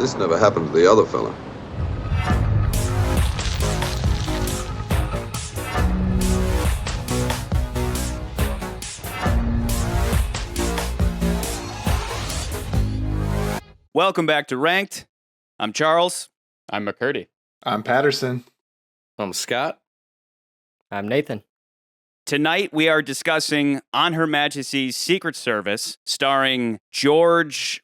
This never happened to the other fella. Welcome back to Ranked. I'm Charles. I'm McCurdy. I'm Patterson. I'm Scott. I'm Nathan. Tonight we are discussing On Her Majesty's Secret Service, starring George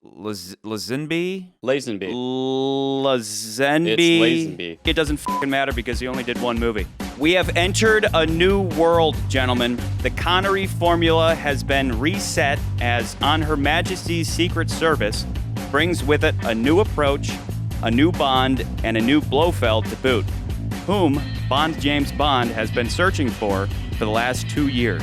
Lazenby? Lazenby. Lazenby. It's Lazenby. It doesn't fucking matter because he only did one movie. We have entered a new world, gentlemen. The Connery formula has been reset as On Her Majesty's Secret Service brings with it a new approach, a new Bond, and a new Blofeld to boot, whom James Bond has been searching for the last 2 years.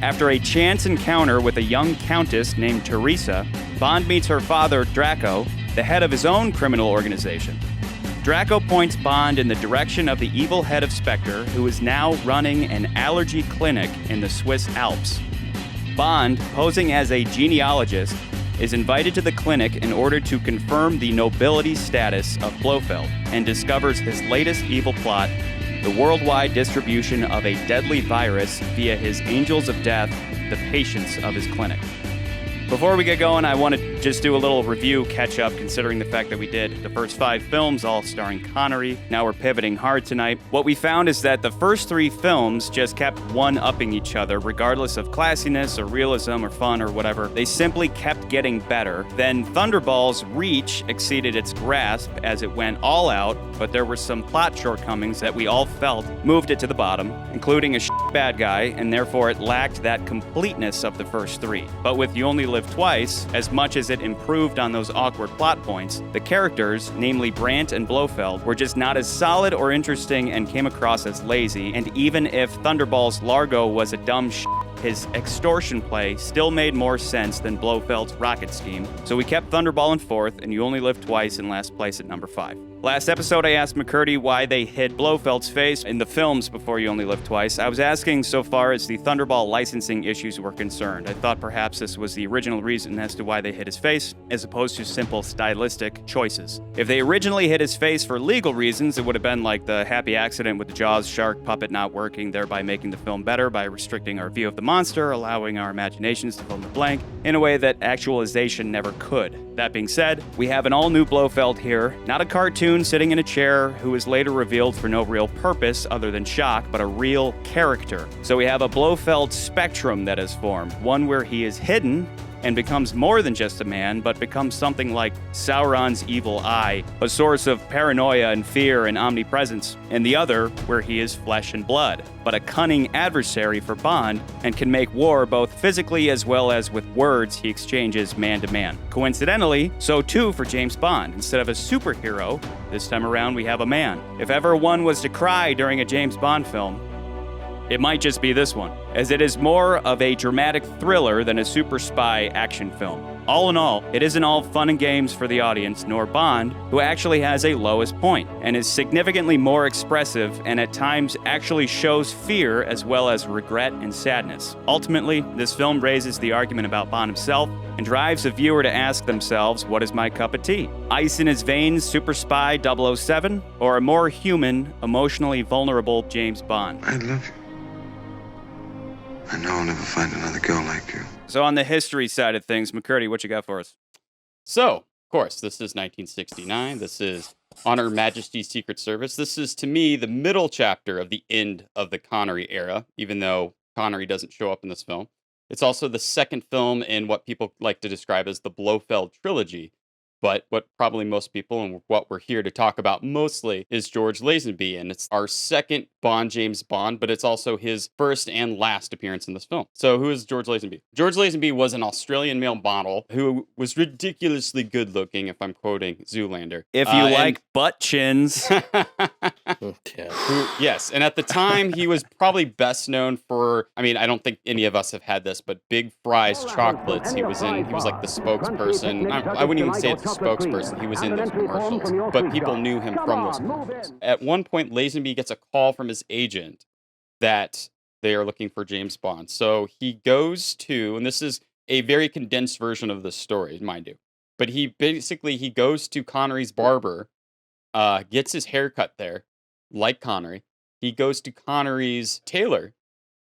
After a chance encounter with a young Countess named Teresa, Bond meets her father, Draco, the head of his own criminal organization. Draco points Bond in the direction of the evil head of Spectre, who is now running an allergy clinic in the Swiss Alps. Bond, posing as a genealogist, is invited to the clinic in order to confirm the nobility status of Blofeld and discovers his latest evil plot, the worldwide distribution of a deadly virus via his angels of death, the patients of his clinic. Before we get going, I want to just do a little review catch-up, considering the fact that we did the first 5 films, all starring Connery. Now we're pivoting hard tonight. What we found is that the first 3 films just kept one-upping each other, regardless of classiness or realism or fun or whatever. They simply kept getting better. Then Thunderball's reach exceeded its grasp as it went all out, but there were some plot shortcomings that we all felt moved it to the bottom, including a bad guy, and therefore it lacked that completeness of the first 3. But with You Only Live Twice, as much as it improved on those awkward plot points, the characters, namely Brandt and Blofeld, were just not as solid or interesting and came across as lazy, and even if Thunderball's Largo was a dumb his extortion play still made more sense than Blofeld's rocket scheme, so we kept Thunderball in 4th and You Only Live Twice in last place at number 5. Last episode, I asked McCurdy why they hid Blofeld's face in the films before You Only Live Twice. I was asking so far as the Thunderball licensing issues were concerned. I thought perhaps this was the original reason as to why they hid his face, as opposed to simple stylistic choices. If they originally hid his face for legal reasons, it would have been like the happy accident with the Jaws shark puppet not working, thereby making the film better by restricting our view of the monster, allowing our imaginations to fill in the blank in a way that actualization never could. That being said, we have an all-new Blofeld here, not a cartoon sitting in a chair who is later revealed for no real purpose other than shock, but a real character. So we have a Blofeld spectrum that has formed, one where he is hidden and becomes more than just a man, but becomes something like Sauron's evil eye, a source of paranoia and fear and omnipresence, and the other where he is flesh and blood, but a cunning adversary for Bond and can make war both physically as well as with words he exchanges man to man. Coincidentally, so too for James Bond. Instead of a superhero, this time around we have a man. If ever one was to cry during a James Bond film, it might just be this one, as it is more of a dramatic thriller than a super spy action film. All in all, it isn't all fun and games for the audience, nor Bond, who actually has a lowest point and is significantly more expressive and at times actually shows fear as well as regret and sadness. Ultimately, this film raises the argument about Bond himself and drives the viewer to ask themselves, what is my cup of tea? Ice in his veins, super spy 007, or a more human, emotionally vulnerable James Bond? I love you. I know I'll never find another girl like you. So on the history side of things, McCurdy, what you got for us? So, of course, this is 1969. This is On Her Majesty's Secret Service. This is, to me, the middle chapter of the end of the Connery era, even though Connery doesn't show up in this film. It's also the second film in what people like to describe as the Blofeld trilogy. But what probably most people, and what we're here to talk about mostly, is George Lazenby. And it's our second James Bond, but it's also his first and last appearance in this film. So who is George Lazenby? George Lazenby was an Australian male model who was ridiculously good looking, if I'm quoting Zoolander. If you like butt chins. Yes, and at the time, he was probably best known for, I mean, I don't think any of us have had this, but Big Fry's chocolates. He was like the spokesperson. I wouldn't even say it's a spokesperson. He was in those commercials, but people knew him from those commercials. At one point, Lazenby gets a call from his agent that they are looking for James Bond. So he goes to, and this is a very condensed version of the story, mind you. But he goes to Connery's barber, gets his hair cut there, like Connery. He goes to Connery's tailor,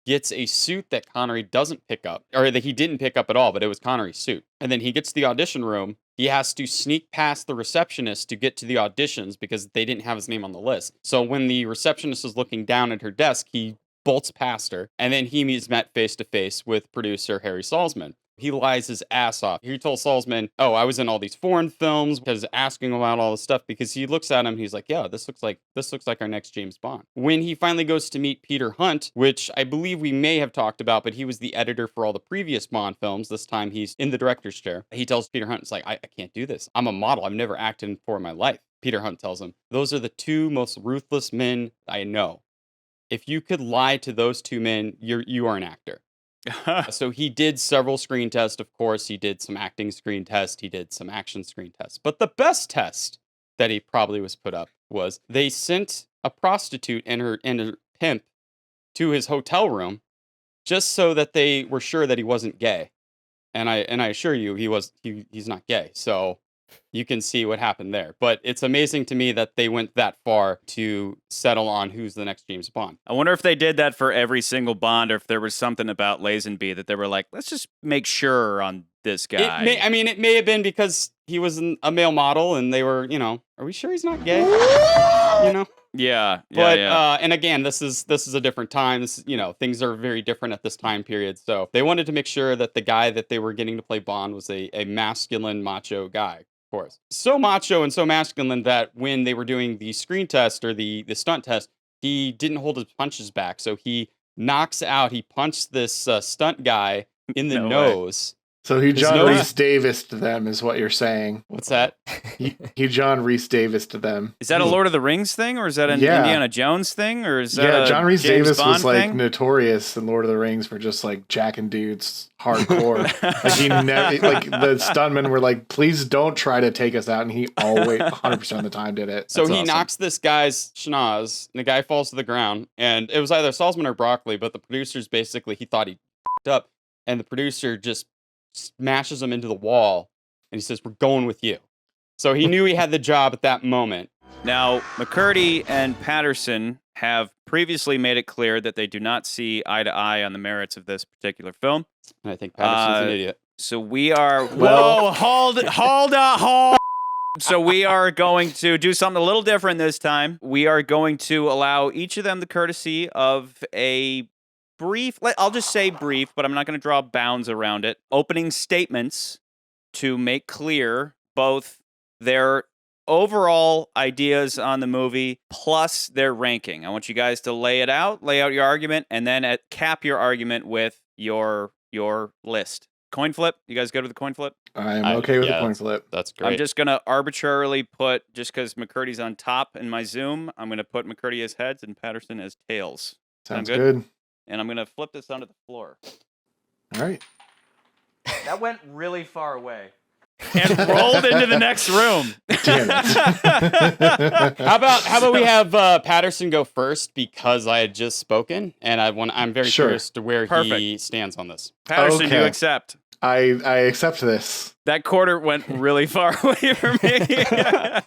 gets a suit that Connery doesn't pick up, or that he didn't pick up at all, but it was Connery's suit. And then he gets to the audition room. He has to sneak past the receptionist to get to the auditions because they didn't have his name on the list. So when the receptionist is looking down at her desk, he bolts past her, and then he is met face to face with producer Harry Salzman. He lies his ass off. He told Salzman, "Oh, I was in all these foreign films," because asking about all this stuff, because he looks at him, he's like, "Yeah, this looks like our next James Bond." When he finally goes to meet Peter Hunt, which I believe we may have talked about, but he was the editor for all the previous Bond films. This time he's in the director's chair. He tells Peter Hunt, it's like, I can't do this. I'm a model. I've never acted for my life. Peter Hunt tells him, "Those are the two most ruthless men I know. If you could lie to those two men, you are an actor." So he did several screen tests, of course. He did some acting screen tests. He did some action screen tests. But the best test that he probably was put up was they sent a prostitute and her pimp to his hotel room just so that they were sure that he wasn't gay. And I assure you, he's not gay. So you can see what happened there. But it's amazing to me that they went that far to settle on who's the next James Bond. I wonder if they did that for every single Bond, or if there was something about Lazenby that they were like, let's just make sure on this guy. It may have been because he was a male model, and they were, are we sure he's not gay? Yeah. But and again, this is a different time. Things are very different at this time period. So they wanted to make sure that the guy that they were getting to play Bond was a masculine, macho guy. Of course. So macho and so masculine that when they were doing the screen test or the stunt test, he didn't hold his punches back. So he punched this stunt guy in the nose. So he John Rhys Davis to them is what you're saying. What's that? he John Rhys Davis to them. Is that a Lord of the Rings thing, or is that an Indiana Jones thing, or is that John Rhys James Davis Bond was like thing? notorious in Lord of the Rings for just like jacking dudes hardcore. Like the stuntmen were like, "Please don't try to take us out," and he always 100% of the time did it. So he knocks this guy's schnoz, and the guy falls to the ground, and it was either Salzman or Broccoli, but the producers basically, he thought he f***ed up, and the producer just smashes him into the wall, and he says, "We're going with you." So he knew he had the job at that moment. Now, McCurdy and Patterson have previously made it clear that they do not see eye to eye on the merits of this particular film. And I think Patterson's an idiot. So we are... Whoa, hold up. So we are going to do something a little different this time. We are going to allow each of them the courtesy of a brief, I'll just say brief, but I'm not going to draw bounds around it, opening statements to make clear both their overall ideas on the movie plus their ranking. I want you guys to lay out your argument, and then cap your argument with your list. Coin flip? You guys go to the coin flip? I'm okay with the coin flip. That's great. I'm just going to arbitrarily put, just because McCurdy's on top in my Zoom, I'm going to put McCurdy as heads and Patterson as tails. Sounds good. And I'm going to flip this onto the floor. All right. That went really far away. And rolled into the next room. Damn it. How about we have Patterson go first, because I had just spoken, and I'm very curious to where he stands on this. Patterson, do you accept? I accept this. That quarter went really far away from me. Go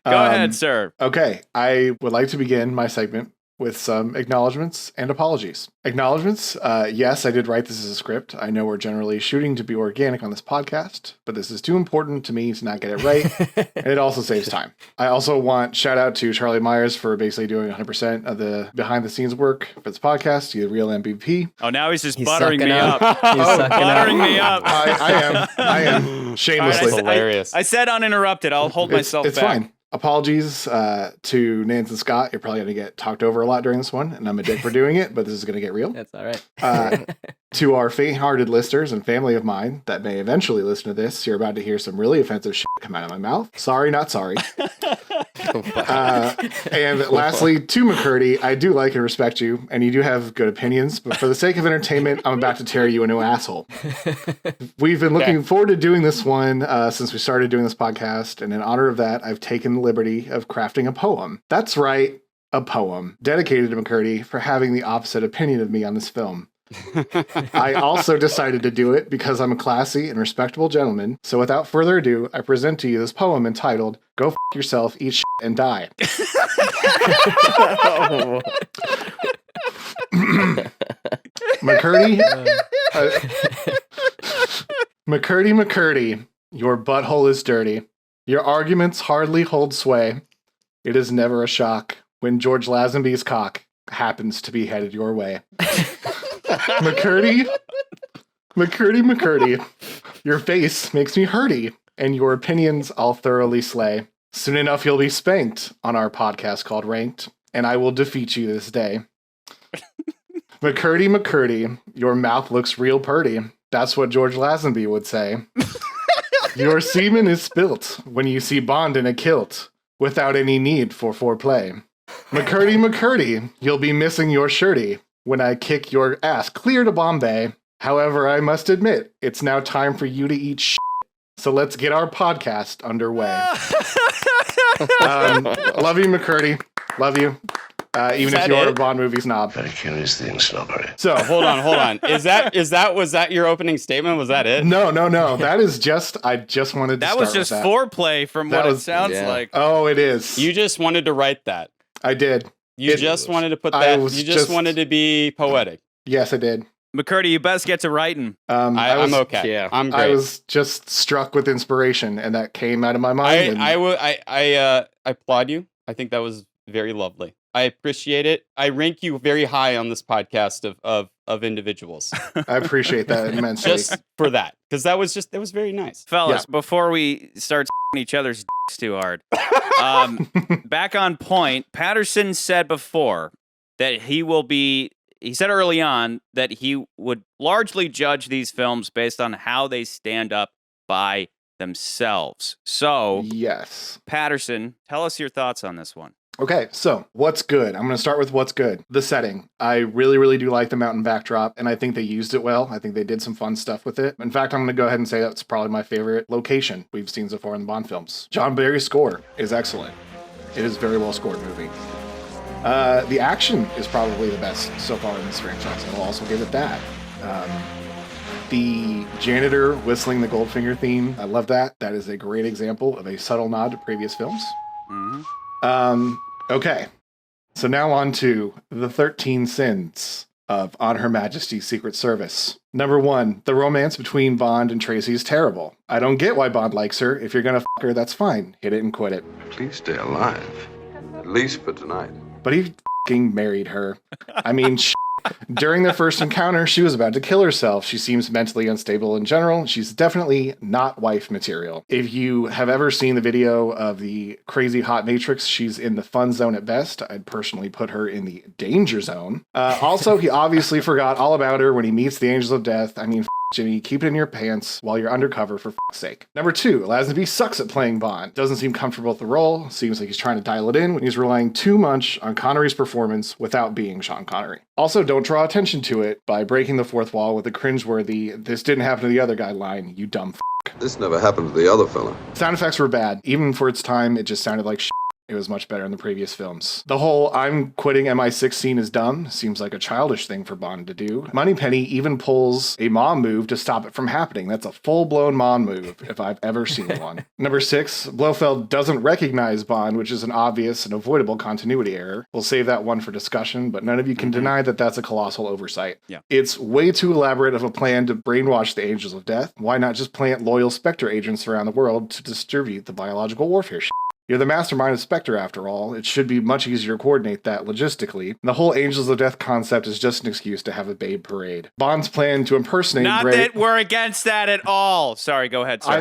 ahead, sir. Okay. I would like to begin my segment with some acknowledgements and apologies. Acknowledgements, yes, I did write this as a script. I know we're generally shooting to be organic on this podcast, but this is too important to me to not get it right, and it also saves time. I also want shout out to Charlie Myers for basically doing 100% of the behind-the-scenes work for this podcast. He's a real MVP. Oh, now he's buttering me up. Buttering me up. I am shamelessly. That's hilarious. I said uninterrupted. I'll hold myself it's back. Fine. Apologies to Nance and Scott. You're probably going to get talked over a lot during this one, and I'm a dick for doing it, but this is going to get real. That's all right. To our faint-hearted listeners and family of mine that may eventually listen to this, you're about to hear some really offensive shit come out of my mouth. Sorry, not sorry. And lastly, to McCurdy, I do like and respect you, and you do have good opinions, but for the sake of entertainment, I'm about to tear you a new asshole. We've been looking forward to doing this one since we started doing this podcast, and in honor of that, I've taken the liberty of crafting a poem. That's right, a poem dedicated to McCurdy for having the opposite opinion of me on this film. I also decided to do it because I'm a classy and respectable gentleman. So without further ado, I present to you this poem entitled, Go F Yourself, Eat Shit, and Die. McCurdy, McCurdy, your butthole is dirty. Your arguments hardly hold sway. It is never a shock when George Lazenby's cock happens to be headed your way. McCurdy, your face makes me hurty, and your opinions I'll thoroughly slay. Soon enough you'll be spanked on our podcast called Ranked, and I will defeat you this day. McCurdy, your mouth looks real purty. That's what George Lazenby would say. Your semen is spilt when you see Bond in a kilt, without any need for foreplay. McCurdy, you'll be missing your shirty when I kick your ass clear to Bombay. However, I must admit, it's now time for you to eat shit. So let's get our podcast underway. Love you, McCurdy. Love you. Even if you are a Bond movie snob. Very curious thing, snobbery. So Hold on. Was that your opening statement? Was that it? No. That is just, I just wanted to That start was just with that. foreplay from That what was- it sounds yeah. like. Oh, it is. You just wanted to write that. I did. You It- just wanted to put I that. was You just just- wanted to be poetic. Yes, I did. McCurdy, you best get to writing. I'm okay. Yeah. I'm great. I was just struck with inspiration, and that came out of my mind. I applaud you. I think that was very lovely. I appreciate it. I rank you very high on this podcast of individuals I appreciate that immensely. just for that, because that was very nice. Fellas, before we start each other's dicks too hard, back on point, Patterson said before that he said early on that he would largely judge these films based on how they stand up by themselves. So, Yes. Patterson, tell us your thoughts on this one. Okay, so what's good? I'm going to start with what's good. The setting. I really, really do like the mountain backdrop, and I think they used it well. I think they did some fun stuff with it. In fact, I'm going to go ahead and say that's probably my favorite location we've seen so far in the Bond films. John Barry's score is excellent. It is a very well scored movie. The action is probably the best so far in this franchise. I'll also give it that. The janitor whistling the Goldfinger theme, I love that. That is a great example of a subtle nod to previous films. Okay, so now on to the 13 sins of On Her Majesty's Secret Service. Number 1, the romance between Bond and Tracy is terrible. I don't get why Bond likes her. If you're gonna f her, that's fine. Hit it and quit it. Please stay alive. At least for tonight. But he f***ing married her. I mean, during their first encounter, she was about to kill herself. She seems mentally unstable in general. She's definitely not wife material. If you have ever seen the video of the crazy hot Matrix, she's in the fun zone at best. I'd personally put her in the danger zone. Also, he obviously forgot all about her when he meets the Angels of Death. I mean, Jimmy, keep it in your pants while you're undercover, for f***'s sake. Number 2, Lazenby sucks at playing Bond. Doesn't seem comfortable with the role. Seems like he's trying to dial it in when he's relying too much on Connery's performance without being Sean Connery. Also, don't draw attention to it by breaking the fourth wall with a cringeworthy, this didn't happen to the other guy line, you dumb f***. This never happened to the other fella. Sound effects were bad. Even for its time, it just sounded like shit. It was much better in the previous films. The whole I'm quitting MI6 scene is dumb. Seems like a childish thing for Bond to do. Moneypenny even pulls a mom move to stop it from happening. That's a full-blown mom move, if I've ever seen one. Number 6, Blofeld doesn't recognize Bond, which is an obvious and avoidable continuity error. We'll save that one for discussion, but none of you can deny that that's a colossal oversight. Yeah. It's way too elaborate of a plan to brainwash the Angels of Death. Why not just plant loyal Spectre agents around the world to distribute the biological warfare shit? You're the mastermind of Spectre, after all. It should be much easier to coordinate that logistically. The whole Angels of Death concept is just an excuse to have a babe parade. Bond's plan to impersonate Not Bray... that we're against that at all. Sorry, go ahead, sir.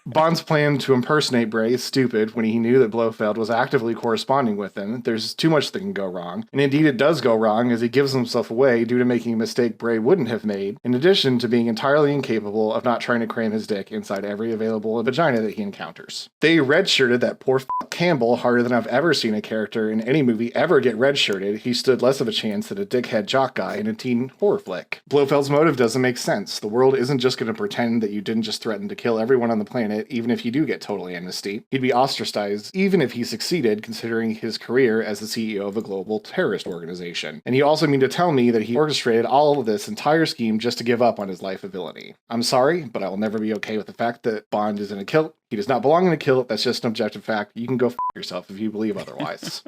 Bond's plan to impersonate Bray is stupid when he knew that Blofeld was actively corresponding with him. There's too much that can go wrong. And indeed it does go wrong, as he gives himself away due to making a mistake Bray wouldn't have made, in addition to being entirely incapable of not trying to cram his dick inside every available vagina that he encounters. characters. They redshirted that poor Campbell harder than I've ever seen a character in any movie ever get redshirted. He stood less of a chance than a dickhead jock guy in a teen horror flick. Blofeld's motive doesn't make sense. The world isn't just going to pretend that you didn't just threaten to kill everyone on the planet, even if you do get totally amnesty. He'd be ostracized even if he succeeded, considering his career as the CEO of a global terrorist organization. And you also mean to tell me that he orchestrated all of this entire scheme just to give up on his life of villainy. I'm sorry, but I will never be okay with the fact that Bond is in a kilt. He does not belong in a kilt. That's just an objective fact. You can go yourself if you believe otherwise.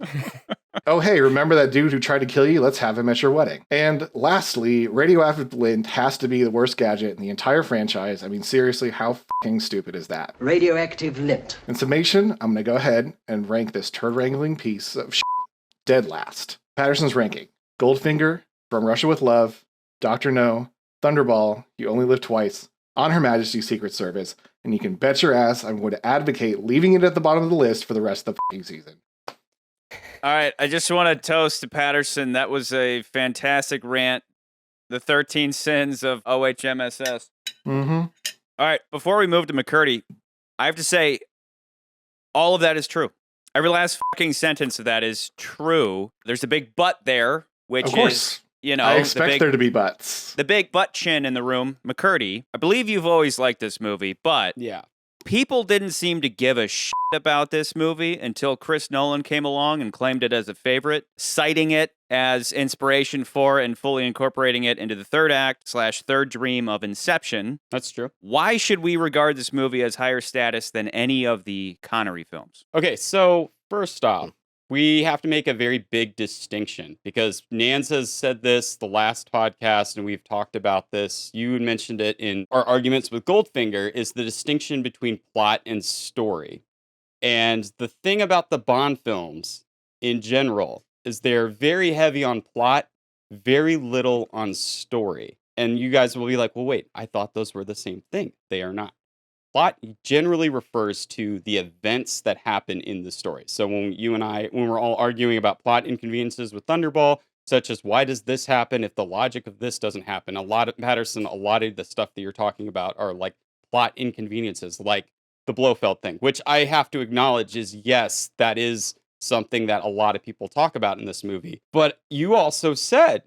Oh, hey, remember that dude who tried to kill you? Let's have him at your wedding. And lastly, radioactive lint has to be the worst gadget in the entire franchise. I mean, seriously, how fucking stupid is that? Radioactive lint. In summation, I'm going to go ahead and rank this turd-wrangling piece of shit dead last. Patterson's ranking: Goldfinger, From Russia with Love, Dr. No, Thunderball, You Only Live Twice, On Her Majesty's Secret Service, and you can bet your ass I'm going to advocate leaving it at the bottom of the list for the rest of the fucking season. All right, I just want to toast to Patterson. That was a fantastic rant. The 13 sins of OHMSS. Mm-hmm. All right, before we move to McCurdy, I have to say, all of that is true. Every last fucking sentence of that is true. There's a big but there, which Of course. is, you know, I expect there to be butts. the big butt chin in the room. McCurdy, I believe you've always liked this movie, but Yeah. people didn't seem to give a shit about this movie until Chris Nolan came along and claimed it as a favorite, citing it as inspiration for and fully incorporating it into the third act / third dream of Inception. That's true. Why should we regard this movie as higher status than any of the Connery films? Okay, so first off, we have to make a very big distinction because Nans has said this the last podcast, and we've talked about this. You mentioned it in our arguments with Goldfinger, is the distinction between plot and story. And the thing about the Bond films in general is they're very heavy on plot, very little on story. And you guys will be like, well, wait, I thought those were the same thing. They are not. Plot generally refers to the events that happen in the story. So when we're all arguing about plot inconveniences with Thunderball, such as why does this happen if the logic of this doesn't happen? A lot of the stuff that you're talking about are like plot inconveniences, like the Blofeld thing, which I have to acknowledge is, yes, that is something that a lot of people talk about in this movie. But you also said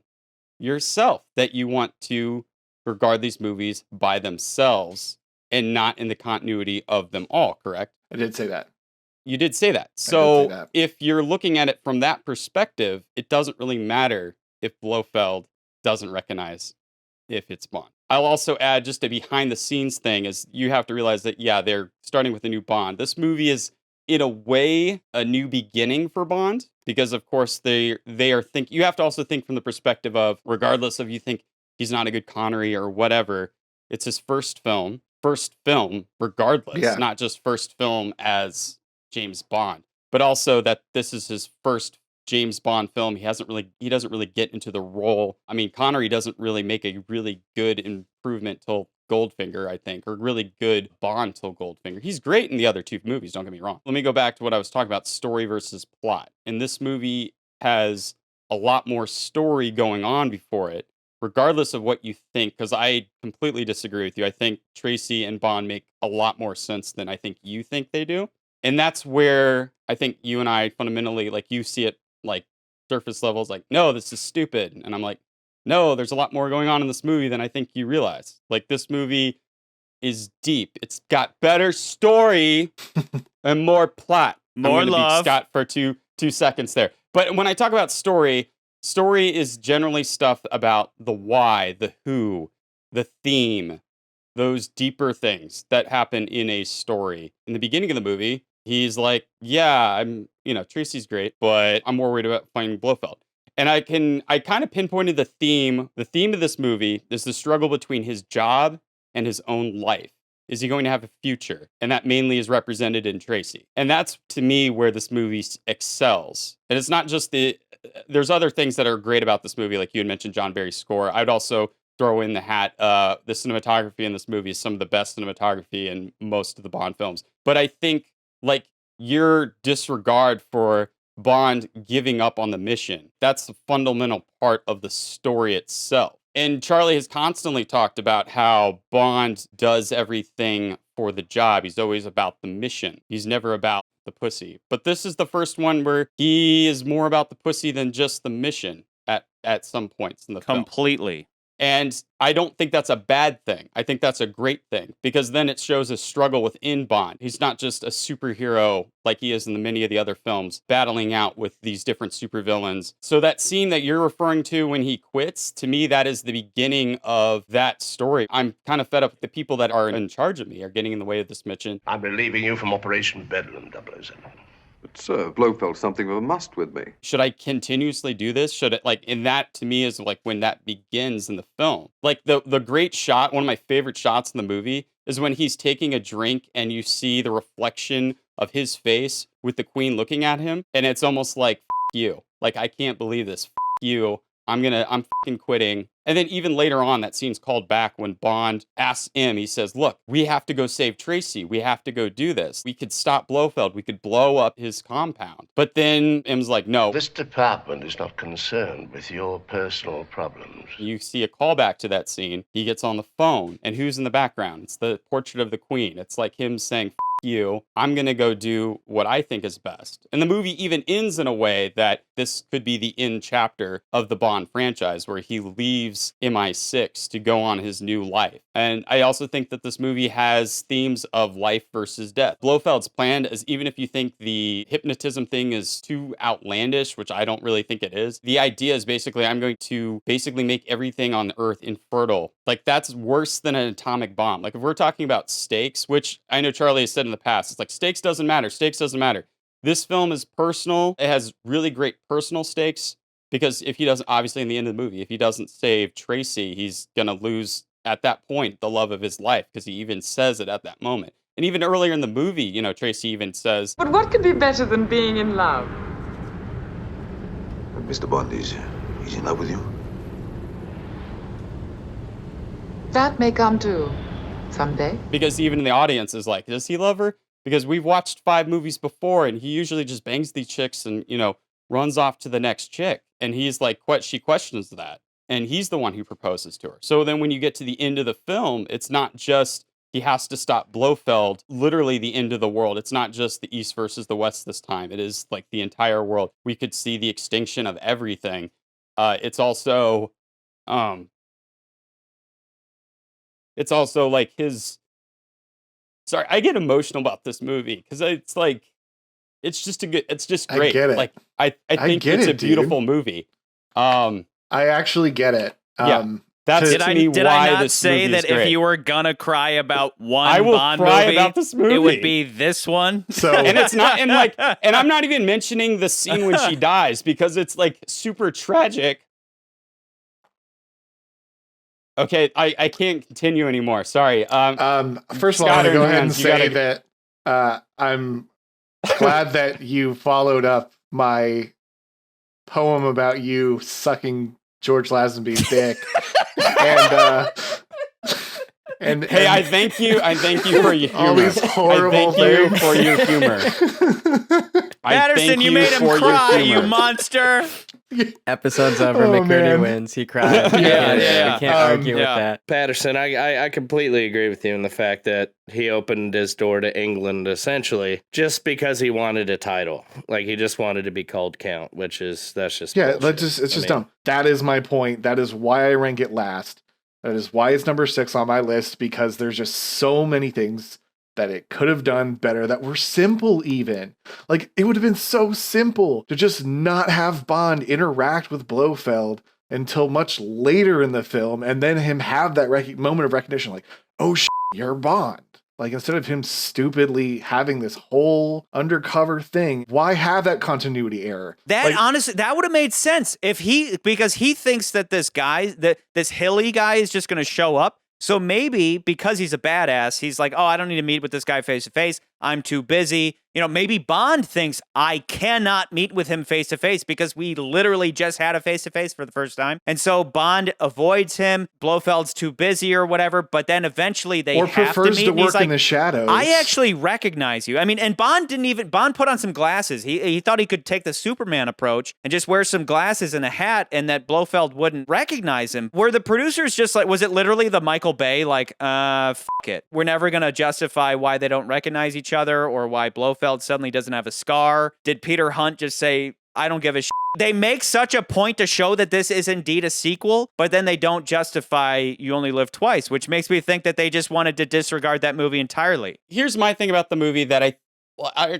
yourself that you want to regard these movies by themselves and not in the continuity of them all, correct? I did say that. You did say that. I did say So that. if you're looking at it from that perspective, it doesn't really matter if Blofeld doesn't recognize if it's Bond. I'll also add just a behind the scenes thing is you have to realize that, yeah, they're starting with a new Bond. This movie is, in a way, a new beginning for Bond because, of course, you have to also think from the perspective of, regardless of you think he's not a good Connery or whatever, it's his first film regardless, Yeah. not just first film as James Bond, but also that this is his first James Bond film. He doesn't really get into the role. I mean, Connery doesn't really make a really good improvement till Goldfinger, I think, or really good Bond till Goldfinger. He's great in the other two movies, don't get me wrong. Let me go back to what I was talking about, story versus plot. And this movie has a lot more story going on before it, regardless of what you think, because I completely disagree with you. I think Tracy and Bond make a lot more sense than I think you think they do. And that's where I think you and I fundamentally, like, you see it like surface levels, like, no, this is stupid. And I'm like, no, there's a lot more going on in this movie than I think you realize. Like, this movie is deep. It's got better story and more plot. More I'm gonna love. be Scott for two seconds there. But when I talk about story is generally stuff about the why, the who, the theme, those deeper things that happen in a story. In the beginning of the movie, he's like, yeah, Tracy's great, but I'm more worried about finding Blofeld. And I kind of pinpointed the theme. The theme of this movie is the struggle between his job and his own life. Is he going to have a future? And that mainly is represented in Tracy. And that's, to me, where this movie excels. And it's not just there's other things that are great about this movie, like you had mentioned John Barry's score. I'd also throw in the hat, the cinematography in this movie is some of the best cinematography in most of the Bond films. But I think, like, your disregard for Bond giving up on the mission, that's the fundamental part of the story itself. And Charlie has constantly talked about how Bond does everything for the job. He's always about the mission. He's never about the pussy. But this is the first one where he is more about the pussy than just the mission at some points in the film. Completely. And I don't think that's a bad thing. I think that's a great thing because then it shows a struggle within Bond. He's not just a superhero like he is in many of the other films, battling out with these different supervillains. So that scene that you're referring to when he quits, to me, that is the beginning of that story. I'm kind of fed up with the people that are in charge of me are getting in the way of this mission. I'm relieving you from Operation Bedlam, 007. But, sir, Blofeld's something of a must with me. Should I continuously do this? Should it, like, and that to me is like when that begins in the film. Like the great shot, one of my favorite shots in the movie is when he's taking a drink and you see the reflection of his face with the queen looking at him. And it's almost like, F you. Like, I can't believe this. F you. I'm fucking quitting. And then even later on, that scene's called back when Bond asks M, he says, look, we have to go save Tracy. We have to go do this. We could stop Blofeld. We could blow up his compound. But then M's like, no. This department is not concerned with your personal problems. You see a callback to that scene. He gets on the phone. And who's in the background? It's the portrait of the queen. It's like him saying, you, I'm going to go do what I think is best. And the movie even ends in a way that this could be the end chapter of the Bond franchise where he leaves MI6 to go on his new life. And I also think that this movie has themes of life versus death. Blofeld's plan is, even if you think the hypnotism thing is too outlandish, which I don't really think it is, the idea is basically I'm going to basically make everything on Earth infertile. Like, that's worse than an atomic bomb. Like, if we're talking about stakes, which I know Charlie has said in the past, it's like stakes doesn't matter. Stakes doesn't matter. This film is personal. It has really great personal stakes because if he doesn't, obviously in the end of the movie, if he doesn't save Tracy, he's going to lose at that point the love of his life because he even says it at that moment. And even earlier in the movie, you know, Tracy even says, but what could be better than being in love? Mr. Bond, he's in love with you? That may come too, someday. because even the audience is like, does he love her? Because we've watched 5 movies before and he usually just bangs these chicks and, you know, runs off to the next chick. And he's like, she questions that. And he's the one who proposes to her. So then when you get to the end of the film, it's not just he has to stop Blofeld, literally the end of the world. It's not just the East versus the West this time. It is like the entire world. We could see the extinction of everything. It's also like his... Sorry, I get emotional about this movie because it's like, it's just great. I get it. Like, I think it's a beautiful movie. I actually get it. That's Did to me I why not this say movie that is great. if you were gonna cry about one I will Bond cry movie, about this movie. it would be this one? So And it's not, and I'm not even mentioning the scene when she dies because it's like super tragic. Okay, I can't continue anymore. Sorry. first of all, I'm Scott going to go ahead and Hernandez, you say gotta- that I'm glad that you followed up my poem about you sucking George Lazenby's dick. and Hey, I thank you. I thank you for your humor. all these horrible I thank you things. for your humor. I Patterson, thank you made him for your cry, you humor. monster! Episodes over, Oh, McCurdy man. wins. He cried. Yeah. We can't argue with Yeah. that. Patterson, I completely agree with you in the fact that he opened his door to England essentially just because he wanted a title. Like, he just wanted to be called Count, that's just Yeah, bullshit. it's just dumb. That is my point. That is why I rank it last. That is why it's number 6 on my list, because there's just so many things that it could have done better that were simple even. Like, it would have been so simple to just not have Bond interact with Blofeld until much later in the film, and then him have that moment of recognition, like, oh shit, you're Bond. Like, instead of him stupidly having this whole undercover thing, why have that continuity error? That Like, honestly, that would have made sense because he thinks that this guy, this hilly guy is just going to show up. So maybe because he's a badass, he's like, oh, I don't need to meet with this guy face to face. I'm too busy. You know, maybe Bond thinks I cannot meet with him face to face because we literally just had a face to face for the first time. And so Bond avoids him. Blofeld's too busy or whatever, but then eventually they or have prefers to meet. to And he's work like, in the shadows. I actually recognize you. I mean, and Bond put on some glasses. He thought he could take the Superman approach and just wear some glasses and a hat and that Blofeld wouldn't recognize him. Were the producers just like, was it literally the Michael Bay, like, fuck it. We're never going to justify why they don't recognize each other or why Blofeld suddenly doesn't have a scar? Did Peter Hunt just say, I don't give a shit? They make such a point to show that this is indeed a sequel, but then they don't justify You Only Live Twice, which makes me think that they just wanted to disregard that movie entirely. Here's my thing about the movie that I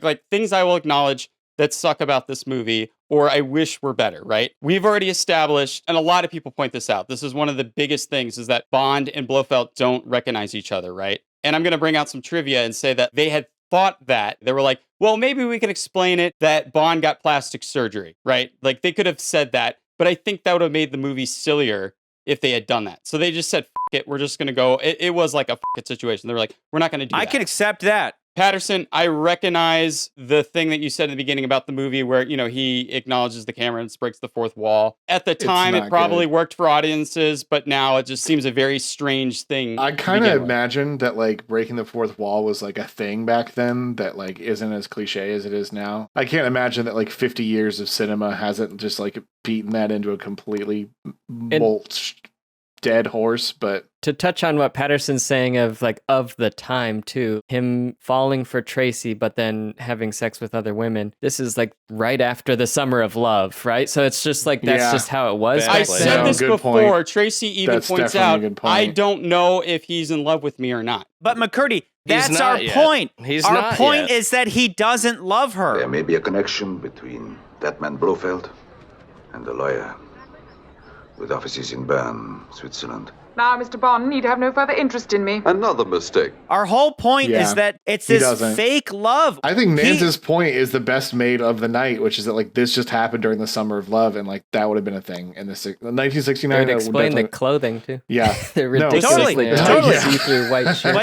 like, things I will acknowledge that suck about this movie or I wish were better, right? We've already established, and a lot of people point this out, this is one of the biggest things, is that Bond and Blofeld don't recognize each other, right? And I'm going to bring out some trivia and say that they had thought that. They were like, well, maybe we can explain it that Bond got plastic surgery, right? Like, they could have said that, but I think that would have made the movie sillier if they had done that. So they just said, F it, we're just going to go. It was like a F it situation. They were like, we're not going to do that. I can accept that. Patterson, I recognize the thing that you said in the beginning about the movie where, you know, he acknowledges the camera and breaks the fourth wall. At the time, it probably worked for audiences, but now it just seems a very strange thing. I kind of imagined that, like, breaking the fourth wall was, like, a thing back then that, like, isn't as cliche as it is now. I can't imagine that, like, 50 years of cinema hasn't just, like, beaten that into a completely dead horse, but... To touch on what Patterson's saying of the time too, him falling for Tracy but then having sex with other women, this is like right after the Summer of Love, right? So it's just like that's just how it was. I said this before. Point. Tracy even points out, I don't know if he's in love with me or not. But McCurdy, that's our point. Our point is that he doesn't love her. There may be a connection between that man Blofeld and the lawyer with offices in Bern, Switzerland. Now, Mr. Bond need have no further interest in me. Another mistake. Our whole point is that it's this fake love. I think Nance's point is the best made of the night, which is that, like, this just happened during the Summer of Love, and, like, that would have been a thing in the 1969. It would explain the clothing too. Yeah, they're ridiculously totally see-through white shirt.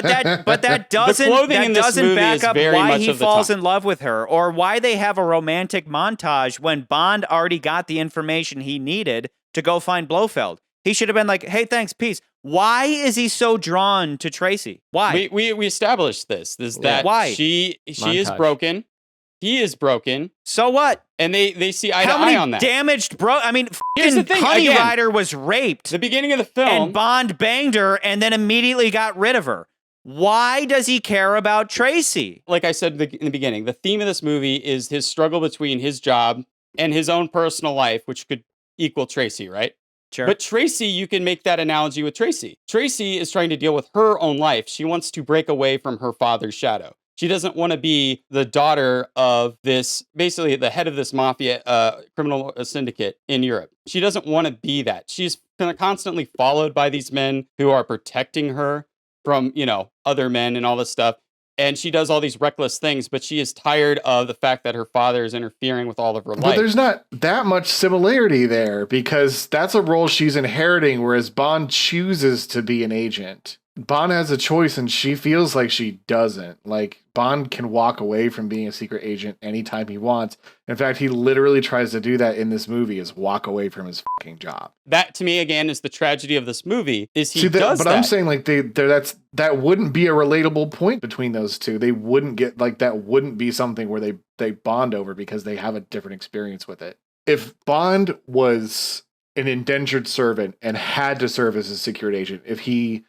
But that doesn't back up why he falls in love with her, or why they have a romantic montage when Bond already got the information he needed to go find Blofeld. He should have been like, hey, thanks, peace. Why is he so drawn to Tracy? Why? We established this. That why? She is broken. He is broken. So what? And they see eye to eye on that. Damaged I mean, here's the thing. Honey Rider was raped. The beginning of the film. And Bond banged her and then immediately got rid of her. Why does he care about Tracy? Like I said in the beginning, the theme of this movie is his struggle between his job and his own personal life, which could equal Tracy, right? Sure. But Tracy, you can make that analogy with Tracy. Tracy is trying to deal with her own life. She wants to break away from her father's shadow. She doesn't want to be the daughter of this, basically the head of this mafia criminal syndicate in Europe. She doesn't want to be that. She's constantly followed by these men who are protecting her from, other men and all this stuff. And she does all these reckless things, but she is tired of the fact that her father is interfering with all of her life. But there's not that much similarity there because that's a role she's inheriting, whereas Bond chooses to be an agent. Bond has a choice and she feels like she doesn't. Like, Bond can walk away from being a secret agent anytime he wants. In fact, he literally tries to do that in this movie, is walk away from his fucking job. That, to me, again, is the tragedy of this movie, is he does that. But I'm saying, like, that wouldn't be a relatable point between those two. They wouldn't get, like, that wouldn't be something where they bond over because they have a different experience with it. If Bond was an indentured servant and had to serve as a secret agent, if he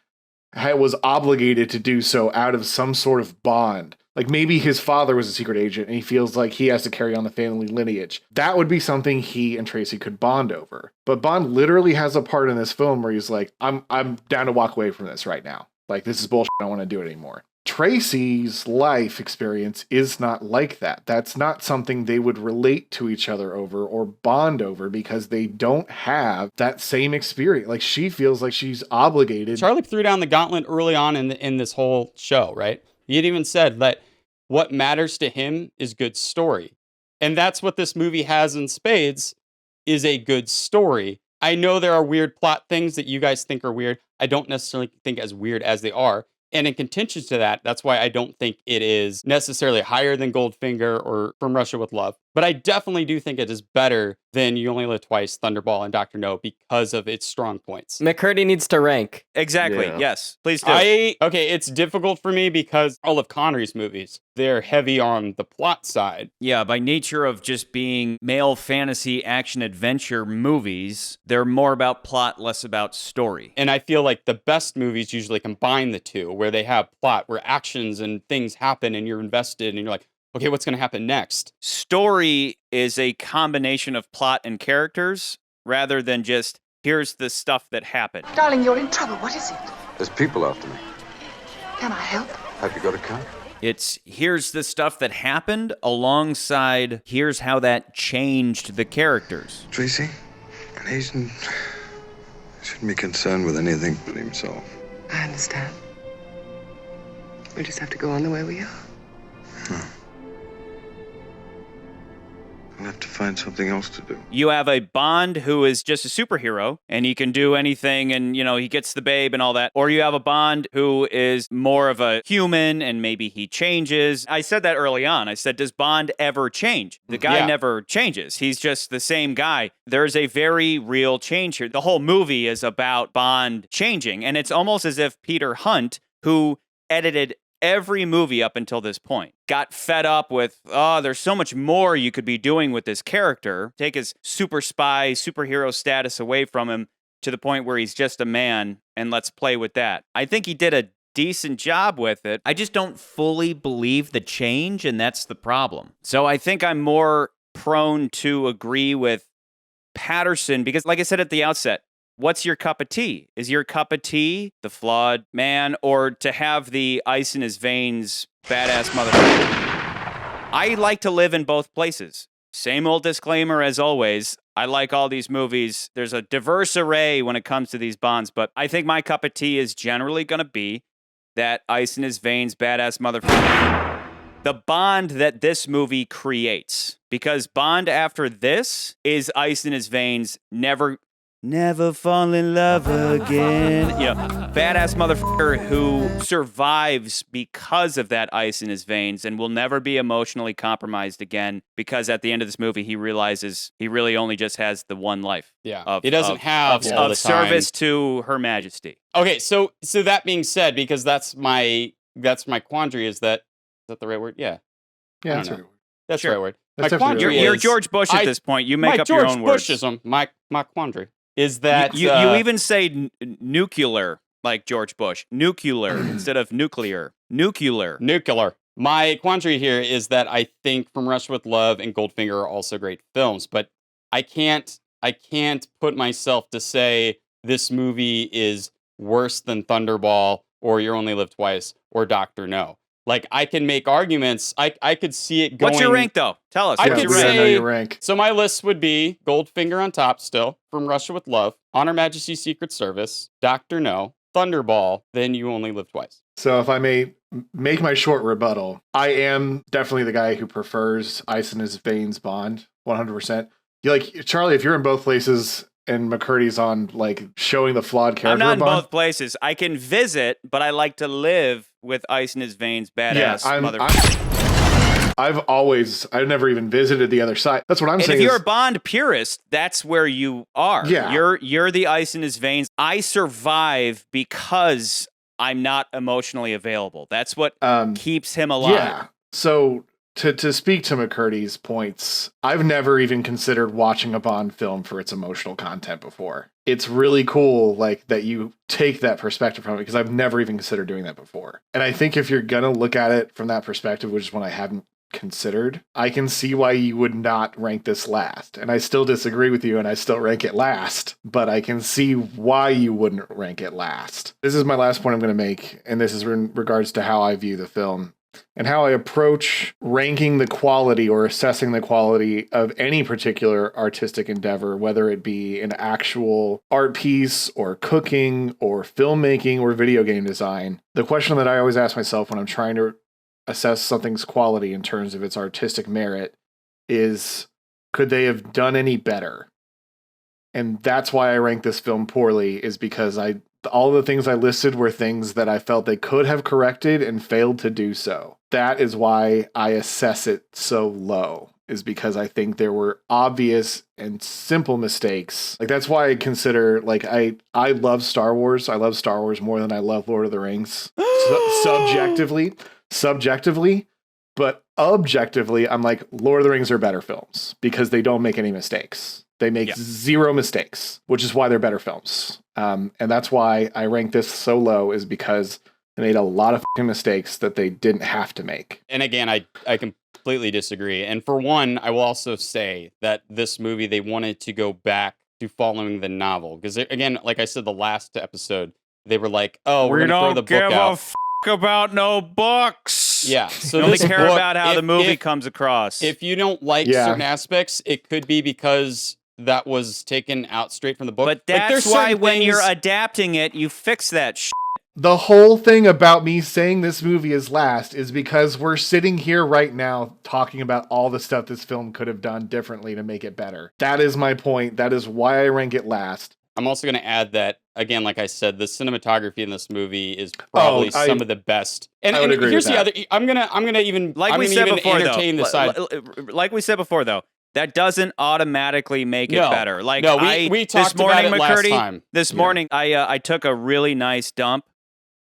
was obligated to do so out of some sort of bond, like maybe his father was a secret agent and he feels like he has to carry on the family lineage, that would be something he and Tracy could bond over. But Bond literally has a part in this film where he's like, I'm down to walk away from this right now. Like, this is bullshit. I don't want to do it anymore. Tracy's life experience is not like that. That's not something they would relate to each other over or bond over because they don't have that same experience. Like, she feels like she's obligated. Charlie threw down the gauntlet early on in this whole show, right? He had even said that what matters to him is good story. And that's what this movie has in spades, is a good story. I know there are weird plot things that you guys think are weird. I don't necessarily think as weird as they are. And in contention to that, that's why I don't think it is necessarily higher than Goldfinger or From Russia with Love. But I definitely do think it is better than You Only Live Twice, Thunderball, and Dr. No because of its strong points. McCurdy needs to rank. Exactly. Yeah. Yes. Please do. Okay, it's difficult for me because all of Connery's movies, they're heavy on the plot side. Yeah, by nature of just being male fantasy action adventure movies, they're more about plot, less about story. And I feel like the best movies usually combine the two, where they have plot, where actions and things happen and you're invested and you're like, okay, what's going to happen next? Story is a combination of plot and characters rather than just, here's the stuff that happened. Darling, you're in trouble. What is it? There's people after me. Can I help? Have you got a car? It's, here's the stuff that happened alongside, here's how that changed the characters. Tracy, an Asian shouldn't be concerned with anything but himself. I understand. We just have to go on the way we are. I'll have to find something else to do. You have a Bond who is just a superhero and he can do anything and, he gets the babe and all that. Or you have a Bond who is more of a human and maybe he changes. I said that early on. I said, does Bond ever change? The guy never changes. He's just the same guy. There's a very real change here. The whole movie is about Bond changing. And it's almost as if Peter Hunt, who edited every movie up until this point, got fed up with, there's so much more you could be doing with this character. Take his super spy, superhero status away from him to the point where he's just a man, and let's play with that. I think he did a decent job with it. I just don't fully believe the change, and that's the problem. So I think I'm more prone to agree with Patterson because, like I said at the outset, what's your cup of tea? Is your cup of tea the flawed man or to have the ice in his veins, badass motherfucker? I like to live in both places. Same old disclaimer as always. I like all these movies. There's a diverse array when it comes to these Bonds, but I think my cup of tea is generally going to be that ice in his veins, badass motherfucker. The Bond that this movie creates. Because Bond after this is ice in his veins, never fall in love again. Badass motherfucker who survives because of that ice in his veins and will never be emotionally compromised again because at the end of this movie, he realizes he really only just has the one life. Yeah. He doesn't have all the service time. to Her Majesty. Okay, so that being said, because that's my quandary, is that the right word? Yeah. Yeah, that's right. That's the right word. That's my quandary You're George Bush at this point. You make up your own words. George Bushism, my quandary. Is that you even say nuclear like George Bush? Nuclear instead of nuclear. Nuclear. My quandary here is that I think From Russia with Love and Goldfinger are also great films, but I can't put myself to say this movie is worse than Thunderball or You Only Live Twice or Dr. No. Like, I can make arguments. I could see it going... What's your rank, though? Tell us. I What's could your rank? say... know your rank. So my list would be Goldfinger on top still, From Russia with Love, On Her Majesty's Secret Service, Dr. No, Thunderball, then You Only Live Twice. So if I may make my short rebuttal, I am definitely the guy who prefers ice in his veins Bond, 100%. Charlie, if you're in both places... and McCurdy's on, showing the flawed character. I'm not in Bond. both places. I can visit, but I like to live with ice in his veins, badass motherfucker. I've never even visited the other side. That's what I'm saying. And if you're a Bond purist, that's where you are. Yeah. You're the ice in his veins. I survive because I'm not emotionally available. That's what keeps him alive. Yeah. So... To speak to McCurdy's points, I've never even considered watching a Bond film for its emotional content before. It's really cool, that you take that perspective from it, because I've never even considered doing that before. And I think if you're gonna look at it from that perspective, which is one I haven't considered, I can see why you would not rank this last. And I still disagree with you, and I still rank it last, but I can see why you wouldn't rank it last. This is my last point I'm gonna make, and this is in regards to how I view the film. And how I approach ranking the quality or assessing the quality of any particular artistic endeavor, whether it be an actual art piece or cooking or filmmaking or video game design. The question that I always ask myself when I'm trying to assess something's quality in terms of its artistic merit is, could they have done any better? And that's why I rank this film poorly, is because I All the things I listed were things that I felt they could have corrected and failed to do so. That is why I assess it so low, is because I think there were obvious and simple mistakes. Like, that's why I consider, like, I love Star Wars. I love Star Wars more than I love Lord of the Rings. Subjectively, but objectively, I'm like, Lord of the Rings are better films because they don't make any mistakes. They make zero mistakes, which is why they're better films. And that's why I rank this so low, is because they made a lot of fucking mistakes that they didn't have to make. And again, I completely disagree. And for one, I will also say that this movie, they wanted to go back to following the novel. Because again, like I said, the last episode, they were like, oh, we're going to throw the book out. About no books. Yeah. So you only care about how the movie comes across. If you don't like certain aspects, it could be because that was taken out straight from the book. But that's why when you're adapting it, you fix that shit. The whole thing about me saying this movie is last is because we're sitting here right now talking about all the stuff this film could have done differently to make it better. That is my point. That is why I rank it last. I'm also going to add that, again, like I said, the cinematography in this movie is probably some of the best. And, I would agree here's with the that. other. I'm gonna even entertain the side. Like we said before, though, that doesn't automatically make it better. Like, no, we talked this morning, about it McCurdy, last time. This morning, I took a really nice dump,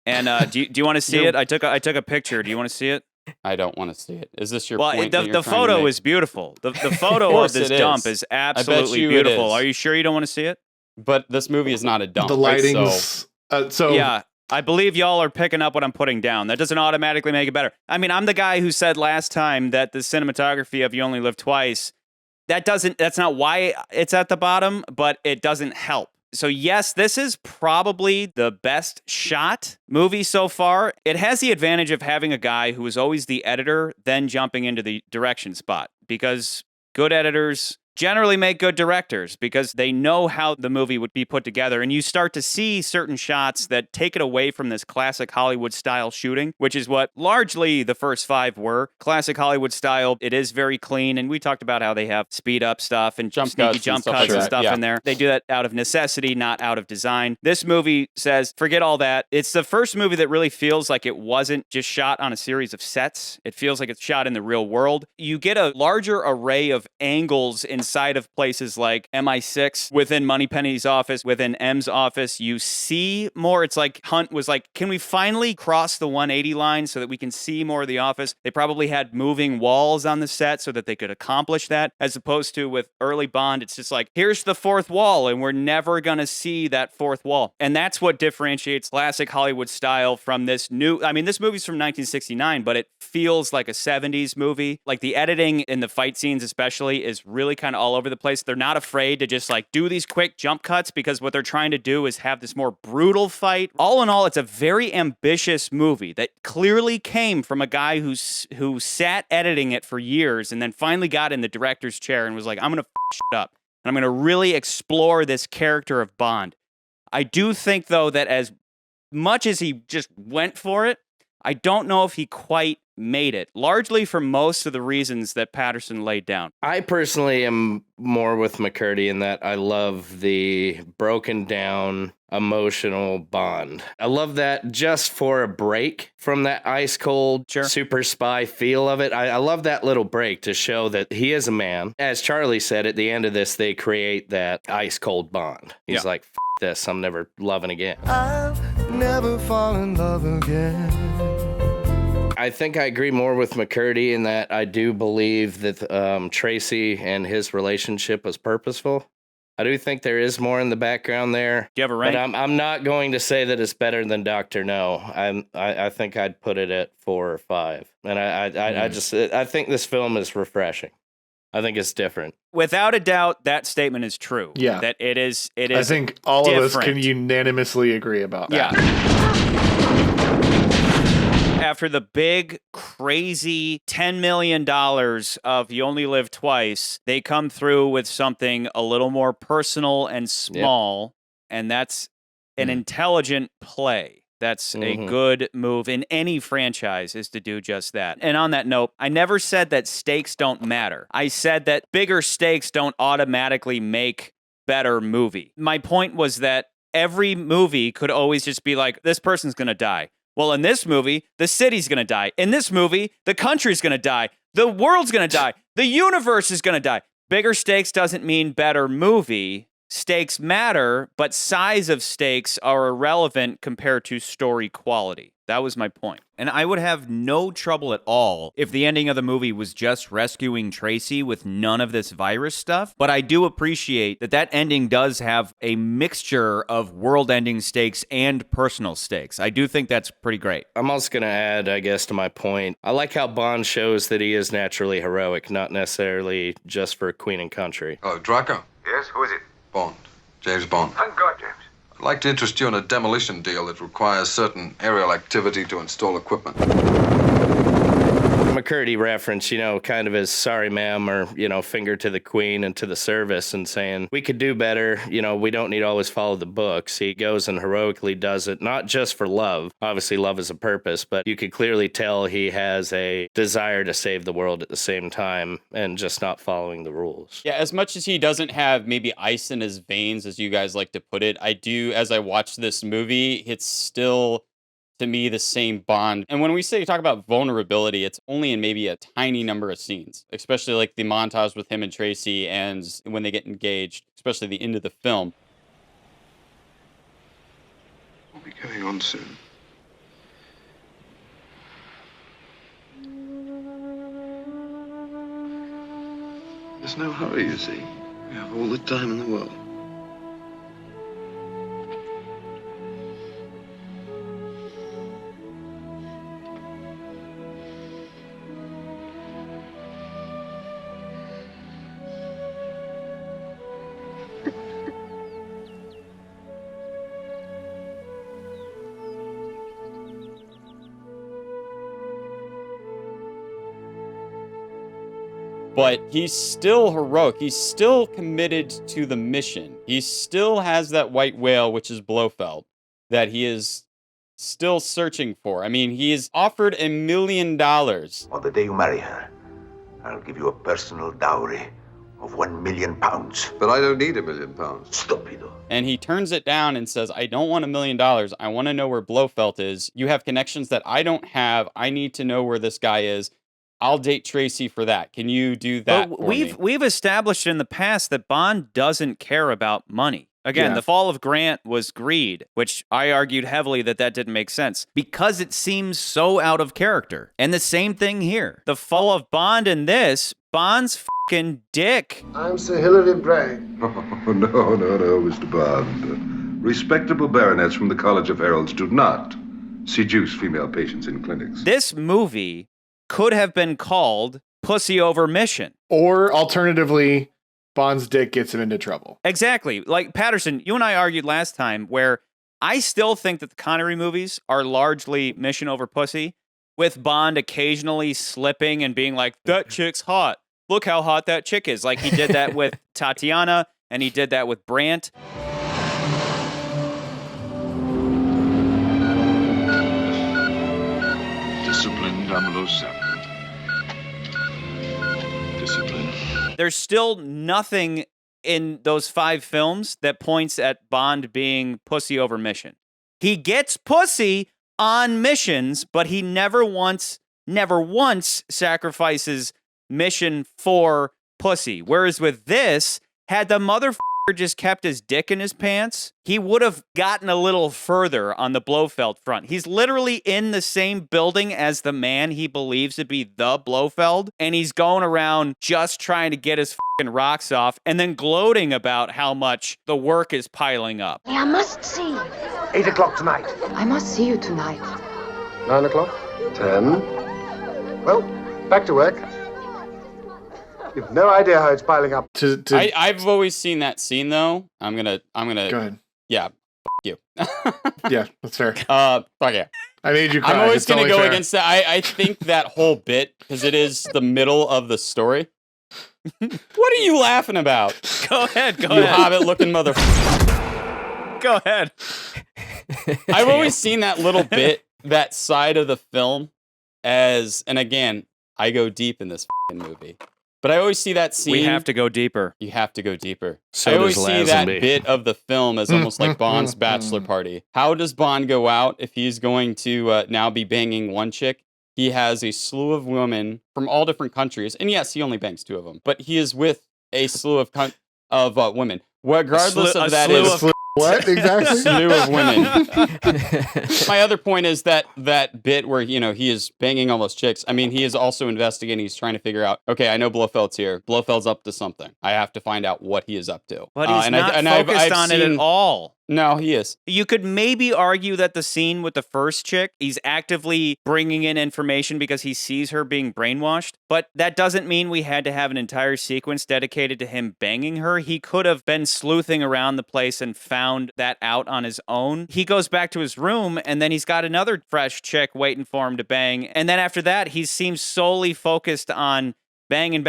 and do you want to see it? I took a picture. Do you want to see it? I don't want to see it. Is this your point? Well, the photo is beautiful. The photo of this dump is absolutely beautiful. Are you sure you don't want to see it? But this movie is not a dump. The lighting's... yeah, I believe y'all are picking up what I'm putting down. That doesn't automatically make it better. I mean, I'm the guy who said last time that the cinematography of You Only Live Twice, that's not why it's at the bottom, but it doesn't help. So yes, this is probably the best shot movie so far. It has the advantage of having a guy who was always the editor, then jumping into the direction spot, because good editors generally make good directors because they know how the movie would be put together. And you start to see certain shots that take it away from this classic Hollywood style shooting, which is what largely the first 5 were. Classic Hollywood style, it is very clean. And we talked about how they have speed up stuff and sneaky jump cuts and stuff in there. They do that out of necessity, not out of design. This movie says, forget all that. It's the first movie that really feels like it wasn't just shot on a series of sets. It feels like it's shot in the real world. You get a larger array of angles inside of places like MI6, within Moneypenny's office, within M's office. You see more. It's like Hunt was like, can we finally cross the 180 line so that we can see more of the office? They probably had moving walls on the set so that they could accomplish that, as opposed to with early Bond, it's just like, here's the fourth wall, and we're never going to see that fourth wall. And that's what differentiates classic Hollywood style from this new, I mean, this movie's from 1969, but it feels like a 70s movie. Like the editing in the fight scenes especially is really kind of all over the place. They're not afraid to just like do these quick jump cuts because what they're trying to do is have this more brutal fight. All in all, it's a very ambitious movie that clearly came from a guy who sat editing it for years and then finally got in the director's chair and was like, I'm going to shit up and I'm going to really explore this character of Bond. I do think, though, that as much as he just went for it, I don't know if he quite made it, largely for most of the reasons that Patterson laid down. I personally am more with McCurdy in that I love the broken down emotional Bond. I love that just for a break from that ice cold super spy feel of it. I love that little break to show that he is a man. As Charlie said, at the end of this, they create that ice cold Bond. He's like, F this, I'm never loving again. I'll never fall in love again. I think I agree more with McCurdy in that I do believe that Tracy and his relationship was purposeful. I do think there is more in the background there. Do you have a rank? But I'm not going to say that it's better than Dr. No. I think I'd put it at 4 or 5. And I think this film is refreshing. I think it's different. Without a doubt, that statement is true. Yeah. That it is I think all different. of us can unanimously agree about that. Yeah. After the big, crazy $10 million of You Only Live Twice, they come through with something a little more personal and small, and that's an intelligent play. That's a good move in any franchise, is to do just that. And on that note, I never said that stakes don't matter. I said that bigger stakes don't automatically make better movie. My point was that every movie could always just be like, this person's going to die. Well, in this movie, the city's going to die. In this movie, the country's going to die. The world's going to die. The universe is going to die. Bigger stakes doesn't mean better movie. Stakes matter, but size of stakes are irrelevant compared to story quality. That was my point. And I would have no trouble at all if the ending of the movie was just rescuing Tracy with none of this virus stuff. But I do appreciate that that ending does have a mixture of world-ending stakes and personal stakes. I do think that's pretty great. I'm also going to add, I guess, to my point, I like how Bond shows that he is naturally heroic, not necessarily just for Queen and country. Oh, Draco. Yes, who is it? Bond. James Bond. Thank God, James. I'd like to interest you in a demolition deal that requires certain aerial activity to install equipment. McCurdy reference, kind of as sorry, ma'am, or, finger to the Queen and to the service and saying, we could do better. We don't need to always follow the books. He goes and heroically does it, not just for love. Obviously, love is a purpose, but you could clearly tell he has a desire to save the world at the same time and just not following the rules. Yeah, as much as he doesn't have maybe ice in his veins, as you guys like to put it, I do, as I watch this movie, it's still, to me, the same Bond. And when we talk about vulnerability, it's only in maybe a tiny number of scenes, especially like the montage with him and Tracy and when they get engaged, especially the end of the film. We'll be getting on soon. There's no hurry, you see. We have all the time in the world. But he's still heroic. He's still committed to the mission. He still has that white whale, which is Blofeld, that he is still searching for. I mean, he is offered $1 million. On the day you marry her, I'll give you a personal dowry of £1 million. But I don't need £1 million. Stupido. And he turns it down and says, I don't want $1 million. I want to know where Blofeld is. You have connections that I don't have. I need to know where this guy is. I'll date Tracy for that. Can you do that for me? We've established in the past that Bond doesn't care about money. Again, The Fall of Grant was greed, which I argued heavily that didn't make sense because it seems so out of character. And the same thing here. The fall of Bond in this, Bond's fucking dick. I'm Sir Hilary Bragg. Oh, no, Mr. Bond. Respectable baronets from the College of Heralds do not seduce female patients in clinics. This movie could have been called Pussy Over Mission. Or alternatively, Bond's dick gets him into trouble. Exactly. Like Patterson, you and I argued last time where I still think that the Connery movies are largely mission over pussy, with Bond occasionally slipping and being like, that chick's hot. Look how hot that chick is. Like he did that with Tatiana and he did that with Brandt. Discipline 007. Discipline. There's still nothing in those 5 films that points at Bond being pussy over mission. He gets pussy on missions, but he never once sacrifices mission for pussy. Whereas with this, had the motherfucker just kept his dick in his pants, he would have gotten a little further on the Blofeld front. He's literally in the same building as the man he believes to be the Blofeld, and he's going around just trying to get his fucking rocks off and then gloating about how much the work is piling up. I must see you. 8 o'clock tonight. I must see you tonight. 9 o'clock. 10. Well, back to work. You've no idea how it's piling up. I've always seen that scene though. I'm gonna. Go ahead. Yeah. You. Yeah, that's fair. Fuck yeah. I made you cry. I'm always It's gonna totally go fair. against that. I think that whole bit, because it is the middle of the story. What are you laughing about? Go ahead. You hobbit-looking motherfucker. Go ahead. I've always seen that little bit, that side of the film, and again, I go deep in this movie. But I always see that scene. We have to go deeper. You have to go deeper. So I always does see that Lazenby. bit of the film as almost like Bond's bachelor party. How does Bond go out if he's going to now be banging one chick? He has a slew of women from all different countries. And yes, he only bangs 2 of them. But he is with a slew of women. Regardless of that is... What exactly? Slew of women. My other point is that bit where, he is banging all those chicks. I mean, he is also investigating. He's trying to figure out, okay, I know Blofeld's here. Blofeld's up to something. I have to find out what he is up to. But he's not focused on it at all. No, he is. You could maybe argue that the scene with the first chick, he's actively bringing in information because he sees her being brainwashed. But that doesn't mean we had to have an entire sequence dedicated to him banging her. He could have been sleuthing around the place and found that out on his own. He goes back to his room, and then he's got another fresh chick waiting for him to bang. And then after that, he seems solely focused on banging,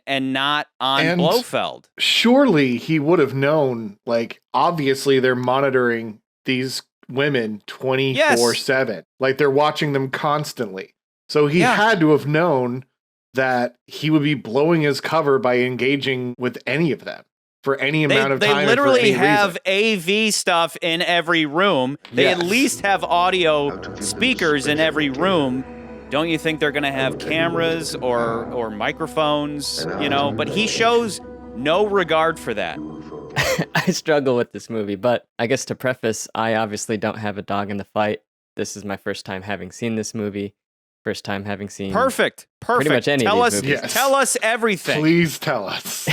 and not on Blofeld. Surely he would have known, like, obviously they're monitoring these women 24/7. Like, they're watching them constantly. So he had to have known that he would be blowing his cover by engaging with any of them for any amount of time. They literally and for any have reason. AV stuff in every room. They at least have audio speakers in every room. Don't you think they're going to have cameras or microphones, But he shows no regard for that. I struggle with this movie, but I guess to preface, I obviously don't have a dog in the fight. This is my first time having seen this movie. First time having seen Perfect. pretty much any tell of these us, movies. Yes. Tell us everything. Please tell us.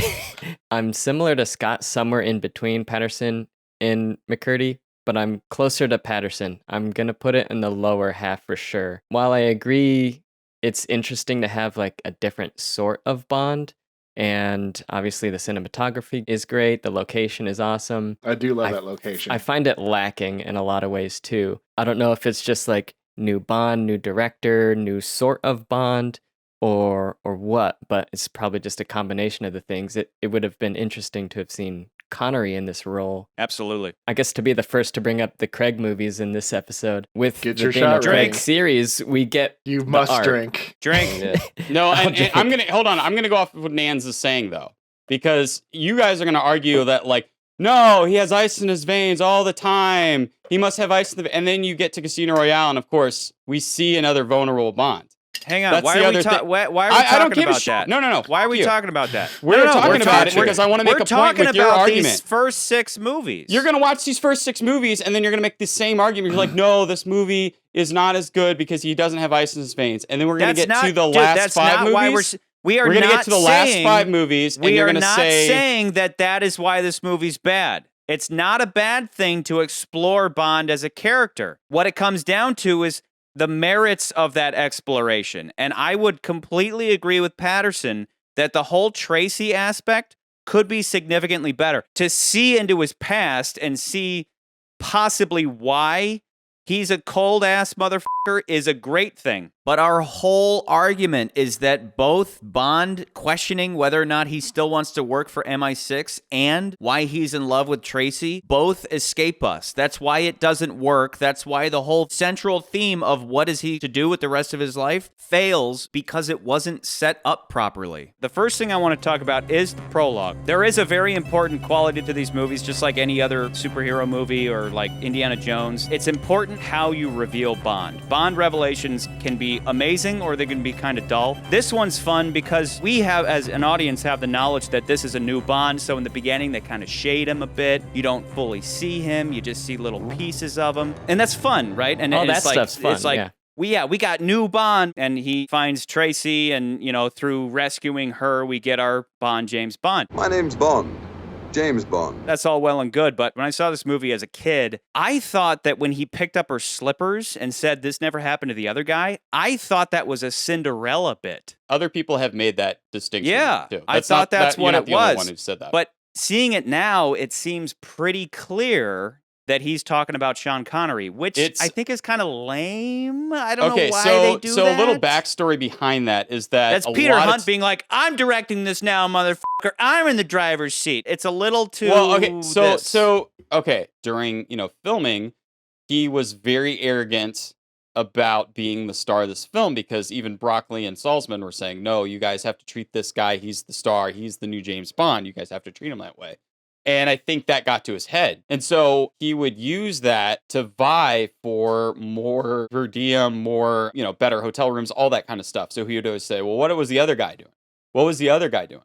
I'm similar to Scott, somewhere in between Patterson and McCurdy, but I'm closer to Patterson. I'm going to put it in the lower half for sure. While I agree it's interesting to have like a different sort of Bond, and obviously the cinematography is great, the location is awesome. I do love that location. I find it lacking in a lot of ways too. I don't know if it's just like new Bond, new director, new sort of Bond, or what, but it's probably just a combination of the things. It would have been interesting to have seen Connery in this role. Absolutely. I guess to be the first to bring up the Craig movies in this episode. With Get the your Daniel shot Craig right. series, we get You the must arc. drink. Drink. No, and drink. I'm gonna hold on. I'm gonna go off what Nans is saying though, because you guys are gonna argue that like, no, he has ice in his veins all the time. He must have ice in the. And then you get to Casino Royale, and of course, we see another vulnerable Bond. Hang on. That's Why the are we, other thing. why are we I don't talking give a about shit. that? No. Why are we you. talking about that? We're No, talking about it touching. because I want to make a point with your about argument. these first 6 movies. You're going to watch these first 6 movies, and then you're going to make the same argument. You're like, no, this movie is not as good because he doesn't have ice in his veins. And then we're going to get to the last 5 movies. We are We're gonna not get to the last saying- 5 movies, and We you're are going to not say... saying that is why this movie's bad. It's not a bad thing to explore Bond as a character. What it comes down to is the merits of that exploration. And I would completely agree with Patterson that the whole Tracy aspect could be significantly better. To see into his past and see possibly why he's a cold-ass motherfucker is a great thing. But our whole argument is that both Bond questioning whether or not he still wants to work for MI6 and why he's in love with Tracy both escape us. That's why it doesn't work. That's why the whole central theme of what is he to do with the rest of his life fails because it wasn't set up properly. The first thing I want to talk about is the prologue. There is a very important quality to these movies, just like any other superhero movie or like Indiana Jones. It's important how you reveal Bond. Bond revelations can be amazing or they can be kind of dull. This one's fun because we have, as an audience, have the knowledge that this is a new Bond. So in the beginning, they kind of shade him a bit. You don't fully see him. You just see little pieces of him. And that's fun, right? And All that it's like, stuff's fun, it's like, yeah. we got new Bond, and he finds Tracy, and, through rescuing her, we get our Bond, James Bond. My name's Bond. James Bond. That's all well and good, but when I saw this movie as a kid, I thought that when he picked up her slippers and said this never happened to the other guy, I thought that was a Cinderella bit. Other people have made that distinction. Yeah, too. I thought that's what you're it not the only was. one who said that. But seeing it now, it seems pretty clear that he's talking about Sean Connery, which I think is kind of lame. I don't know why they do that. So a little backstory behind that is that that's Peter Hunt being like, "I'm directing this now, motherfucker. I'm in the driver's seat." It's a little too. Well, okay, okay. During filming, he was very arrogant about being the star of this film, because even Broccoli and Salzman were saying, no, you guys have to treat this guy. He's the star. He's the new James Bond. You guys have to treat him that way. And I think that got to his head. And so he would use that to vie for more per diem, more, better hotel rooms, all that kind of stuff. So he would always say, well, what was the other guy doing? What was the other guy doing?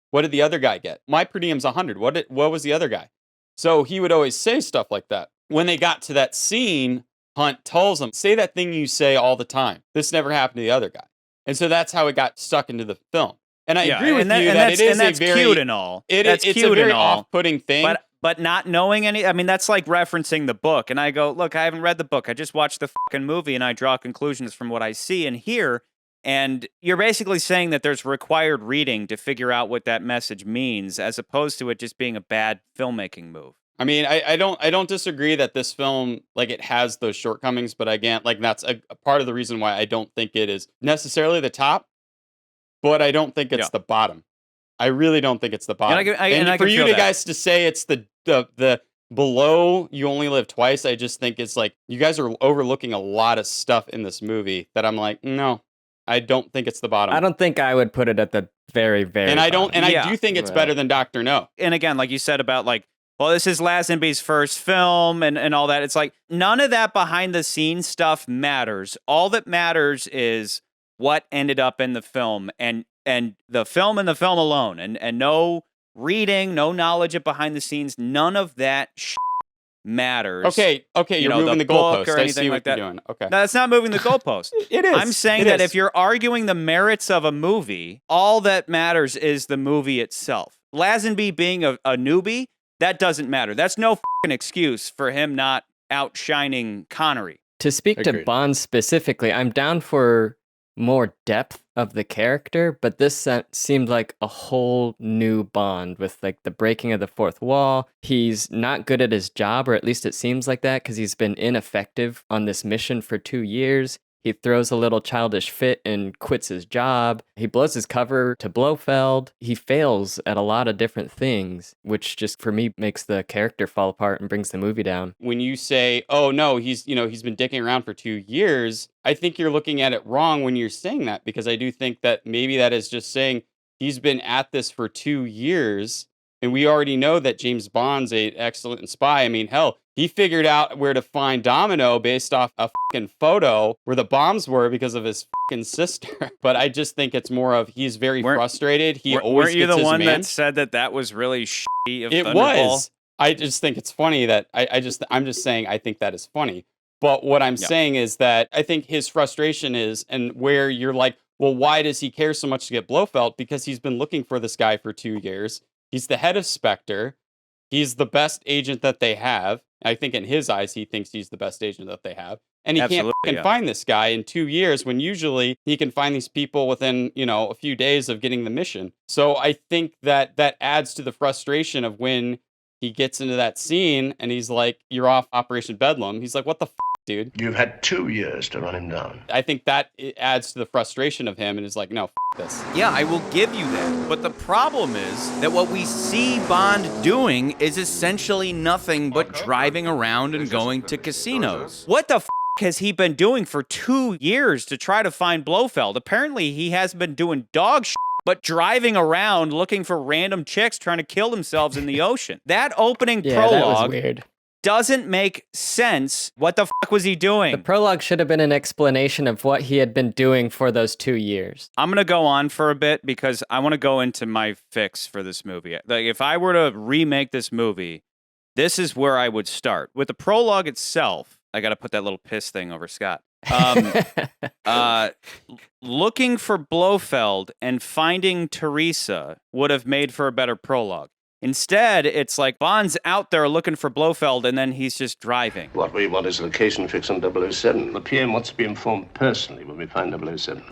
What did the other guy get? My per diem's 100. What was the other guy? So he would always say stuff like that. When they got to that scene, Hunt tells him, say that thing you say all the time. This never happened to the other guy. And so that's how it got stuck into the film. And I agree with you that it is that's a very cute and all. It's cute a very and all. off-putting thing. But not knowing any, I mean, that's like referencing the book. And I go, look, I haven't read the book. I just watched the fucking movie and I draw conclusions from what I see and hear. And you're basically saying that there's required reading to figure out what that message means, as opposed to it just being a bad filmmaking move. I mean, I don't disagree that this film, like, it has those shortcomings, but again, like, that's a part of the reason why I don't think it is necessarily the top, but I don't think it's the bottom. I really don't think it's the bottom. And for you guys to say it's the below You Only Live Twice, I just think it's like, you guys are overlooking a lot of stuff in this movie that I'm like, no, I don't think it's the bottom. I don't think I would put it at the very, very and I don't, bottom. and I do think it's better than Dr. No. And again, like you said about like, well, this is Lazenby's first film and all that. It's like, none of that behind the scenes stuff matters. All that matters is what ended up in the film and the film and the film alone. And no reading, no knowledge of behind the scenes, none of that matters. Okay, you're moving the goalpost. Or anything like that. Doing. Okay. No, that's not moving the goalpost. It is. I'm saying that if you're arguing the merits of a movie, all that matters is the movie itself. Lazenby being a newbie, that doesn't matter. That's no fucking excuse for him not outshining Connery. To speak to Bond specifically, I'm down for more depth of the character, but this seemed like a whole new Bond with like the breaking of the fourth wall. He's not good at his job, or at least it seems like that, because he's been ineffective on this mission for 2 years. He throws a little childish fit and quits his job. He blows his cover to Blofeld. He fails at a lot of different things, which just for me makes the character fall apart and brings the movie down. When you say, oh no, he's been dicking around for 2 years, I think you're looking at it wrong when you're saying that, because I do think that maybe that is just saying he's been at this for 2 years. And we already know that James Bond's an excellent spy. I mean, hell, he figured out where to find Domino based off a fucking photo where the bombs were because of his fucking sister. But I just think it's more of he's very frustrated. He always weren't you gets the his one man. that said that was really shitty of It Thunderball? was. I just think it's funny that I'm just saying I think that is funny. But what I'm saying is that I think his frustration is, and where you're like, well, why does he care so much to get Blofeld? Because he's been looking for this guy for 2 years. He's the head of Spectre. He's the best agent that they have. I think in his eyes, he thinks he's the best agent that they have. And he can't find this guy in 2 years when usually he can find these people within, a few days of getting the mission. So I think that adds to the frustration of when he gets into that scene and he's like, you're off Operation Bedlam. He's like, what the dude? You've had 2 years to run him down. I think that it adds to the frustration of him and is like, no, this. Yeah, I will give you that. But the problem is that what we see Bond doing is essentially nothing but driving around and going to casinos. What the has he been doing for 2 years to try to find Blofeld? Apparently, he hasn't been doing dog shit, but driving around looking for random chicks trying to kill themselves in the ocean. That opening prologue that was weird. Doesn't make sense. What the was he doing? The prologue should have been an explanation of what he had been doing for those 2 years. I'm going to go on for a bit because I want to go into my fix for this movie. Like, if I were to remake this movie, this is where I would start. With the prologue itself, I got to put that little piss thing over Scott. Looking for Blofeld and finding Teresa would have made for a better prologue. Instead, it's like Bond's out there looking for Blofeld, and then he's just driving. What we want is a location fix on 007. The PM wants to be informed personally when we find 007.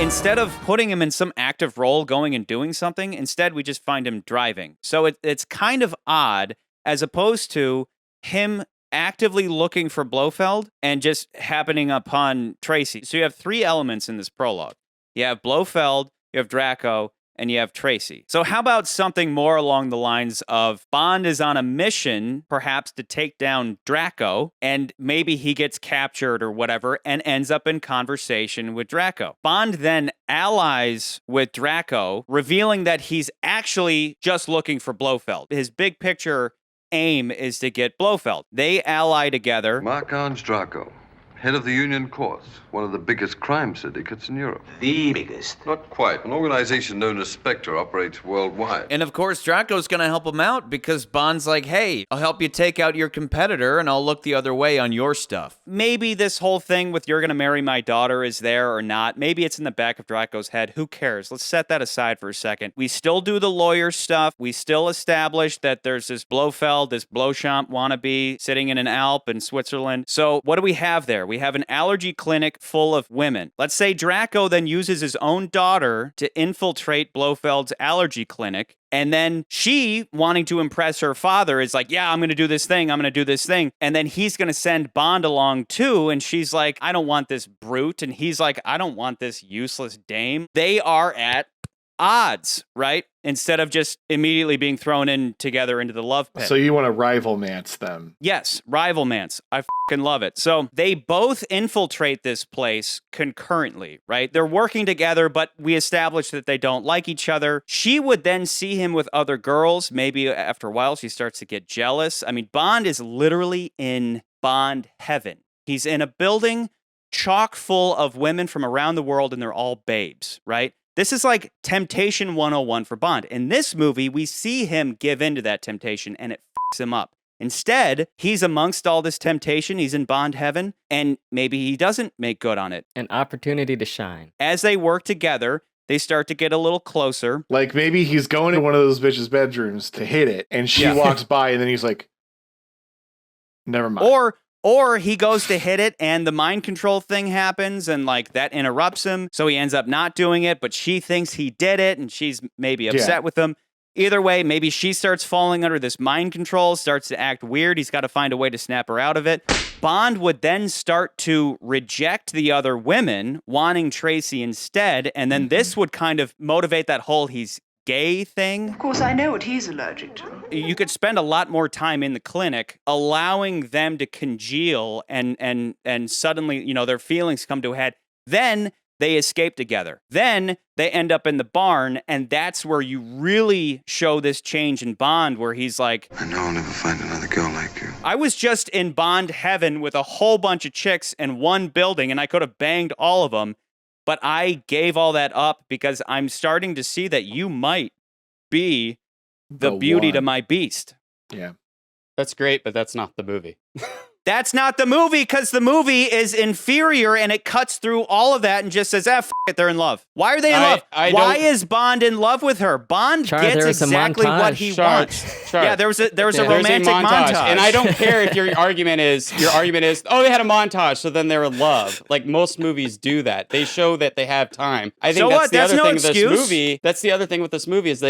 Instead of putting him in some active role, going and doing something, instead we just find him driving. So it's kind of odd, as opposed to him actively looking for Blofeld and just happening upon Tracy. So you have 3 elements in this prologue. You have Blofeld, you have Draco, and you have Tracy. So how about something more along the lines of Bond is on a mission, perhaps to take down Draco, and maybe he gets captured or whatever and ends up in conversation with Draco. Bond then allies with Draco, revealing that he's actually just looking for Blofeld. His big picture aim is to get Blofeld. They ally together. Marc-Ange Draco, head of the Union Courts, one of the biggest crime syndicates in Europe. The biggest. Not quite. An organization known as Spectre operates worldwide. And of course, Draco's gonna help him out because Bond's like, hey, I'll help you take out your competitor and I'll look the other way on your stuff. Maybe this whole thing with you're gonna marry my daughter is there or not. Maybe it's in the back of Draco's head. Who cares? Let's set that aside for a second. We still do the lawyer stuff. We still establish that there's this Blofeld, this Blochamp wannabe sitting in an Alp in Switzerland. So what do we have there? We have an allergy clinic full of women. Let's say Draco then uses his own daughter to infiltrate Blofeld's allergy clinic. And then she, wanting to impress her father, is like, yeah, I'm going to do this thing. I'm going to do this thing. And then he's going to send Bond along too. And she's like, I don't want this brute. And he's like, I don't want this useless dame. They are at odds, right? Instead of just immediately being thrown in together into the love pit. So you want to rival-mance them? Yes, rival-mance. I fucking love it. So they both infiltrate this place concurrently, right? They're working together, but we establish that they don't like each other. She would then see him with other girls. Maybe after a while, she starts to get jealous. I mean, Bond is literally in Bond heaven. He's in a building chock full of women from around the world, and they're all babes, right? This is like Temptation 101 for Bond. In this movie, we see him give into that temptation, and it fucks him up. Instead, he's amongst all this temptation. He's in Bond heaven, and maybe he doesn't make good on it. An opportunity to shine. As they work together, they start to get a little closer. Like maybe he's going to one of those bitches' bedrooms to hit it, and she walks by, and then he's like, never mind. Or he goes to hit it and the mind control thing happens and like that interrupts him. So he ends up not doing it, but she thinks he did it and she's maybe upset with him. Either way, maybe she starts falling under this mind control, starts to act weird. He's got to find a way to snap her out of it. Bond would then start to reject the other women, wanting Tracy instead. And then this would kind of motivate that whole he's gay thing. Of course, I know what he's allergic to. You could spend a lot more time in the clinic allowing them to congeal and suddenly, you know, their feelings come to a head. Then they escape together. Then they end up in the barn, and that's where you really show this change in Bond, where he's like, I know I'll never find another girl like you. I was just in Bond heaven with a whole bunch of chicks in one building, and I could have banged all of them. But I gave all that up because I'm starting to see that you might be the beauty one. to my beast. Yeah. That's great, but that's not the movie. That's not the movie because the movie is inferior and it cuts through all of that and just says, f it, they're in love. Why are they in love? Why is Bond in love with her? Bond gets exactly what he wants. Yeah, there was a romantic montage. And I don't care if your argument is, oh, they had a montage, so then they're in love. Like most movies do that. They show that they have time. I think that's the other thing with this movie. That's the other thing with this movie is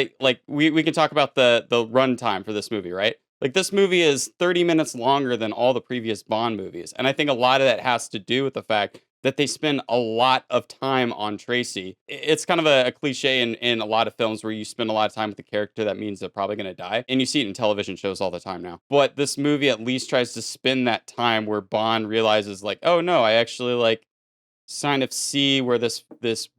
we can talk about the runtime for this movie, right? Like, this movie is 30 minutes longer than all the previous Bond movies. And I think a lot of that has to do with the fact that they spend a lot of time on Tracy. It's kind of a cliche in a lot of films where you spend a lot of time with the character that means they're probably going to die. And you see it in television shows all the time now. But this movie at least tries to spend that time where Bond realizes, like, oh, no, I actually, like, kind of see where this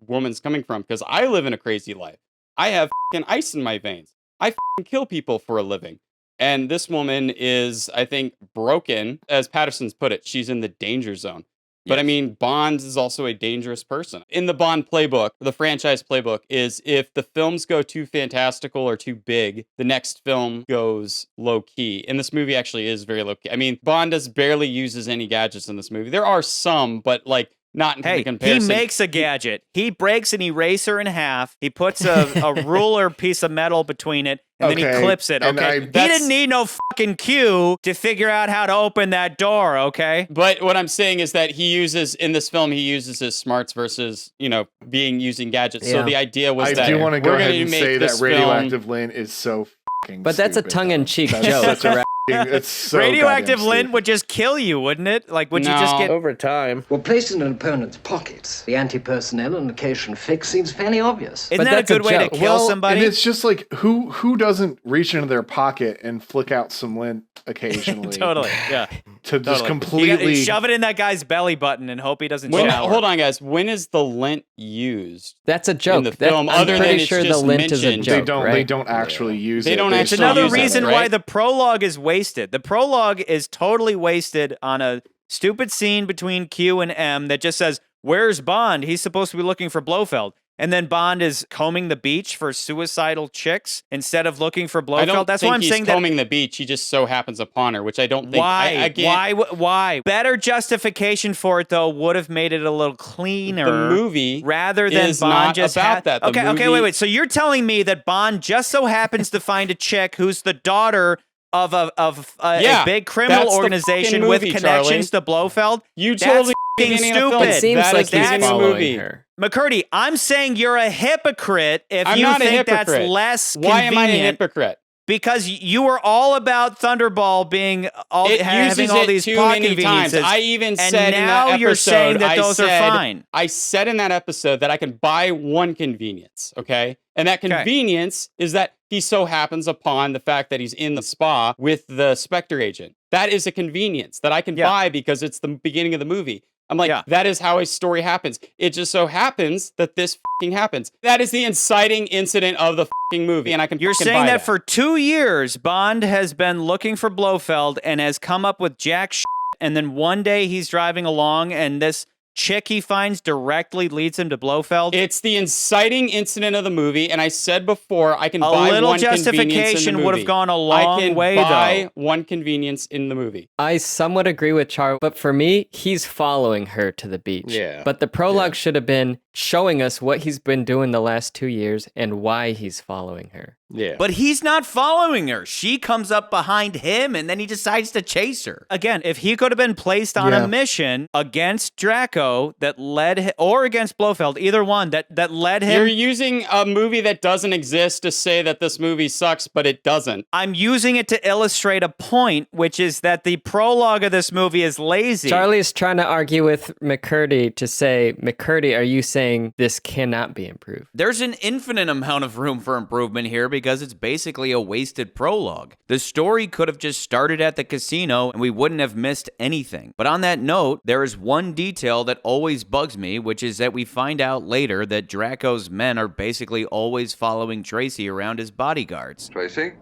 woman's coming from. Because I live in a crazy life. I have f***ing ice in my veins. I f***ing kill people for a living. And this woman is, I think, broken. As Patterson's put it, she's in the danger zone. But I mean, Bond is also a dangerous person. In the Bond playbook, the franchise playbook, is if the films go too fantastical or too big, the next film goes low key. And this movie actually is very low key. I mean, Bond barely uses any gadgets in this movie. There are some, but like, not in comparison. He makes a gadget. He breaks an eraser in half. He puts a ruler piece of metal between it, and then he clips it, okay? He didn't need no fucking cue to figure out how to open that door, okay? But what I'm saying is that in this film, he uses his smarts versus, using gadgets. Yeah. So the idea was that I do want to go ahead and say that Radioactive Lynn is so fucking But that's stupid, a tongue-in-cheek joke. It's so radioactive goddamn lint stupid. would just kill you, wouldn't it? Like, would you just get over time? Well, placed in an opponent's pocket, the anti-personnel and location fix seems fairly obvious. Isn't that a good way to kill somebody? And it's just like who doesn't reach into their pocket and flick out some lint occasionally? Totally, yeah. To just You completely shove it in that guy's belly button and hope he doesn't shower. Hold on, guys. When is the lint used? That's a joke. In the film, I'm other than pretty it's sure the just lint is a mentioned. joke. they don't actually use They it. don't It's actually another use it, reason right? why the prologue is wasted. The prologue is totally wasted on a stupid scene between Q and M that just says, "Where's Bond? He's supposed to be looking for Blofeld." And then Bond is combing the beach for suicidal chicks instead of looking for Blofeld. I don't That's think why I'm he's saying combing the beach. He just so happens upon her, which I don't think. Why? I Why? Better justification for it though would have made it a little cleaner. The movie rather than is Bond not just about that. The Okay, movie- wait. So you're telling me that Bond just so happens to find a chick who's the daughter of a big criminal that's the organization fucking with movie, connections Charlie. to Blofeld? You That's totally fucking beginning of the film. stupid. It seems That like is the he's beginning of the following movie. her. McCurdy, I'm saying you're a hypocrite if I'm you not a think hypocrite. that's less Why am I a convenient. hypocrite? Because you were all about Thunderball being It having uses all it these too plot many times. conveniences. I even and said in that now episode, you're saying that I those are said- fine. I said in that episode that I can buy one convenience, okay? And that convenience is that he so happens upon the fact that he's in the spa with the Spectre agent. That is a convenience that I can buy because it's the beginning of the movie. I'm like, that is how a story happens. It just so happens that this fucking happens. That is the inciting incident of the fucking movie, and I can. You're fucking saying buy that for 2 years, Bond has been looking for Blofeld and has come up with jack shit, and then one day he's driving along and this chick he finds directly leads him to Blofeld? It's the inciting incident of the movie, and I said before, I can A buy little one convenience in the justification would have movie. gone a I long can way, buy though. one convenience in the movie. I somewhat agree with Char, but for me, he's following her to the beach. Yeah. But the prologue should have been showing us what he's been doing the last 2 years and why he's following her. Yeah. But he's not following her. She comes up behind him and then he decides to chase her. Again, if he could have been placed on a mission against Draco that led him, or against Blofeld, either one that led him. You're using a movie that doesn't exist to say that this movie sucks, but it doesn't. I'm using it to illustrate a point, which is that the prologue of this movie is lazy. Charlie is trying to argue with McCurdy to say, McCurdy, are you saying this cannot be improved? There's an infinite amount of room for improvement here because it's basically a wasted prologue. The story could have just started at the casino and we wouldn't have missed anything. But on that note, there is one detail that always bugs me, which is that we find out later that Draco's men are basically always following Tracy around as bodyguards. Tracy?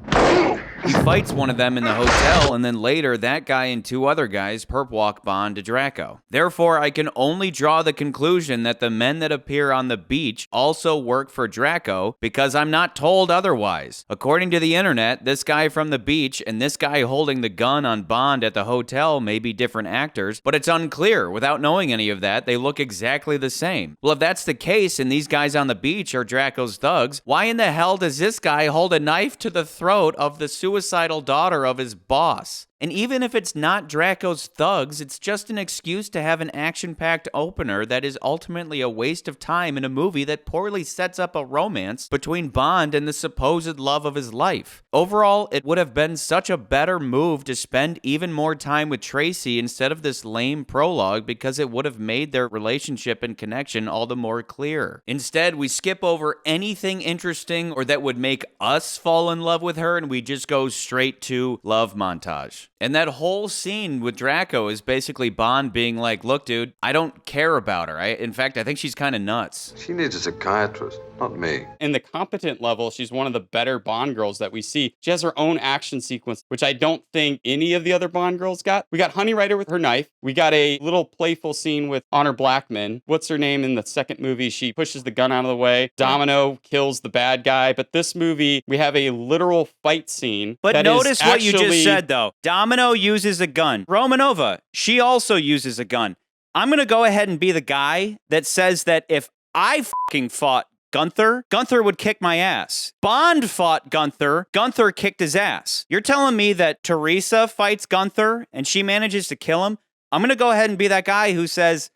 He fights one of them in the hotel, and then later that guy and two other guys perp walk Bond to Draco. Therefore, I can only draw the conclusion that the men that appear on the beach also work for Draco because I'm not told otherwise. According to the internet, this guy from the beach and this guy holding the gun on Bond at the hotel may be different actors, but it's unclear. Without knowing any of that, they look exactly the same. Well, if that's the case and these guys on the beach are Draco's thugs, why in the hell does this guy hold a knife to the throat of the suicidal daughter of his boss? And even if it's not Draco's thugs, it's just an excuse to have an action-packed opener that is ultimately a waste of time in a movie that poorly sets up a romance between Bond and the supposed love of his life. Overall, it would have been such a better move to spend even more time with Tracy instead of this lame prologue because it would have made their relationship and connection all the more clear. Instead, we skip over anything interesting or that would make us fall in love with her and we just go straight to love montage. And that whole scene with Draco is basically Bond being like, look, dude, I don't care about her. In fact, I think she's kind of nuts. She needs a psychiatrist, not me. In the competent level, she's one of the better Bond girls that we see. She has her own action sequence, which I don't think any of the other Bond girls got. We got Honey Rider with her knife. We got a little playful scene with Honor Blackman. What's her name in the second movie? She pushes the gun out of the way. Domino kills the bad guy. But this movie, we have a literal fight scene. But that notice is what you just actually- said, though. Domino uses a gun. Romanova, she also uses a gun. I'm going to go ahead and be the guy that says that if I fucking fought Gunther, Gunther would kick my ass. Bond fought Gunther, Gunther kicked his ass. You're telling me that Teresa fights Gunther and she manages to kill him? I'm going to go ahead and be that guy who says,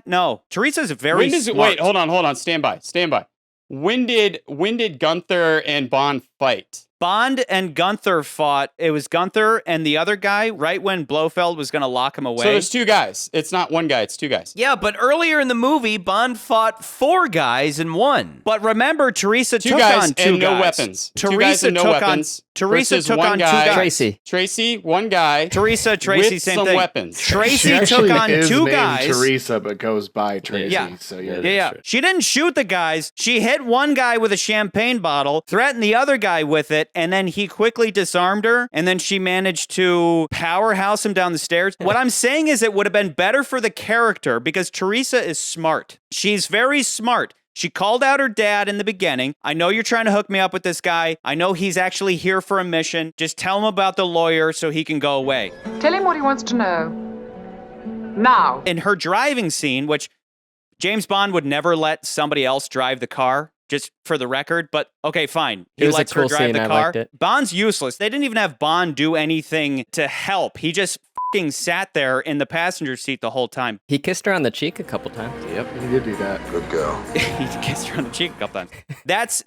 no. Teresa's very smart. Wait, hold on, stand by. When did Gunther and Bond fight? Bond and Gunther fought. It was Gunther and the other guy right when Blofeld was going to lock him away. So there's two guys. It's not one guy, it's two guys. Yeah, but earlier in the movie, Bond fought 4 guys and won. But remember, Teresa Two took guys on 2 and guys. no weapons. Teresa Two guys and no took weapons. Teresa versus took one on 2 guy. guys. Tracy, one guy. Teresa, Tracy, with same some thing. weapons. Tracy She actually took on is 2 named guys. Teresa, but goes by Tracy. Yeah. So Yeah. She didn't shoot the guys. She hit one guy with a champagne bottle, threatened the other guy with it, and then he quickly disarmed her, and then she managed to powerhouse him down the stairs. What I'm saying is it would have been better for the character because Teresa is smart. She's very smart. She called out her dad in the beginning. I know you're trying to hook me up with this guy. I know he's actually here for a mission. Just tell him about the lawyer so he can go away. Tell him what he wants to know. Now. In her driving scene, which James Bond would never let somebody else drive the car, just for the record, but okay, fine. He was a lets her cool drive scene. the I car. liked it. Bond's useless. They didn't even have Bond do anything to help. He just fucking sat there in the passenger seat the whole time. He kissed her on the cheek a couple times. Yep, he did do that. Good girl. He kissed her on the cheek a couple times. That's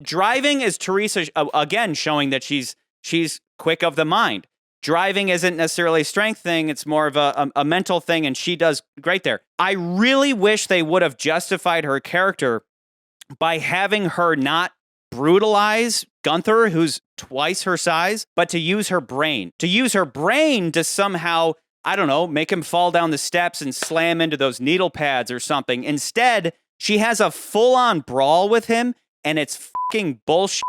driving is Teresa again showing that she's quick of the mind. Driving isn't necessarily a strength thing. It's more of a mental thing, and she does great there. I really wish they would have justified her character by having her not brutalize Gunther, who's twice her size, but to use her brain. To use her brain to somehow, I don't know, make him fall down the steps and slam into those needle pads or something. Instead, she has a full-on brawl with him, and it's fucking bullshit.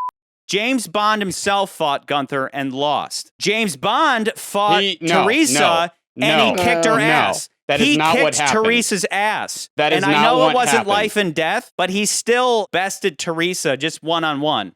James Bond himself fought Gunther and lost. James Bond fought Teresa and he kicked her ass. That he is not kicked what happened. Teresa's ass. That is and not I know what it wasn't happened. life and death, but he still bested Teresa just one-on-one.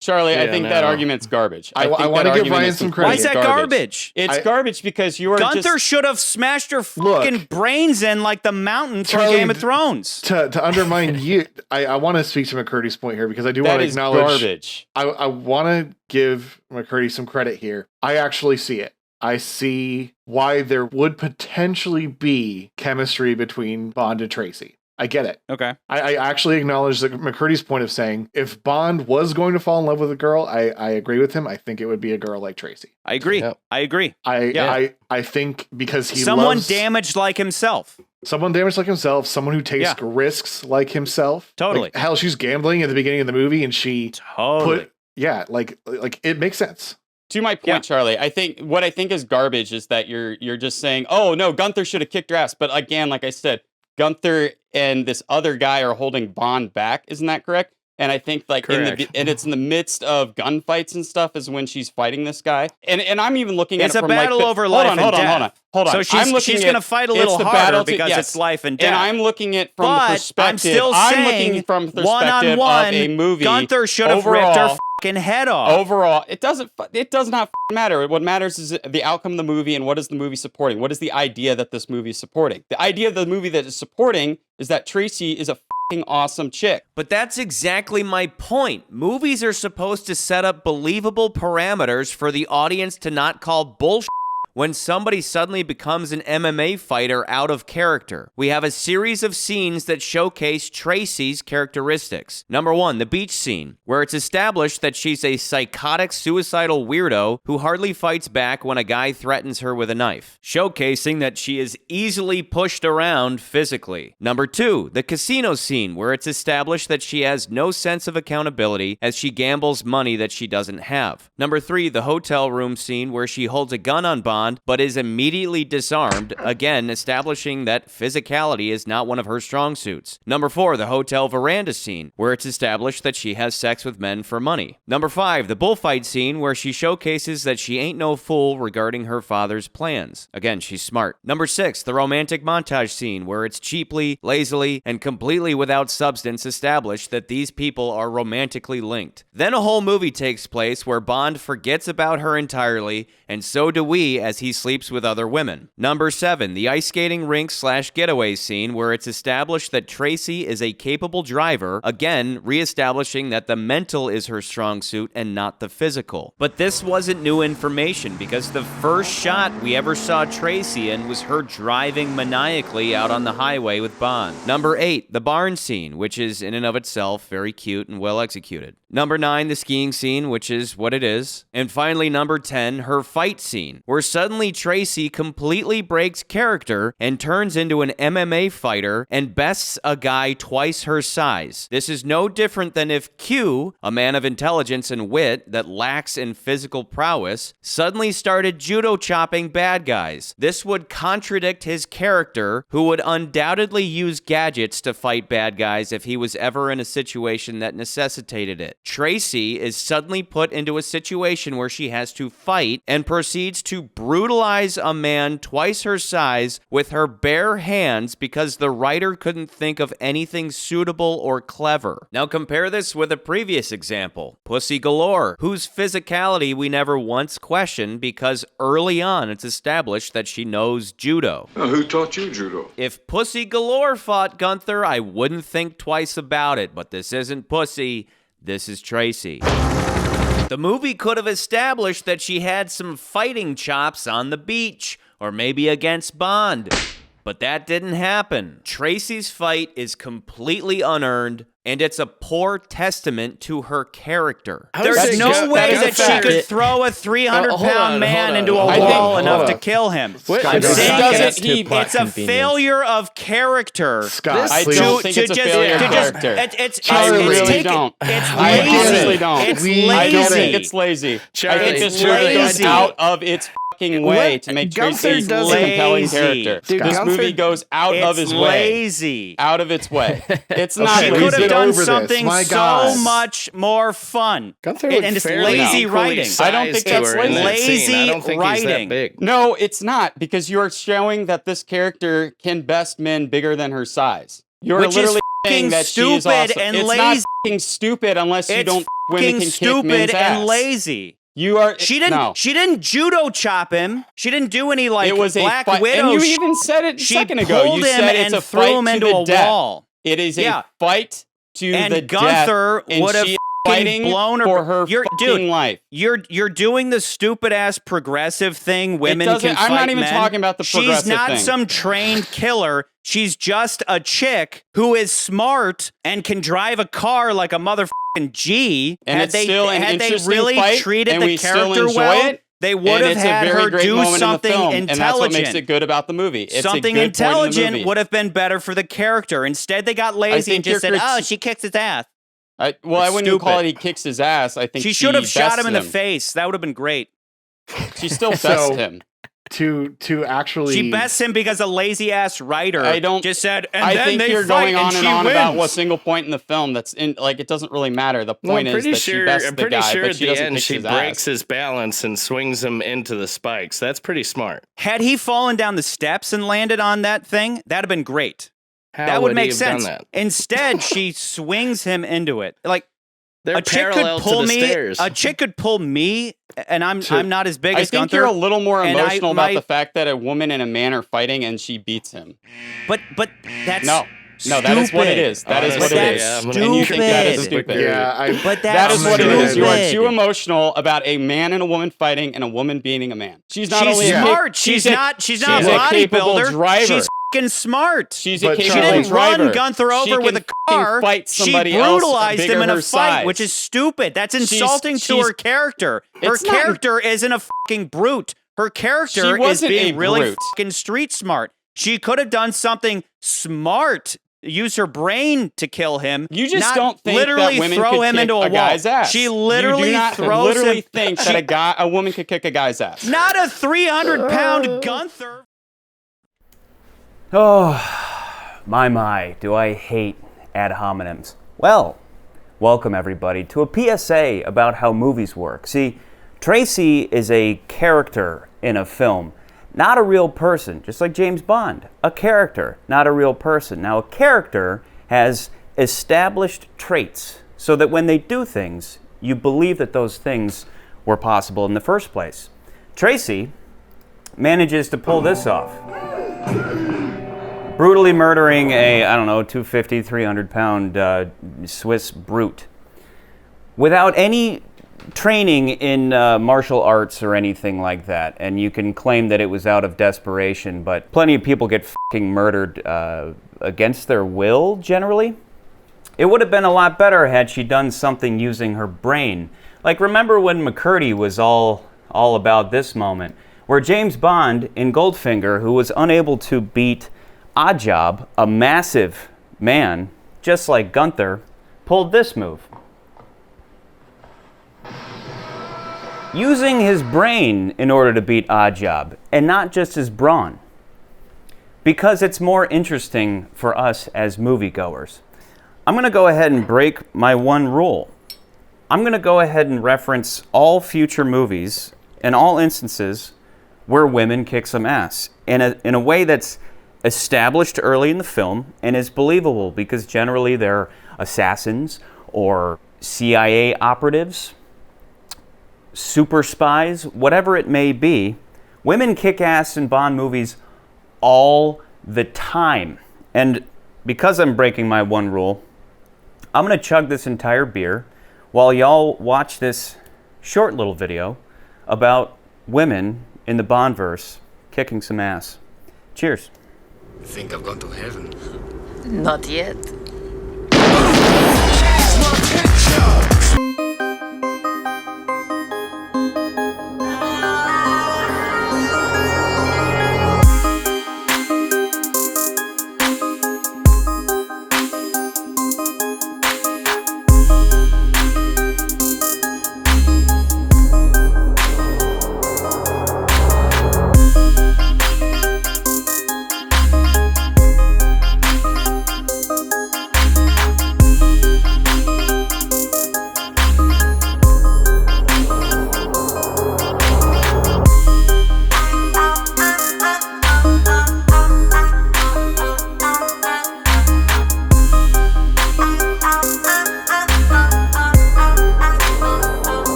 Charlie, I think that argument's garbage. I want to give Ryan some credit. Why is that garbage? It's garbage because you are Gunther should have smashed her fucking brains in like the mountain from Charlie, Game of Thrones. To undermine you, I want to speak to McCurdy's point here because I do want to acknowledge. Garbage. I want to give McCurdy some credit here. I actually see it. I see why there would potentially be chemistry between Bond and Tracy. I get it. Okay. I actually acknowledge McCurdy's point of saying if Bond was going to fall in love with a girl, I agree with him. I think it would be a girl like Tracy. I agree. Yep. I agree. I think because he someone loves damaged like himself. Someone damaged like himself. Someone who takes risks like himself. Totally. Like, hell, she's gambling at the beginning of the movie, and she like it makes sense. To my point, Charlie, I think what I think is garbage is that you're just saying, oh no, Gunther should have kicked her ass. But again, like I said, Gunther and this other guy are holding Bond back. Isn't that correct? And I think like and it's in the midst of gunfights and stuff is when she's fighting this guy. And I'm even looking at it from battle like over life and death. Hold on. So she's going to fight a little harder because it's life and death. And I'm looking at from the perspective. I'm still saying from the perspective one-on-one, of a movie. Gunther should have ripped her fucking head off. Overall, it does not matter. What matters is the outcome of the movie and what is the movie supporting. What is the idea that this movie is supporting? The idea of the movie that is supporting is that Tracy is a awesome chick. But that's exactly my point. Movies are supposed to set up believable parameters for the audience to not call bullshit when somebody suddenly becomes an MMA fighter out of character. We have a series of scenes that showcase Tracy's characteristics. Number 1, the beach scene, where it's established that she's a psychotic, suicidal weirdo who hardly fights back when a guy threatens her with a knife, showcasing that she is easily pushed around physically. Number 2, the casino scene, where it's established that she has no sense of accountability as she gambles money that she doesn't have. Number 3, the hotel room scene, where she holds a gun on Bond but is immediately disarmed, again establishing that physicality is not one of her strong suits. Number 4, the hotel veranda scene, where it's established that she has sex with men for money. Number 5, the bullfight scene, where she showcases that she ain't no fool regarding her father's plans. Again, she's smart. Number 6, the romantic montage scene, where it's cheaply, lazily, and completely without substance established that these people are romantically linked. Then a whole movie takes place where Bond forgets about her entirely, and so do we as as he sleeps with other women. Number 7, the ice skating rink / getaway scene where it's established that Tracy is a capable driver, again, reestablishing that the mental is her strong suit and not the physical. But this wasn't new information because the first shot we ever saw Tracy in was her driving maniacally out on the highway with Bond. Number 8, the barn scene, which is in and of itself very cute and well executed. Number 9, the skiing scene, which is what it is. And finally, number 10, her fight scene, where suddenly Tracy completely breaks character and turns into an MMA fighter and bests a guy twice her size. This is no different than if Q, a man of intelligence and wit that lacks in physical prowess, suddenly started judo chopping bad guys. This would contradict his character, who would undoubtedly use gadgets to fight bad guys if he was ever in a situation that necessitated it. Tracy is suddenly put into a situation where she has to fight and proceeds to brutalize a man twice her size with her bare hands because the writer couldn't think of anything suitable or clever. Now compare this with a previous example, Pussy Galore, whose physicality we never once questioned because early on it's established that she knows judo. Who taught you judo? If Pussy Galore fought Gunther, I wouldn't think twice about it, but this isn't Pussy. This is Tracy. The movie could have established that she had some fighting chops on the beach, or maybe against Bond. But that didn't happen. Tracy's fight is completely unearned, and it's a poor testament to her character. There's no way that she could throw a 300-pound man into a wall enough to kill him. It's a failure of character. Scott, I don't think it's a failure of character. I really don't. I honestly don't. It's lazy. I don't think it's lazy. I think this movie goes out of its way to make Tracy a compelling character. This movie goes out of his way. Out of its way. It's not lazy. She could have done something so much more fun. And it's lazy writing. I don't think that's lazy writing. No, it's not, because you're showing that this character can best men bigger than her size. You're literally saying that she's awesome. It's not f***ing stupid unless you don't women can kick men's ass. And lazy. You are. She didn't judo chop him. She didn't do any like it was Black a Widow. And you even said it a second ago. You said it's a fight to the death. It is a fight to the death. Gunther would have fighting blown her for her fucking life. You're doing the stupid ass progressive thing. Women can fight men. I'm not even talking about the progressive thing. She's not thing. some trained killer. She's just a chick who is smart and can drive a car like a motherfucking G. And had it's still an interesting really fight, treated and the we still character enjoy well, it. they would have had her do something intelligent. And that's what makes it good about the movie. It's something intelligent would have been better for the character. Instead, they got lazy and just said, "Oh, she kicks his ass." I wouldn't even call it he kicks his ass. I think she should have shot him in the face. That would have been great. She still bests him. To actually, she bests him because a lazy ass writer just said. And I then think they you're fight going on and on wins. about what single point in the film that's in. Like, it doesn't really matter. The point is that she bests the guy, but she doesn't kick she his breaks ass. his balance and swings him into the spikes. That's pretty smart. Had he fallen down the steps and landed on that thing, that'd have been great. How that would make he have done sense. that? Instead, she swings him into it. Like they're a chick parallel could pull to the me. stairs. A chick could pull me, and I'm not as big I as think Gunther. you're a little more and emotional about the fact that a woman and a man are fighting and she beats him. But that's no, that is what it is. That is what it is. And you think that is stupid. Yeah, but that is what it is. You are stupid. too emotional about a man and a woman fighting and a woman beating a man. She's not She's only smart. She's not a capable bodybuilder. driver. She's fucking smart. She's a She capable didn't driver. run Gunther over with a car. Fight She somebody else brutalized bigger him in a her fight, size. which is stupid. That's insulting to her character. Her It's not- character isn't a fucking brute. Her character She is wasn't being a really brute. fucking street smart. She could have done something smart. Use her brain to kill him. You just not don't think literally that women throw could him kick into a guy's wall. ass. She literally you do not throws literally him. think that a woman could kick a guy's ass. Not a 300-pound Gunther. Oh, my, do I hate ad hominems. Well, welcome everybody to a PSA about how movies work. See, Tracy is a character in a film, not a real person, just like James Bond. A character, not a real person. Now, a character has established traits so that when they do things, you believe that those things were possible in the first place. Tracy manages to pull this off. Brutally murdering a, 250, 300 pound Swiss brute. Without any training in martial arts or anything like that. And you can claim that it was out of desperation, but plenty of people get fucking murdered against their will, generally. It would have been a lot better had she done something using her brain. Like, remember when McCurdy was all about this moment, where James Bond in Goldfinger, who was unable to beat Oddjob, a massive man, just like Gunther, pulled this move. Using his brain in order to beat Oddjob, and not just his brawn. Because it's more interesting for us as moviegoers. I'm going to go ahead and break my one rule. I'm going to go ahead and reference all future movies and all instances where women kick some ass in a way that's established early in the film and is believable, because generally they're assassins or CIA operatives, super spies, whatever it may be. Women kick ass in Bond movies all the time. And because I'm breaking my one rule, I'm going to chug this entire beer while y'all watch this short little video about women in the Bondverse kicking some ass. Cheers. Think I've gone to heaven? Not yet.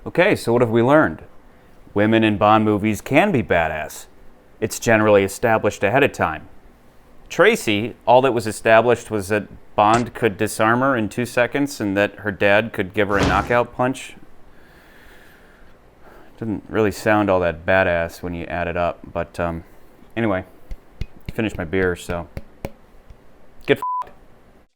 Okay, so what have we learned? Women in Bond movies can be badass. It's generally established ahead of time. Tracy, all that was established was that Bond could disarm her in 2 seconds and that her dad could give her a knockout punch. Didn't really sound all that badass when you add it up, but anyway, finished my beer, so get f***ed.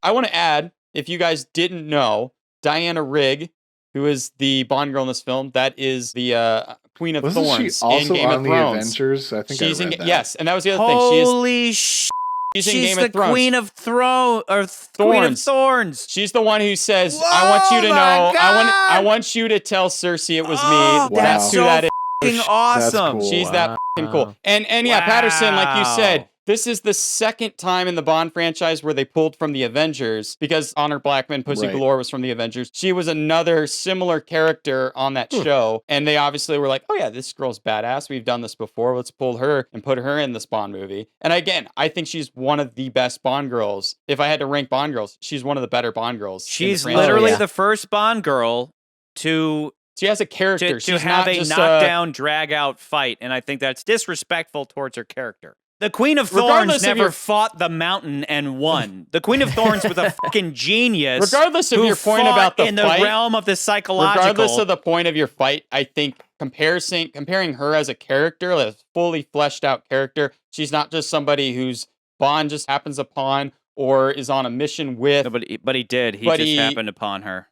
I want to add if you guys didn't know, Diana Rigg, who is the Bond girl in this film, that is the Queen of Wasn't Thorns she also in Game on of the Thrones. Avengers? I think She's I in read that. yes, and that was the other thing. Holy shit. She's She's in Game the of Thrones. Queen of Queen of Thorns. She's the one who says, Whoa, "I want you to know. God. I want you to tell Cersei it was Oh, me. that's That's who so that is. fucking awesome. Cool. She's that fucking cool." And yeah, Patterson, like you said, this is the second time in the Bond franchise where they pulled from the Avengers because Honor Blackman, Pussy Right. Galore was from the Avengers. She was another similar character on that show. And they obviously were like, oh yeah, this girl's badass. We've done this before. Let's pull her and put her in this Bond movie. And again, I think she's one of the best Bond girls. If I had to rank Bond girls, she's one of the better Bond girls. She's literally the first Bond girl to... She has a character. To She's have not a just knockdown, drag-out fight, and I think that's disrespectful towards her character. The Queen of Thorns Regardless of never your- fought the mountain and won. The Queen of Thorns was a fucking genius. Regardless of who your point fought about the in fight, the realm of the psychological. Regardless of the point of your fight, I think comparing her as a character, a fully fleshed out character, she's not just somebody whose Bond just happens upon or is on a mission with. No, but he did. He but just happened upon her.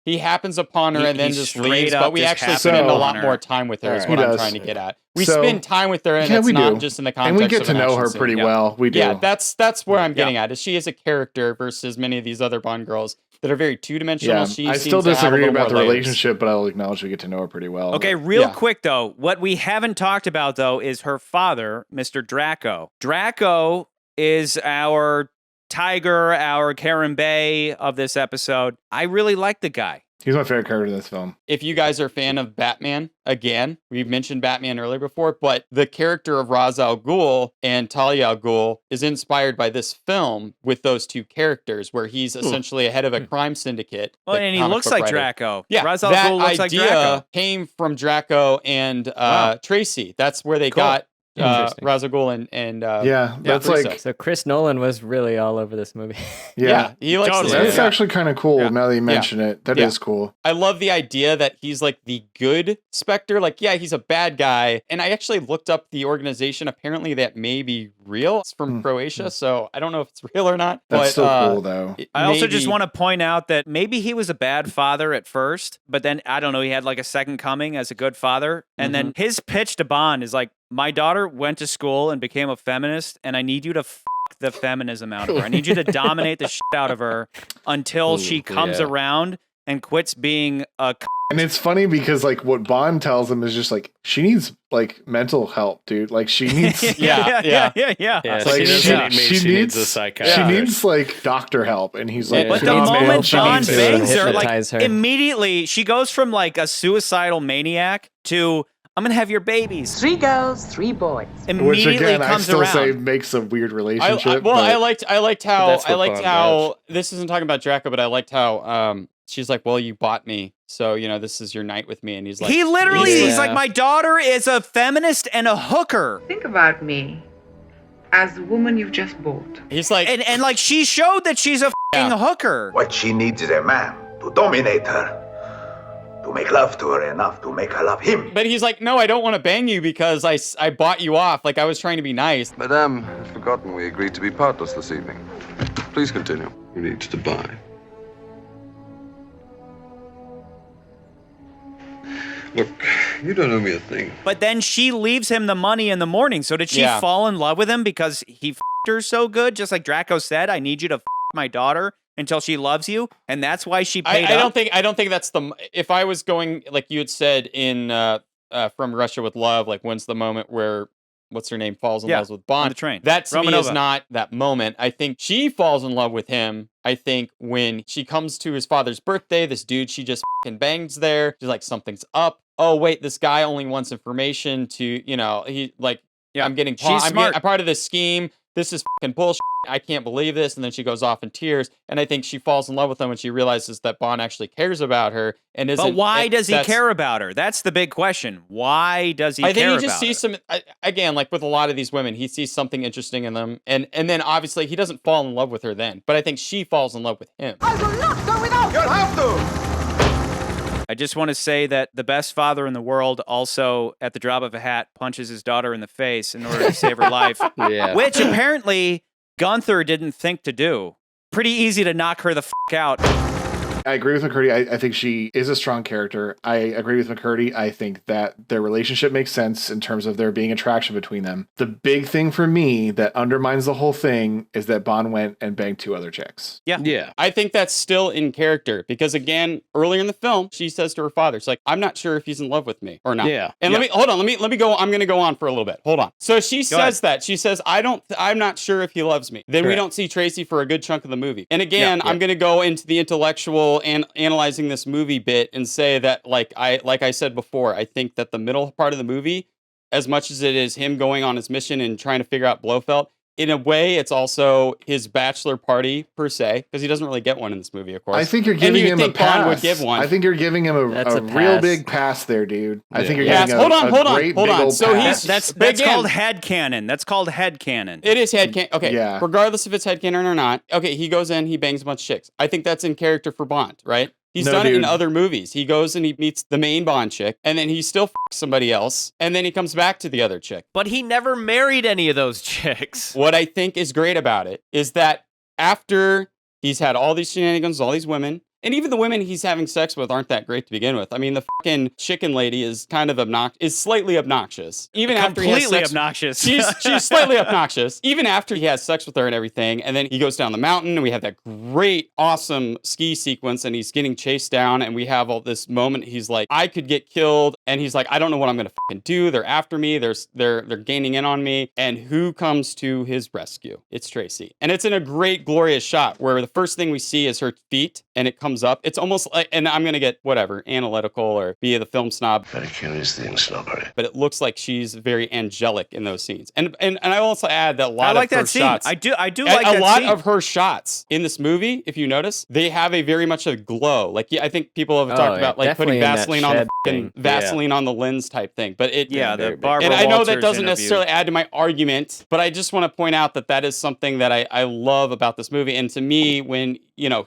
He happens upon her and then he just straight leaves, up but we just actually happened spend a upon lot her. more time with her, is He what I'm does. trying to get at. We So- spend time with her, and Yeah, it's we not do. just in the context And we get of to an know action her scene. pretty Yeah. well. We do. Yeah, that's where I'm getting at. Is she is a character versus many of these other Bond girls that are very two-dimensional. Yeah, She I seems still to have a disagree little about the more layers. relationship, but I'll acknowledge we get to know her pretty well. Okay, real quick though, what we haven't talked about though is her father, Mr. Draco. Draco is our tiger, our Karen Bay of this episode. I really like the guy. He's my favorite character in this film. If you guys are a fan of Batman, again, we've mentioned Batman earlier before, but the character of Ra's al Ghul and Talia al Ghul is inspired by this film with those two characters, where he's essentially a head of a crime syndicate. Well, the and he comic looks book like writer. Draco. Yeah, Ra's al that Ghul looks like idea Draco. came from Draco and Tracy. That's where they Cool. got Interesting. Ra's al Ghul and that's Teresa. like- So Chris Nolan was really all over this movie. Yeah, he likes Totally. this That's movie. actually kind of cool. Yeah. Now that you mention it, that is cool. I love the idea that he's like the good Spectre. Like, yeah, he's a bad guy. And I actually looked up the organization. Apparently, that may be real. It's from Croatia, so I don't know if it's real or not. That's but, still cool, though. I also just want to point out that maybe he was a bad father at first, but then, I don't know, he had like a second coming as a good father. And then his pitch to Bond is like, my daughter went to school and became a feminist, and I need you to f the feminism out of her. I need you to dominate the shit out of her until she comes around and quits being a And it's funny because like what Bond tells him is just like she needs like mental help, dude. Like she needs yeah. Like, she needs a psychiatrist. She needs like doctor help, and he's like, But she the needs moment male- she Bond needs to bangs her, hypnotize like her. immediately she goes from like a suicidal maniac to I'm gonna have your babies. 3 girls, 3 boys. Which Immediately again, I comes still around. say makes a weird relationship. I but- liked how That's what Bond this isn't talking about Draco, but I liked how she's like, well, you bought me, so you know this is your night with me, and he's like, He literally, he's like, my daughter is a feminist and a hooker. Think about me as the woman you've just bought. He's like, and like she showed that she's a fucking hooker. What she needs is a man to dominate her, to make love to her enough to make her love him. But he's like, no, I don't want to bang you because I bought you off. Like I was trying to be nice. Madame, I'd forgotten we agreed to be partners this evening. Please continue. Who needs to buy? Look, you don't owe me a thing. But then she leaves him the money in the morning. So did she Yeah. fall in love with him because he f***ed her so good? Just like Draco said, I need you to f*** my daughter until she loves you, and that's why she paid I up. don't think that's the. If I was going like you had said in From Russia with Love, like when's the moment where what's her name falls in love with Bond? on the train. That to me is Romanova. not that moment. I think she falls in love with him. I think when she comes to his father's birthday, this dude she just fucking bangs there. She's like, something's up. Oh wait, this guy only wants information to, you know, he like, I'm getting She's smart. I'm part of this scheme. This is fucking bullshit. I can't believe this. And then she goes off in tears. And I think she falls in love with him when she realizes that Bond actually cares about her. And isn't. But why does he that's- care about her? That's the big question. Why does he I care think about he just sees some, again, like with a lot of these women, he sees something interesting in them. And then obviously he doesn't fall in love with her then. But I think she falls in love with him. I will not go without. You'll have to! I just want to say that the best father in the world also, at the drop of a hat, punches his daughter in the face in order to save her life. Yeah. Which apparently Gunther didn't think to do. pretty easy to knock her the fuck out. I agree with McCurdy. I think she is a strong character. I agree with McCurdy. I think that their relationship makes sense in terms of there being attraction between them. The big thing for me that undermines the whole thing is that Bond went and banged 2 other chicks. Yeah. I think that's still in character because, again, earlier in the film, she says to her father, it's like, I'm not sure if he's in love with me or not. Yeah. And let me go. I'm going to go on for a little bit. Hold on. So she says that. She says, I'm not sure if he loves me. Then we don't see Tracy for a good chunk of the movie. And again, I'm going to go into the intellectual and analyzing this movie bit and say that, like I said before, I think that the middle part of the movie, as much as it is him going on his mission and trying to figure out Blofeld, in a way, it's also his bachelor party per se, because he doesn't really get one in this movie, of course. I think you're giving him a pass. Bond would give one. I think you're giving him a real big pass there, dude. I think you're giving hold a on. great big old So pass. That's called headcanon. That's called headcanon. It is headcanon. Okay. Yeah. Regardless if it's headcanon or not. Okay, he goes in, he bangs a bunch of chicks. I think that's in character for Bond, right? He's done it in other movies. He goes and he meets the main Bond chick, and then he still fucks somebody else, and then he comes back to the other chick. But he never married any of those chicks. What I think is great about it is that after he's had all these shenanigans, all these women, and even the women he's having sex with aren't that great to begin with. I mean, the fucking chicken lady is kind of slightly obnoxious. Even after he has sex, obnoxious. She's slightly obnoxious. Even after he has sex with her and everything, and then he goes down the mountain, and we have that great, awesome ski sequence, and he's getting chased down, and we have all this moment. He's like, I could get killed, and he's like, I don't know what I'm gonna fucking do. They're after me. They're gaining in on me, and who comes to his rescue? It's Tracy, and it's in a great, glorious shot where the first thing we see is her feet, and it comes up. It's almost like, and I'm going to get whatever, analytical or be the film snob. Very curious thing, snobbery. But it looks like she's very angelic in those scenes. And I also add that a lot of her scene. Shots. I do like that scene. A lot of her shots in this movie, if you notice, they have a very much a glow. Like, I think people have talked about like putting Vaseline on the lens type thing. But the Barbara and I know Walters that doesn't interview. necessarily add to my argument, but I just want to point out that is something that I love about this movie. And to me, when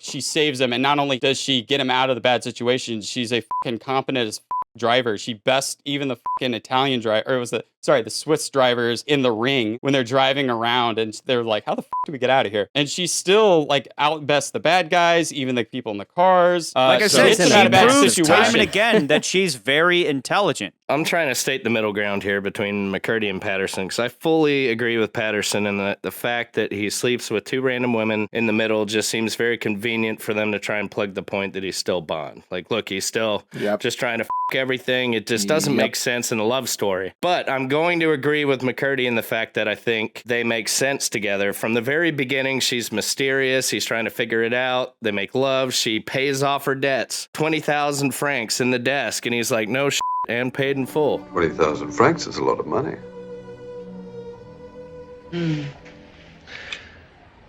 she saves him, and not only does she get him out of the bad situation, she's a fucking competent as driver. She bests even the fucking Italian driver, or it was the Swiss drivers in the ring when they're driving around, and they're like, how the fuck do we get out of here? And she still like outbests the bad guys, even the people in the cars. Like I said, she proves time and again that she's very intelligent. I'm trying to state the middle ground here between McCurdy and Patterson, because I fully agree with Patterson in that the fact that he sleeps with 2 random women in the middle just seems very convenient for them to try and plug the point that he's still Bond. Like, look, he's still just trying to everything. It just doesn't make sense in a love story. But I'm going to agree with McCurdy in the fact that I think they make sense together. From the very beginning, she's mysterious. He's trying to figure it out. They make love. She pays off her debts. 20,000 francs in the desk. And he's like, no shit, and paid in full. 20,000 francs is a lot of money.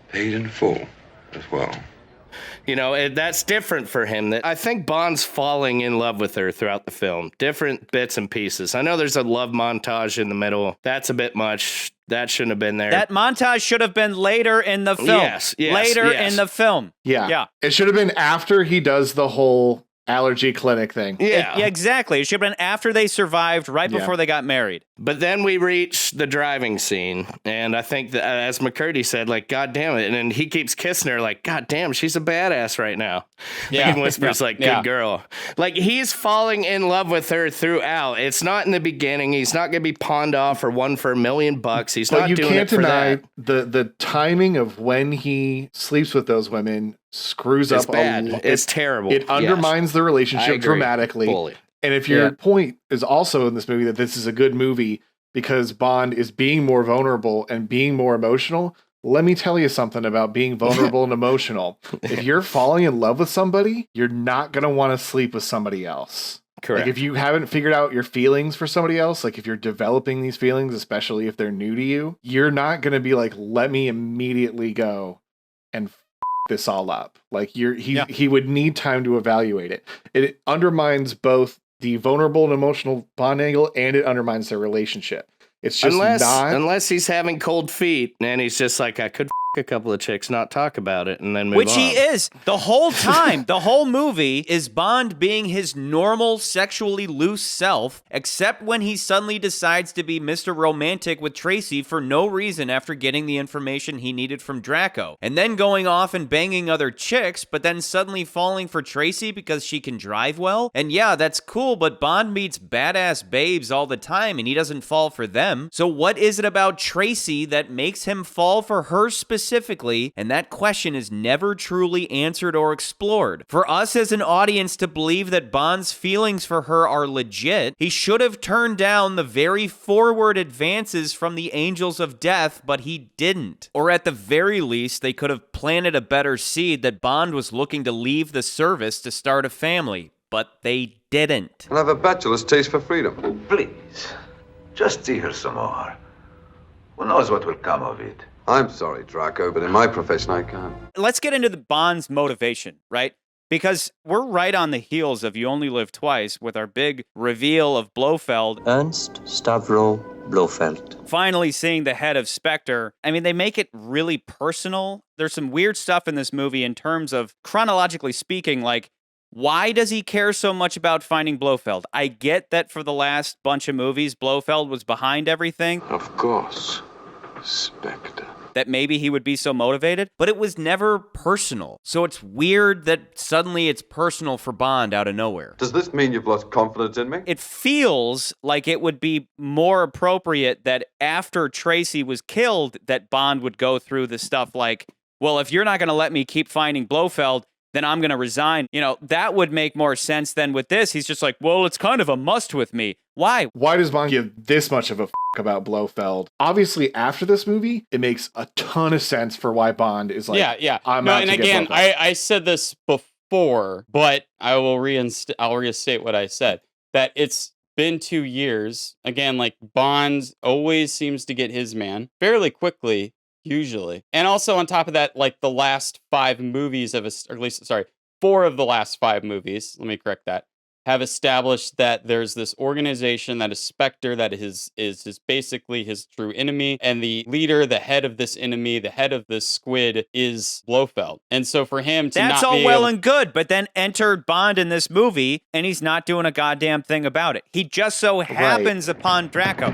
Paid in full as well. That's different for him. That I think Bond's falling in love with her throughout the film. Different bits and pieces. I know there's a love montage in the middle. That's a bit much. That shouldn't have been there. That montage should have been later in the film. Yes. Later in the film. Yeah. It should have been after he does the whole allergy clinic thing. Yeah. Exactly. It should have been after they survived, right before they got married. But then we reach the driving scene, and I think that, as McCurdy said, like, God damn it, and then he keeps kissing her, like, God damn, she's a badass right now. Yeah. He whispers, like, good girl. Like, he's falling in love with her throughout. It's not in the beginning. He's not going to be pawned off or won for $1 million. He's not doing it for that. The timing of when he sleeps with those women screws up. It's terrible. It undermines the relationship dramatically. Fully. And if your point is also in this movie that this is a good movie because Bond is being more vulnerable and being more emotional, let me tell you something about being vulnerable and emotional. If you're falling in love with somebody, you're not going to want to sleep with somebody else. Correct. Like if you haven't figured out your feelings for somebody else, like if you're developing these feelings, especially if they're new to you, you're not going to be like, let me immediately go and this all up. Like he would need time to evaluate it. It undermines both the vulnerable and emotional Bond angle, and it undermines their relationship. It's just unless he's having cold feet and he's just like, I could a couple of chicks, not talk about it, and then move Which on. he is. The whole time, the whole movie is Bond being his normal, sexually loose self, except when he suddenly decides to be Mr. Romantic with Tracy for no reason after getting the information he needed from Draco. And then going off and banging other chicks, but then suddenly falling for Tracy because she can drive well. And yeah, that's cool, but Bond meets badass babes all the time and he doesn't fall for them. So what is it about Tracy that makes him fall for her specifically? And that question is never truly answered or explored. For us as an audience to believe that Bond's feelings for her are legit, he should have turned down the very forward advances from the Angels of Death, but he didn't. Or at the very least, they could have planted a better seed that Bond was looking to leave the service to start a family, but they didn't. I'll have a bachelor's taste for freedom. Oh, please, just see her some more. Who knows what will come of it? I'm sorry, Draco, but in my profession, I can't. Let's get into the Bond's motivation, right? Because we're right on the heels of You Only Live Twice with our big reveal of Blofeld. Ernst Stavro Blofeld. Finally seeing the head of Spectre. I mean, they make it really personal. There's some weird stuff in this movie in terms of, chronologically speaking, like, why does he care so much about finding Blofeld? I get that for the last bunch of movies, Blofeld was behind everything. Of course, Spectre. That maybe he would be so motivated, but it was never personal. So it's weird that suddenly it's personal for Bond out of nowhere. Does this mean you've lost confidence in me? It feels like it would be more appropriate that after Tracy was killed, that Bond would go through the stuff like, well, if you're not going to let me keep finding Blofeld, then I'm going to resign. You know, that would make more sense than with this. He's just like, well, it's kind of a must with me. Why? Why does Bond give this much of a about Blofeld? Obviously, after this movie, it makes a ton of sense for why Bond is like, yeah. I'm no, out and to again, get Blofeld. I said this before, but I'll restate what I said. That it's been 2 years. Again, like Bond always seems to get his man fairly quickly. Usually. And also on top of that, like the last 5 movies or at least, 4 of the last 5 movies, let me correct that, have established that there's this organization that is Spectre that is basically his true enemy. And the leader, the head of this enemy, the head of this squid is Blofeld. And so for him to That's not all be well able- and good, but then entered Bond in this movie and he's not doing a goddamn thing about it. He just so happens upon Draco.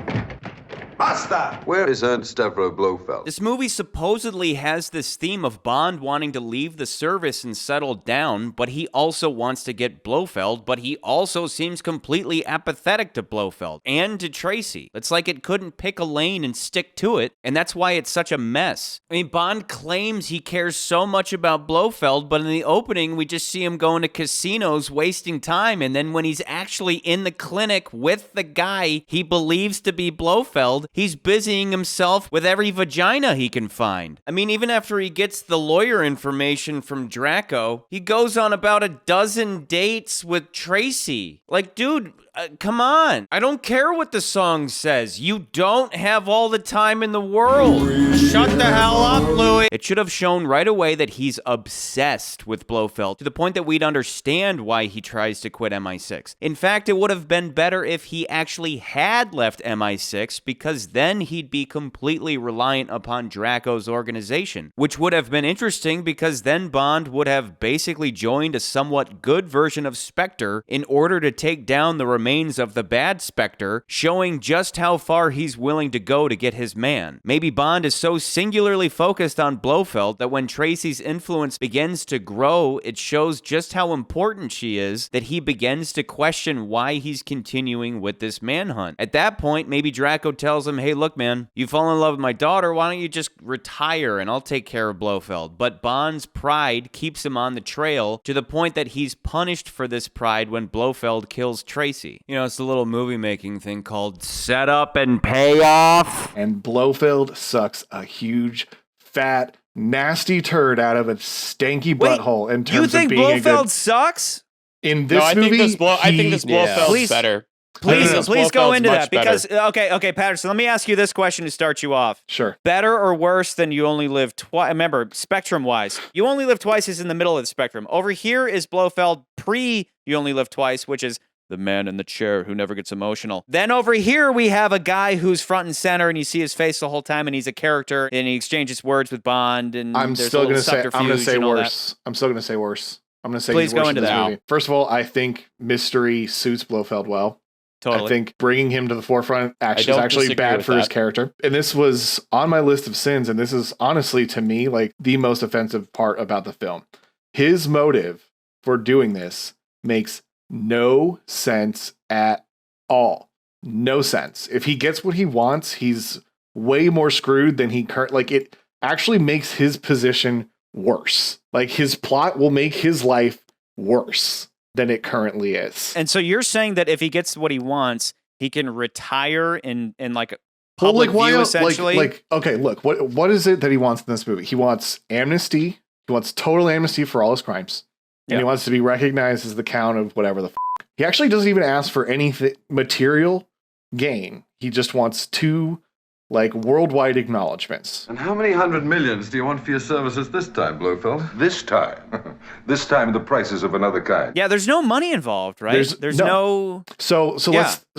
Basta! Where is Ernst Stavro Blofeld? This movie supposedly has this theme of Bond wanting to leave the service and settle down, but he also wants to get Blofeld, but he also seems completely apathetic to Blofeld and to Tracy. It's like it couldn't pick a lane and stick to it, and that's why it's such a mess. I mean, Bond claims he cares so much about Blofeld, but in the opening, we just see him going to casinos wasting time, and then when he's actually in the clinic with the guy he believes to be Blofeld, he's busying himself with every vagina he can find. I mean, even after he gets the lawyer information from Draco, he goes on about a dozen dates with Tracy. Like, dude, come on. I don't care what the song says. You don't have all the time in the world. Shut the hell up, Louis. It should have shown right away that he's obsessed with Blofeld to the point that we'd understand why he tries to quit MI6. In fact, it would have been better if he actually had left MI6 because then he'd be completely reliant upon Draco's organization, which would have been interesting because then Bond would have basically joined a somewhat good version of Spectre in order to take down the remains of the bad Spectre, showing just how far he's willing to go to get his man. Maybe Bond is so singularly focused on Blofeld that when Tracy's influence begins to grow, it shows just how important she is that he begins to question why he's continuing with this manhunt. At that point, maybe Draco tells him, hey, look, man, you fall in love with my daughter, why don't you just retire and I'll take care of Blofeld? But Bond's pride keeps him on the trail to the point that he's punished for this pride when Blofeld kills Tracy. You know, it's a little movie-making thing called set up and pay off. And Blofeld sucks a huge, fat, nasty turd out of a stanky butthole in terms You think of being Blofeld a good... sucks? In this No, I movie, think this Blofeld's better. Please go into that because, better. okay, Patterson, let me ask you this question to start you off. Sure. Better or worse than You Only Live Twice? Remember, spectrum-wise, You Only Live Twice is in the middle of the spectrum. Over here is Blofeld pre You Only Live Twice, which is the man in the chair who never gets emotional. Then over here, we have a guy who's front and center, and you see his face the whole time, and he's a character, and he exchanges words with Bond, and I'm there's still a little going to say, I'm going to subterfuge say and all that. worse. I'm still going to say worse. I'm going to say Please he's go worse into in this that. movie. First of all, I think mystery suits Blofeld well. Totally. I think bringing him to the forefront is don't actually disagree bad with for his that. character. And this was on my list of sins, and this is honestly, to me, like the most offensive part about the film. His motive for doing this makes no sense at all. No sense. If he gets what he wants, he's way more screwed than he currently. Like, it actually makes his position worse. Like, his plot will make his life worse than it currently is. And so you're saying that if he gets what he wants, he can retire in like public view, essentially? Okay, look, what is it that he wants in this movie? He wants amnesty. He wants total amnesty for all his crimes. And he wants to be recognized as the Count of whatever the f***. He actually doesn't even ask for anything material gain. He just wants two, like, worldwide acknowledgments. And how many hundred millions do you want for your services this time, Blofeld? This time? This time the price is of another kind. Yeah, there's no money involved, right? There's no. So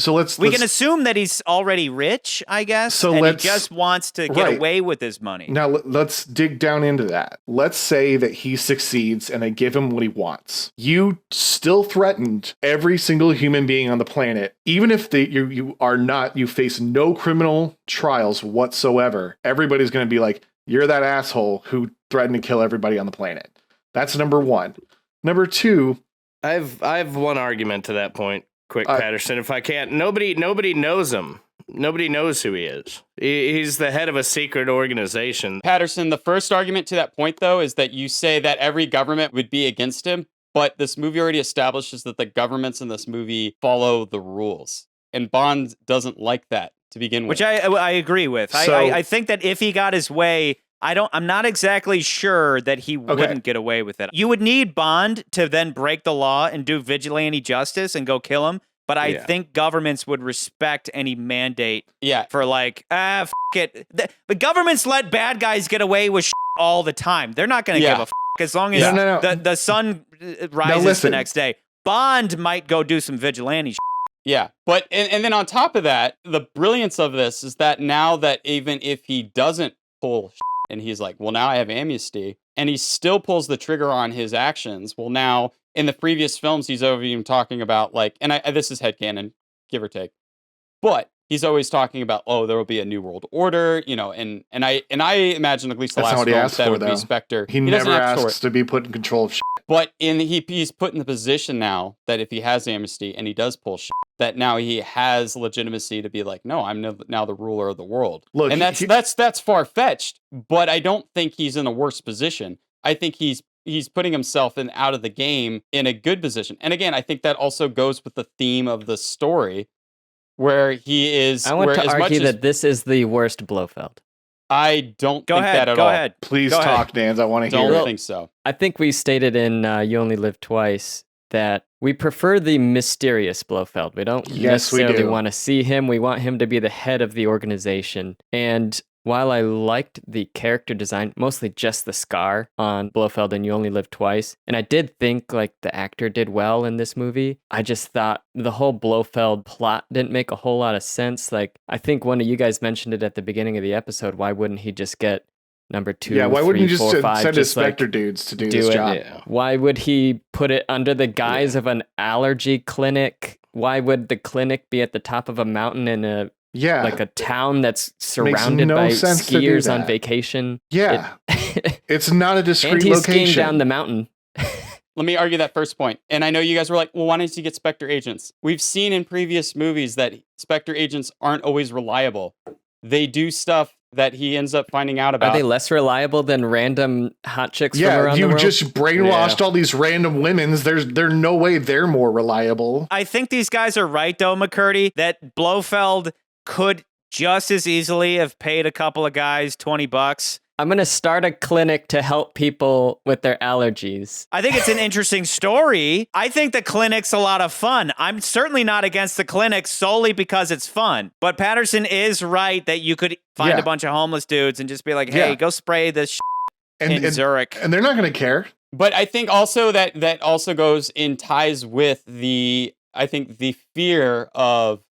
let's We can assume that he's already rich, I guess. So and let's- he just wants to get away with his money. Now let's dig down into that. Let's say that he succeeds and they give him what he wants. You still threatened every single human being on the planet, even if you face no criminal trials whatsoever. Everybody's going to be like, you're that asshole who threatened to kill everybody on the planet. That's number one. Number two, I've one argument to that point. Quick, Patterson, if I can't. Nobody knows him. Nobody knows who he is. He's the head of a secret organization. Patterson, the first argument to that point, though, is that you say that every government would be against him, but this movie already establishes that the governments in this movie follow the rules. And Bond doesn't like that to begin with. Which I agree with. I think that if he got his way, I'm not exactly sure that he wouldn't get away with it. You would need Bond to then break the law and do vigilante justice and go kill him. But I think governments would respect any mandate for like, f it. The governments let bad guys get away with all the time. They're not going to give a f as long as the sun rises the next day. Bond might go do some vigilante Yeah, but and then on top of that, the brilliance of this is that now that even if he doesn't pull and he's like, well, now I have amnesty, and he still pulls the trigger on his actions. Well, now in the previous films, he's even talking about like, and this is headcanon, give or take, but he's always talking about, oh, there will be a new world order, you know, and I imagine at least the last film that would be Spectre. He never asks to be put in control of shit. But he's put in the position now that if he has amnesty and he does pull shit, that now he has legitimacy to be like, no, I'm now the ruler of the world. Look, and that's far fetched, but I don't think he's in a worse position. I think he's putting himself out of the game in a good position. And again, I think that also goes with the theme of the story, where he is. I want to argue that this is the worst Blofeld. I don't think that at all. Go ahead. Please talk, Nans. I want to hear it. Don't think so. I think we stated in You Only Live Twice that we prefer the mysterious Blofeld. We don't necessarily want to see him. We want him to be the head of the organization. And while I liked the character design, mostly just the scar on Blofeld and You Only Live Twice, and I did think like the actor did well in this movie, I just thought the whole Blofeld plot didn't make a whole lot of sense. Like, I think one of you guys mentioned it at the beginning of the episode. Why wouldn't he just get number 2, why wouldn't you just 4, 5, send his just like Spectre dudes to do this job? Yeah. Why would he put it under the guise of an allergy clinic? Why would the clinic be at the top of a mountain in a town that's surrounded by skiers on vacation? Yeah. It's not a discreet and he's location. Skiing down the mountain. Let me argue that first point. And I know you guys were like, well, why don't you get Spectre agents? We've seen in previous movies that Spectre agents aren't always reliable. They do stuff that he ends up finding out about. Are they less reliable than random hot chicks from around the world? You just brainwashed all these random women's. There's no way they're more reliable. I think these guys are right, though, McCurdy, that Blofeld could just as easily have paid a couple of guys $20. I'm going to start a clinic to help people with their allergies. I think it's an interesting story. I think the clinic's a lot of fun. I'm certainly not against the clinic solely because it's fun. But Patterson is right that you could find a bunch of homeless dudes and just be like, hey, go spray this in Zurich. And they're not going to care. But I think also that also goes in ties with the I think the fear of,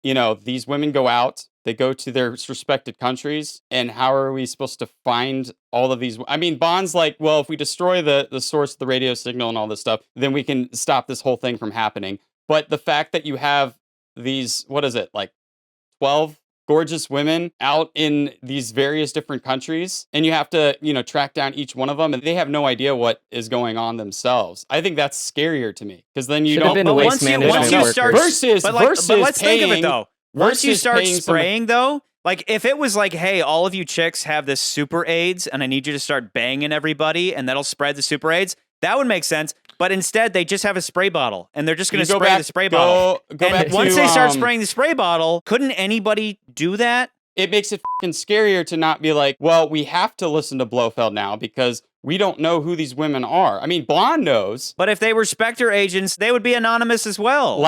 these women go out, they go to their respected countries, and how are we supposed to find all of these? I mean, Bond's like, well, if we destroy the source of the radio signal and all this stuff, then we can stop this whole thing from happening. But the fact that you have these, 12 gorgeous women out in these various different countries, and you have to, track down each one of them, and they have no idea what is going on themselves. I think that's scarier to me, because then you Should have don't. been once you start versus but let's think of it though. Once you versus start paying spraying though, like if it was like, hey, all of you chicks have this super AIDS, and I need you to start banging everybody, and that'll spread the super AIDS, that would make sense. But instead, they just have a spray bottle, and they're just going to spray the spray bottle. Go back And once to, they start spraying the spray bottle, couldn't anybody do that? It makes it fucking scarier to not be like, well, we have to listen to Blofeld now because we don't know who these women are. I mean, Blonde knows. But if they were Spectre agents, they would be anonymous as well.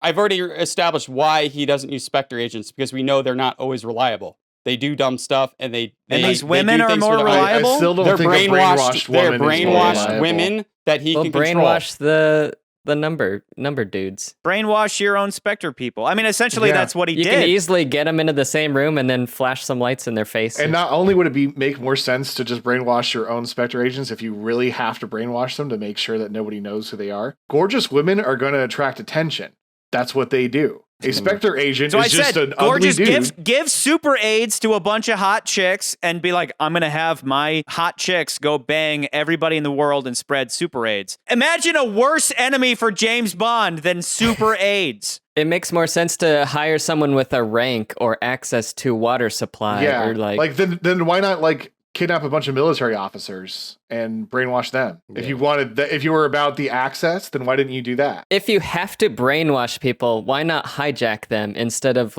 I've already established why he doesn't use Spectre agents, because we know they're not always reliable. They do dumb stuff, and these women are more reliable. I still don't think a brainwashed woman They're brainwashed women that he can control. Brainwash the number dudes. Brainwash your own Spectre people. I mean, essentially, that's what he did. You can easily get them into the same room and then flash some lights in their face. And not only would it make more sense to just brainwash your own Spectre agents if you really have to brainwash them to make sure that nobody knows who they are. Gorgeous women are going to attract attention. That's what they do. A Spectre agent is just an ugly dude. Give super AIDS to a bunch of hot chicks and be like, I'm going to have my hot chicks go bang everybody in the world and spread super AIDS. Imagine a worse enemy for James Bond than super AIDS. It makes more sense to hire someone with a rank or access to water supply. Yeah, or then why not kidnap a bunch of military officers and brainwash them? Yeah. If you were about the access, then why didn't you do that? If you have to brainwash people, why not hijack them instead of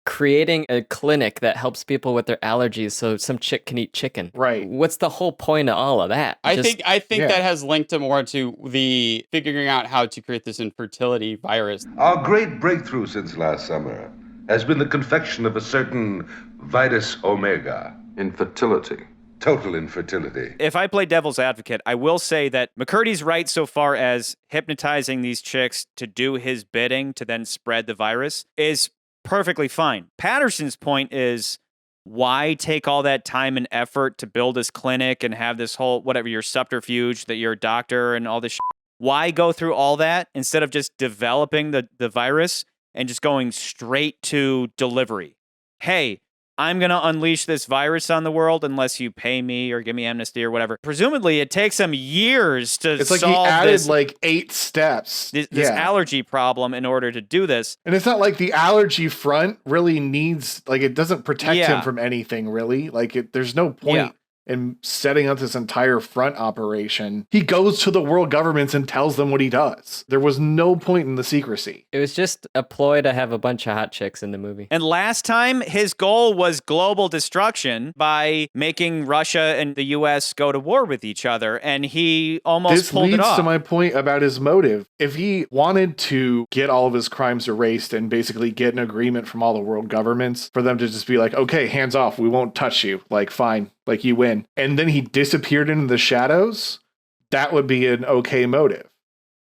creating a clinic that helps people with their allergies so some chick can eat chicken? Right. What's the whole point of all of that? I think that has linked to more to the figuring out how to create this infertility virus. Our great breakthrough since last summer has been the confection of a certain Vitus Omega. Infertility. Total infertility. If I play devil's advocate, I will say that McCurdy's right so far as hypnotizing these chicks to do his bidding to then spread the virus is perfectly fine. Patterson's point is, why take all that time and effort to build this clinic and have this whole, your subterfuge that you're a doctor and all this shit? Why go through all that instead of just developing the virus and just going straight to delivery? Hey, I'm going to unleash this virus on the world unless you pay me or give me amnesty or whatever. Presumably, it takes them years to solve he added 8 steps. This allergy problem in order to do this. And it's not like the allergy front really needs, it doesn't protect him from anything, really. There's no point in setting up this entire front operation. He goes to the world governments and tells them what he does. There was no point in the secrecy. It was just a ploy to have a bunch of hot chicks in the movie. And last time, his goal was global destruction by making Russia and the US go to war with each other, and he almost pulled it off. This leads to my point about his motive. If he wanted to get all of his crimes erased and basically get an agreement from all the world governments for them to just be like, okay, hands off, we won't touch you, fine. You win. And then he disappeared into the shadows, that would be an okay motive.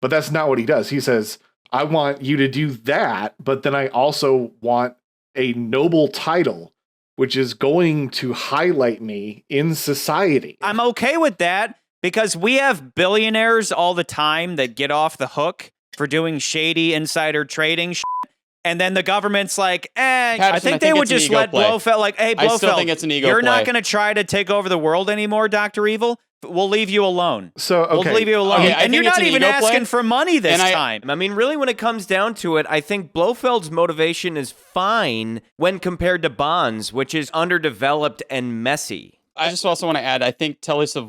But that's not what he does. He says, I want you to do that, but then I also want a noble title, which is going to highlight me in society. I'm okay with that because we have billionaires all the time that get off the hook for doing shady insider trading shit. And then the government's like, Patterson, I think they would just let Blofeld, hey, Blofeld, I still think it's an ego you're play. Not going to try to take over the world anymore, Dr. Evil. We'll leave you alone. We'll leave you alone. Okay, and you're not even asking for money this time. I mean, really, when it comes down to it, I think Blofeld's motivation is fine when compared to Bond's, which is underdeveloped and messy. I just also want to add, I think Teresa,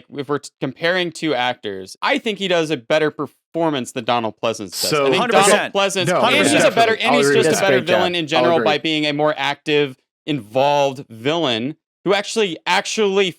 if we're comparing two actors, I think he does a better performance than Donald Pleasance does. So, I think 100%. Donald Pleasance is just a better, and he's just a better villain in general by being a more active, involved villain who actually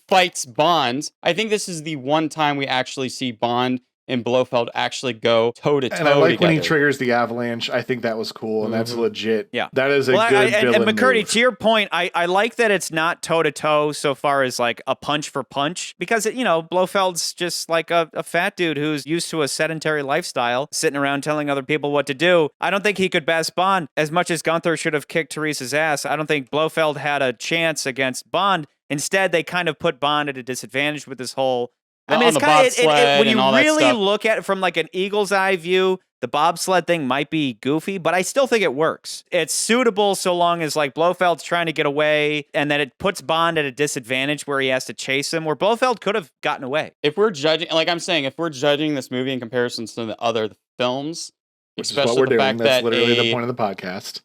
fights Bond. I think this is the one time we actually see Bond and Blofeld actually go toe to toe. And I like together. when he triggers the avalanche. I think that was cool, and that's legit. Yeah. That is a good villain and McCurdy, move. to your point, I like that it's not toe-to-toe so far as like a punch for punch, because, Blofeld's just like a fat dude who's used to a sedentary lifestyle, sitting around telling other people what to do. I don't think he could best Bond. As much as Gunther should have kicked Teresa's ass, I don't think Blofeld had a chance against Bond. Instead, they kind of put Bond at a disadvantage with this whole... I mean, it's kind of when you really look at it from like an eagle's eye view, the bobsled thing might be goofy, but I still think it works. It's suitable so long as like Blofeld's trying to get away, and then it puts Bond at a disadvantage where he has to chase him, where Blofeld could have gotten away. If we're judging, like I'm saying, if we're judging this movie in comparison to the other films, Which especially is what we're the doing. fact That's that literally the point of the podcast.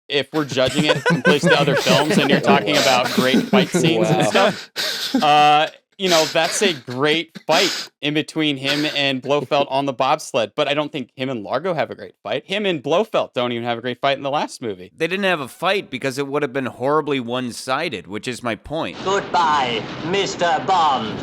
If we're judging it compared to the other films, and you're talking about great fight scenes and stuff, that's a great fight in between him and Blofeld on the bobsled. But I don't think him and Largo have a great fight. Him and Blofeld don't even have a great fight in the last movie. They didn't have a fight because it would have been horribly one-sided, which is my point. Goodbye, Mr. Bond.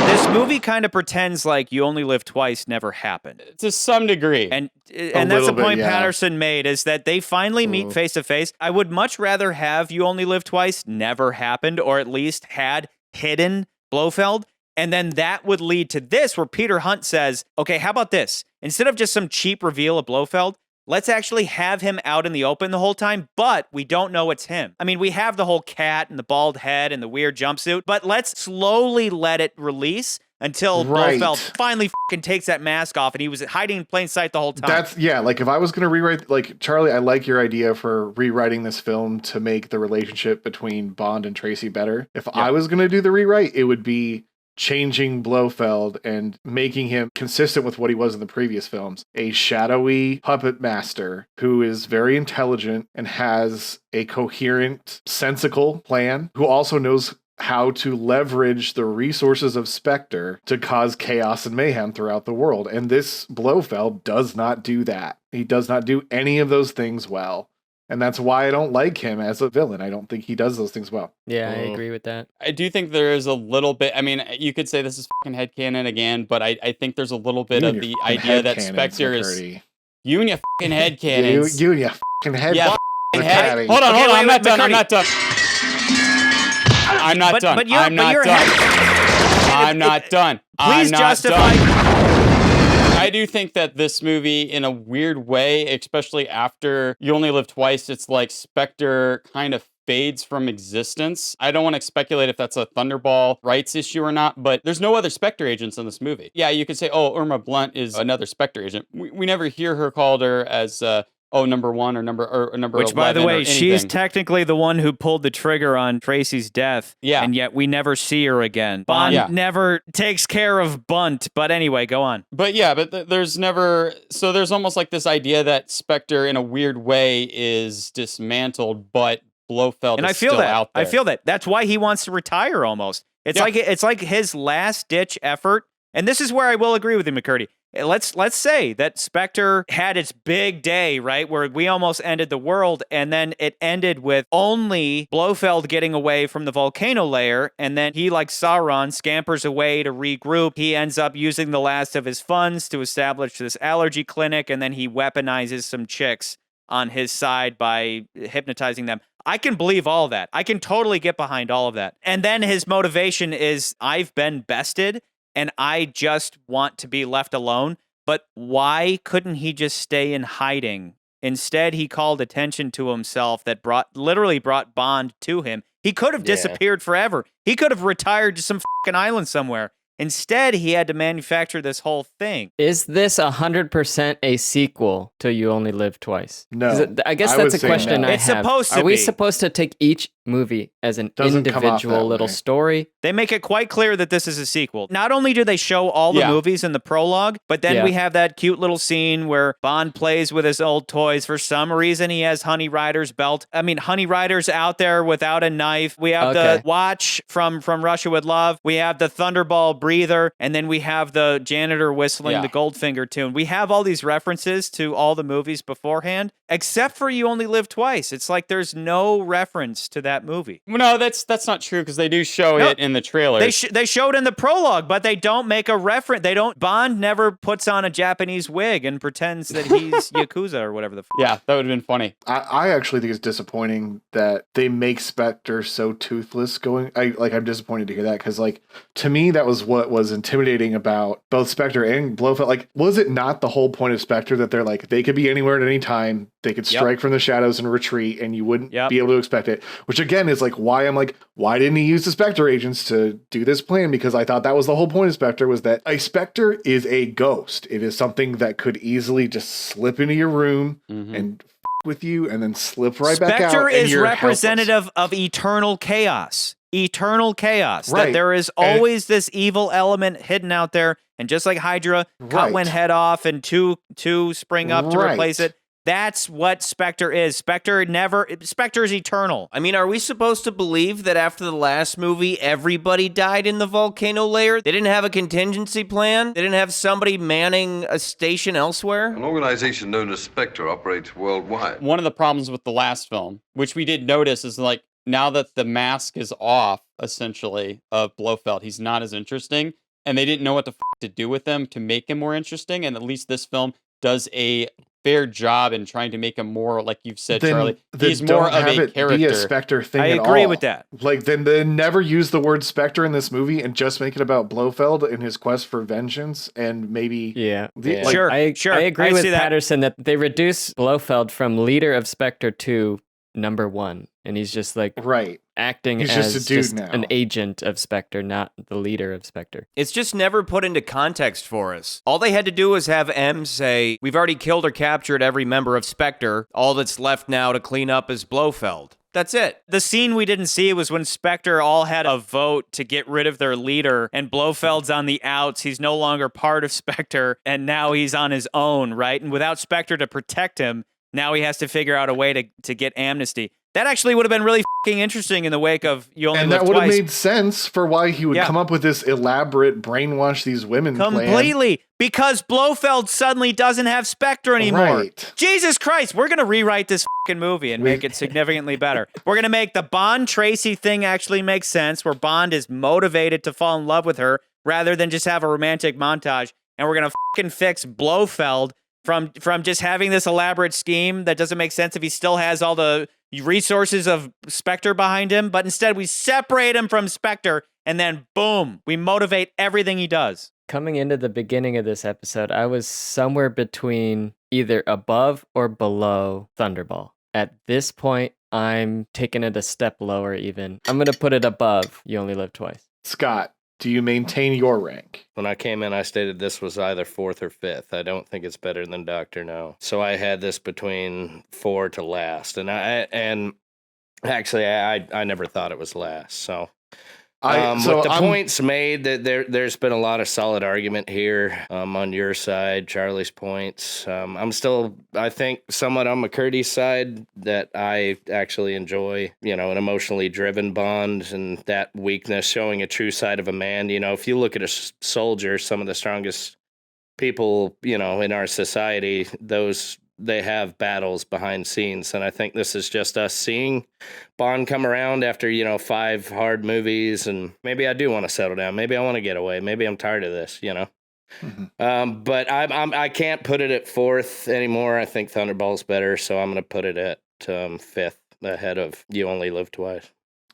This movie kind of pretends like You Only Live Twice never happened. To some degree. And that's the point Patterson made, is that they finally meet face to face. I would much rather have You Only Live Twice never happened, or at least had hidden Blofeld. And then that would lead to this, where Peter Hunt says, okay, how about this? Instead of just some cheap reveal of Blofeld, let's actually have him out in the open the whole time, but we don't know it's him. I mean, we have the whole cat and the bald head and the weird jumpsuit, but let's slowly let it release until Blofeld finally fucking takes that mask off, and he was hiding in plain sight the whole time. Like if I was going to rewrite, like, Charlie, I like your idea for rewriting this film to make the relationship between Bond and Tracy better. If I was going to do the rewrite, it would be changing Blofeld and making him consistent with what he was in the previous films. A shadowy puppet master who is very intelligent and has a coherent, sensical plan, who also knows how to leverage the resources of Spectre to cause chaos and mayhem throughout the world. And this Blofeld does not do that. He does not do any of those things well. And that's why I don't like him as a villain. I don't think he does those things well. Yeah, I agree with that. I do think there is a little bit, I mean, you could say this is fucking headcanon again, but I think there's a little bit of the idea that Spectre is... You and your fucking headcanons. You and your fucking head. Yeah, head. Hold on, I'm not done. I'm not done. Please justify. I do think that this movie, in a weird way, especially after You Only Live Twice, it's like Spectre kind of fades from existence. I don't want to speculate if that's a Thunderball rights issue or not, but there's no other Spectre agents in this movie. Yeah, you could say, oh, Irma Blunt is another Spectre agent. We never hear her called her as number 1 or number 11. Which, by the way, she's technically the one who pulled the trigger on Tracy's death. Yeah. And yet we never see her again. Bond never takes care of Bunt. But anyway, go on. But there's never... So there's almost like this idea that Spectre, in a weird way, is dismantled, but Blofeld is still out there. I feel that. That's why he wants to retire almost. It's like his last-ditch effort. And this is where I will agree with you, McCurdy. Let's say that Spectre had its big day, right, where we almost ended the world, and then it ended with only Blofeld getting away from the volcano layer, and then he, like Sauron, scampers away to regroup. He ends up using the last of his funds to establish this allergy clinic, and then he weaponizes some chicks on his side by hypnotizing them. I can believe all that. I can totally get behind all of that. And then his motivation is, I've been bested, and I just want to be left alone. But why couldn't he just stay in hiding? Instead, he called attention to himself that literally brought Bond to him. He could have disappeared forever. He could have retired to some fucking island somewhere. Instead, he had to manufacture this whole thing. Is this 100% a sequel to You Only Live Twice? No. I guess that's a question I have. It's supposed to be. Are we supposed to take each movie as an individual little story? They make it quite clear that this is a sequel. Not only do they show all the movies in the prologue, but then we have that cute little scene where Bond plays with his old toys. For some reason, he has Honey Rider's belt. I mean, Honey Rider's out there without a knife. We have the watch from Russia with Love. We have the Thunderball breather, and then we have the janitor whistling the Goldfinger tune. We have all these references to all the movies beforehand, except for You Only Live Twice. It's like there's no reference to that that movie. No, that's not true because they do show it in the trailer. They showed in the prologue, but they don't make a reference. Bond never puts on a Japanese wig and pretends that he's Yakuza or whatever the Yeah, that would have been funny. I actually think it's disappointing that they make Spectre so toothless I'm disappointed to hear that because, like, to me, that was what was intimidating about both Spectre and Blofeld. Like, was it not the whole point of Spectre that they're like, they could be anywhere at any time, they could strike from the shadows and retreat, and you wouldn't be able to expect it, which again is like why I'm like, why didn't he use the Spectre agents to do this plan? Because I thought that was the whole point of Spectre, was that a Spectre is a ghost. It is something that could easily just slip into your room and with you and then slip right back out. Spectre is representative of eternal chaos. Eternal chaos. That there is always this evil element hidden out there, and just like Hydra, cut one head off and two spring up to replace it. That's what Spectre is. Spectre is eternal. I mean, are we supposed to believe that after the last movie, everybody died in the volcano layer? They didn't have a contingency plan? They didn't have somebody manning a station elsewhere? An organization known as Spectre operates worldwide. One of the problems with the last film, which we did notice, is like, now that the mask is off, essentially, of Blofeld, he's not as interesting, and they didn't know what the to do with him to make him more interesting, and at least this film does a fair job in trying to make him more, like you've said, Charlie. He's more of a character. Be a Spectre thing. I agree with that. Like, then never use the word Spectre in this movie and just make it about Blofeld and his quest for vengeance, and maybe Sure. I agree with Patterson that they reduce Blofeld from leader of Spectre to number one, and he's just like acting he's as just a dude now. An agent of Spectre, not the leader of Spectre. It's just never put into context for us. All they had to do was have M say, we've already killed or captured every member of Spectre. All that's left now to clean up is Blofeld. That's it. The scene we didn't see was when Spectre all had a vote to get rid of their leader, and Blofeld's on the outs. He's no longer part of Spectre, and now he's on his own, right? And without Spectre to protect him, now he has to figure out a way to get amnesty. That actually would have been really fucking interesting in the wake of You Only Live Twice. And that would have made sense for why he would come up with this elaborate brainwash these women completely plan. Because Blofeld suddenly doesn't have Spectre anymore. Right. Jesus Christ, we're going to rewrite this fucking movie and make it significantly better. We're going to make the Bond-Tracy thing actually make sense, where Bond is motivated to fall in love with her rather than just have a romantic montage. And we're going to fucking fix Blofeld from just having this elaborate scheme that doesn't make sense if he still has all the resources of Spectre behind him, but instead we separate him from Spectre, and then boom, we motivate everything he does. Coming into the beginning of this episode, I was somewhere between either above or below Thunderball. At this point, I'm taking it a step lower even. I'm going to put it above You Only Live Twice. Scott, do you maintain your rank? When I came in, I stated this was either 4th or 5th. I don't think it's better than Dr. No. So I had this between 4 to last. And actually, I never thought it was last. So with the points made, that there's been a lot of solid argument here on your side, Charlie's points. I'm still, I think, somewhat on McCurdy's side, that I actually enjoy, an emotionally driven Bond and that weakness, showing a true side of a man. If you look at a soldier, some of the strongest people, in our society, they have battles behind scenes, and I think this is just us seeing Bond come around after 5 hard movies, and maybe I do want to settle down. Maybe I want to get away. Maybe I'm tired of this. But I can't put it at 4th anymore. I think Thunderball's better, so I'm going to put it at 5th, ahead of You Only Live Twice.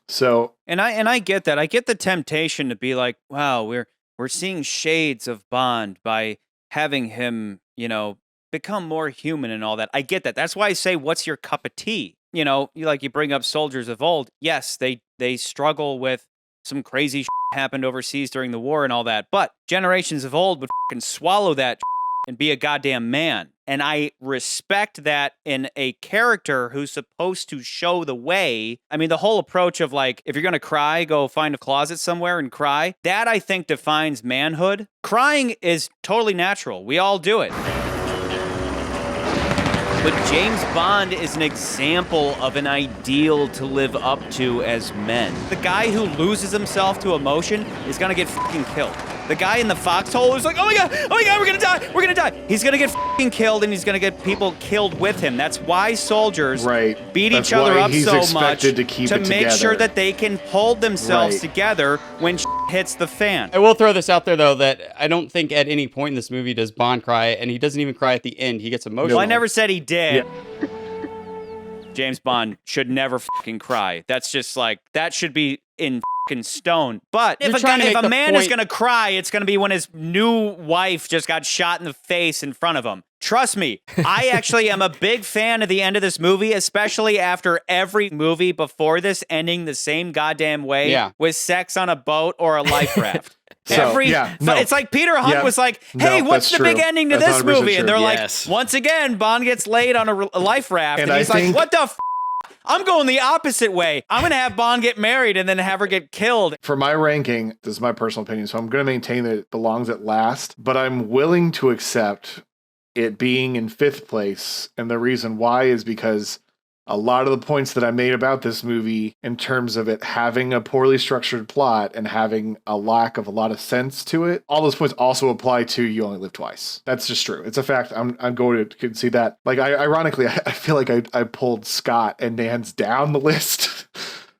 So, and I get that. I get the temptation to be like, wow, we're seeing shades of Bond by having him, become more human and all that. I get that. That's why I say, what's your cup of tea? You bring up soldiers of old. Yes, they struggle with some crazy happened overseas during the war and all that. But generations of old would fucking swallow that and be a goddamn man. And I respect that in a character who's supposed to show the way. I mean, the whole approach of like, if you're going to cry, go find a closet somewhere and cry. That, I think, defines manhood. Crying is totally natural. We all do it. But James Bond is an example of an ideal to live up to as men. The guy who loses himself to emotion is gonna get fucking killed. The guy in the foxhole is like, oh my god, we're gonna die. He's gonna get fucking killed, and he's gonna get people killed with him. That's why soldiers beat each other up so much to make sure that they can hold themselves together when hits the fan. I will throw this out there, though, that I don't think at any point in this movie does Bond cry, and he doesn't even cry at the end. He gets emotional. Well, I never said he did. Yeah. James Bond should never fucking cry. That's just like, that should be in fucking stone. But if a man is going to cry, it's going to be when his new wife just got shot in the face in front of him. Trust me, I actually am a big fan of the end of this movie, especially after every movie before this ending the same goddamn way with sex on a boat or a life raft. It's like Peter Hunt was like, hey, what's the big ending to this movie? And they're like, once again, Bond gets laid on a life raft. And he's like, what the f? I'm going the opposite way. I'm going to have Bond get married and then have her get killed. For my ranking, this is my personal opinion, so I'm going to maintain that it belongs at last, but I'm willing to accept it being in 5th place. And the reason why is because a lot of the points that I made about this movie in terms of it having a poorly structured plot and having a lack of a lot of sense to it, all those points also apply to You Only Live Twice. That's just true. It's a fact. I'm going to concede that. Like, ironically, I feel like I pulled Scott and Nance down the list.